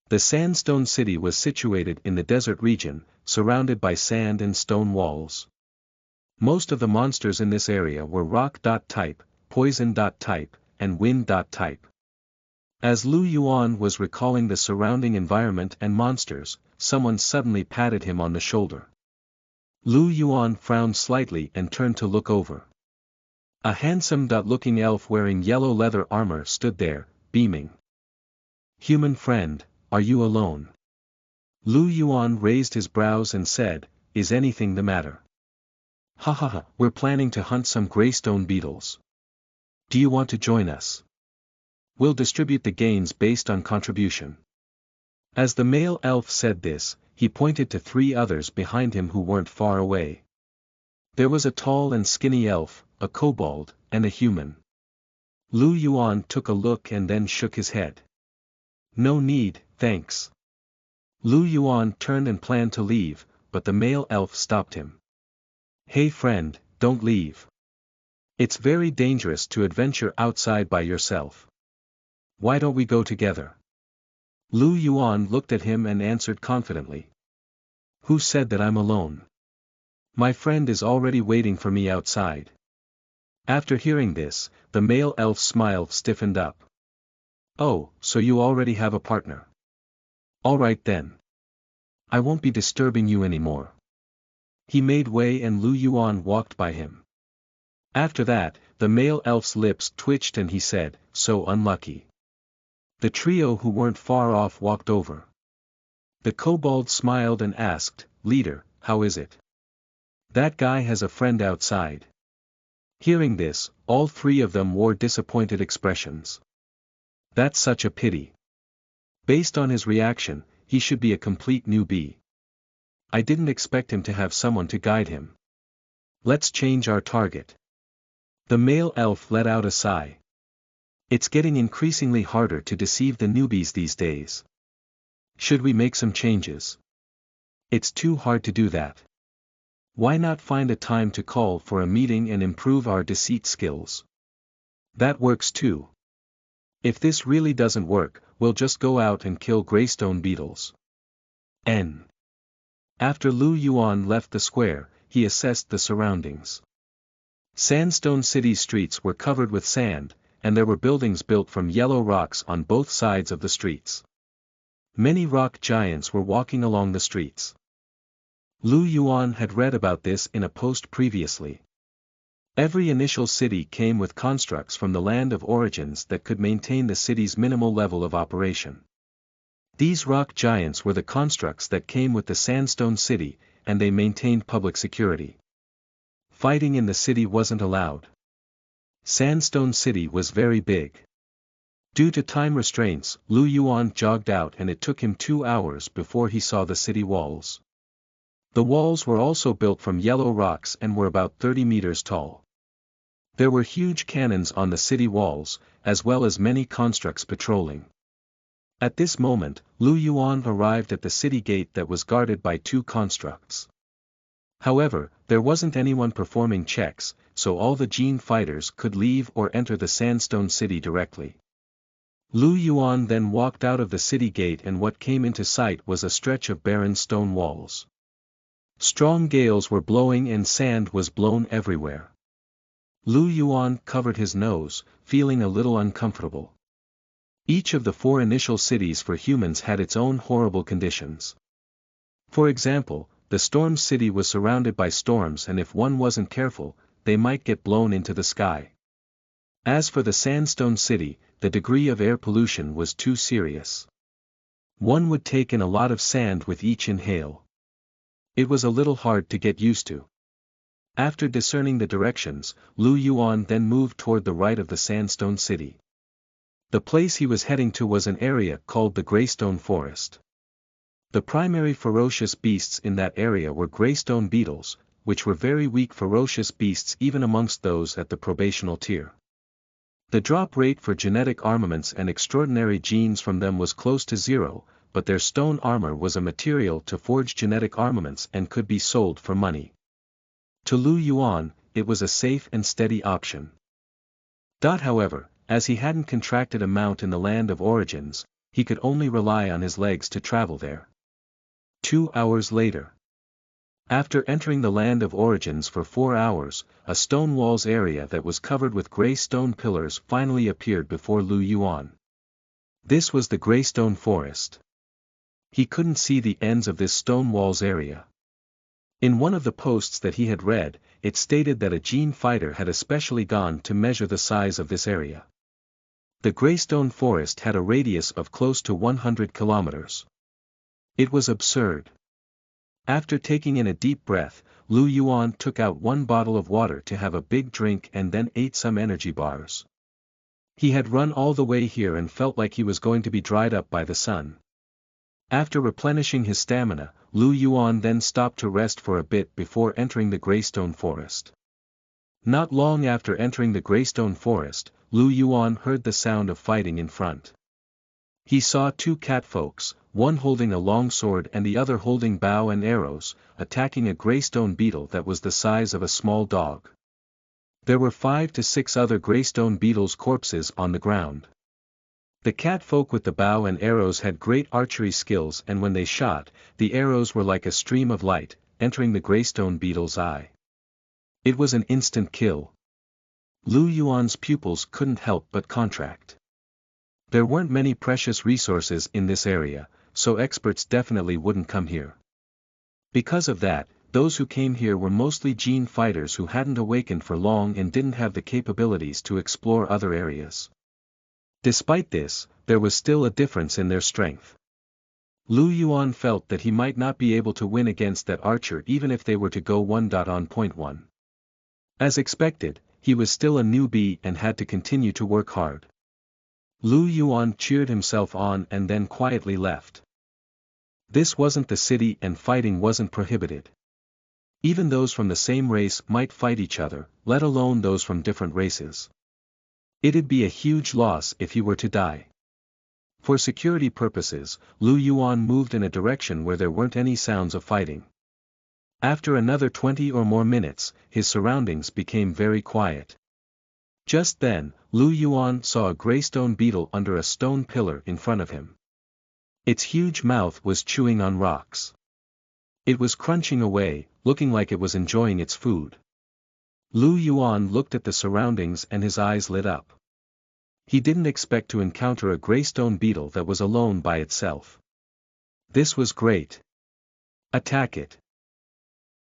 Speaker 1: The Sandstone City was situated in the desert region, surrounded by sand and stone walls. Most of the monsters in this area were rock-type, poison-type, and wind-type. As Lu Yuan was recalling the surrounding environment and monsters, someone suddenly patted him on the shoulder. Lu Yuan frowned slightly and turned to look over. A handsome-looking elf wearing yellow leather armor stood there, beaming. "Human friend, are you alone?" Lu Yuan raised his brows and said, "Is anything the matter?" "Ha ha ha, we're planning to hunt some greystone beetles. Do you want to join us? We'll distribute the gains based on contribution." As the male elf said this, he pointed to 3 others behind him who weren't far away. There was a tall and skinny elf, a kobold, and a human. Lu Yuan took a look and then shook his head. "No need, thanks." Lu Yuan turned and planned to leave, but the male elf stopped him. "Hey friend, don't leave. It's very dangerous to adventure outside by yourself. Why don't we go together?" Lu Yuan looked at him and answered confidently. "Who said that I'm alone? My friend is already waiting for me outside." After hearing this, the male elf's smile stiffened up. "Oh, so you already have a partner. All right then. I won't be disturbing you anymore." He made way and Lu Yuan walked by him. After that, the male elf's lips twitched and he said, "So unlucky." The trio who weren't far off walked over. The kobold smiled and asked, "Leader, how is it? That guy has a friend outside." Hearing this, all 3 of them wore disappointed expressions. That's such a pity. Based on his reaction, he should be a complete newbie. I didn't expect him to have someone to guide him. Let's change our target. The male elf let out a sigh. It's getting increasingly harder to deceive the newbies these days. Should we make some changes? It's too hard to do that. Why not find a time to call for a meeting and improve our deceit skills? That works too. If this really doesn't work, we'll just go out and kill greystone beetles. After Lu Yuan left the square, he assessed the surroundings. Sandstone City's streets were covered with sand, and there were buildings built from yellow rocks on both sides of the streets. Many rock giants were walking along the streets. Lu Yuan had read about this in a post previously. Every initial city came with constructs from the land of origins that could maintain the city's minimal level of operation. These rock giants were the constructs that came with the Sandstone City, and they maintained public security. Fighting in the city wasn't allowed. Sandstone City was very big. Due to time restraints, Lu Yuan jogged out and it took him 2 hours before he saw the city walls. The walls were also built from yellow rocks and were about 30 meters tall. There were huge cannons on the city walls, as well as many constructs patrolling. At this moment, Lu Yuan arrived at the city gate that was guarded by 2 constructs. However, there wasn't anyone performing checks, so all the Gene fighters could leave or enter the Sandstone City directly. Lu Yuan then walked out of the city gate and what came into sight was a stretch of barren stone walls. Strong gales were blowing and sand was blown everywhere. Lu Yuan covered his nose, feeling a little uncomfortable. Each of the 4 initial cities for humans had its own horrible conditions. For example, the Storm City was surrounded by storms, and if one wasn't careful, they might get blown into the sky. As for the Sandstone City, the degree of air pollution was too serious. One would take in a lot of sand with each inhale. It was a little hard to get used to. After discerning the directions, Lu Yuan then moved toward the right of the Sandstone City. The place he was heading to was an area called the Greystone Forest. The primary ferocious beasts in that area were greystone beetles, which were very weak ferocious beasts even amongst those at the probational tier. The drop rate for genetic armaments and extraordinary genes from them was close to 0, but their stone armor was a material to forge genetic armaments and could be sold for money. To Lu Yuan, it was a safe and steady option. However, as he hadn't contracted a mount in the land of origins, he could only rely on his legs to travel there. 2 hours later. After entering the land of origins for 4 hours, a stone walls area that was covered with grey stone pillars finally appeared before Lu Yuan. This was the Greystone Forest. He couldn't see the ends of this stone walls area. In one of the posts that he had read, it stated that a gene fighter had especially gone to measure the size of this area. The Greystone Forest had a radius of close to 100 kilometers. It was absurd. After taking in a deep breath, Lu Yuan took out 1 bottle of water to have a big drink and then ate some energy bars. He had run all the way here and felt like he was going to be dried up by the sun. After replenishing his stamina, Lu Yuan then stopped to rest for a bit before entering the Greystone Forest. Not long after entering the Greystone Forest, Lu Yuan heard the sound of fighting in front. He saw 2 catfolks, one holding a long sword and the other holding bow and arrows, attacking a greystone beetle that was the size of a small dog. There were 5 to 6 other greystone beetles' corpses on the ground. The catfolk with the bow and arrows had great archery skills, and when they shot, the arrows were like a stream of light, entering the greystone beetle's eye. It was an instant kill. Lu Yuan's pupils couldn't help but contract. There weren't many precious resources in this area, so experts definitely wouldn't come here. Because of that, those who came here were mostly gene fighters who hadn't awakened for long and didn't have the capabilities to explore other areas. Despite this, there was still a difference in their strength. Lu Yuan felt that he might not be able to win against that archer even if they were to go 1-on-1. As expected, he was still a newbie and had to continue to work hard. Lu Yuan cheered himself on and then quietly left. This wasn't the city and fighting wasn't prohibited. Even those from the same race might fight each other, let alone those from different races. It'd be a huge loss if he were to die. For security purposes, Lu Yuan moved in a direction where there weren't any sounds of fighting. After another 20 or more minutes, his surroundings became very quiet. Just then, Lu Yuan saw a greystone beetle under a stone pillar in front of him. Its huge mouth was chewing on rocks. It was crunching away, looking like it was enjoying its food. Lu Yuan looked at the surroundings and his eyes lit up. He didn't expect to encounter a greystone beetle that was alone by itself. This was great. Attack it.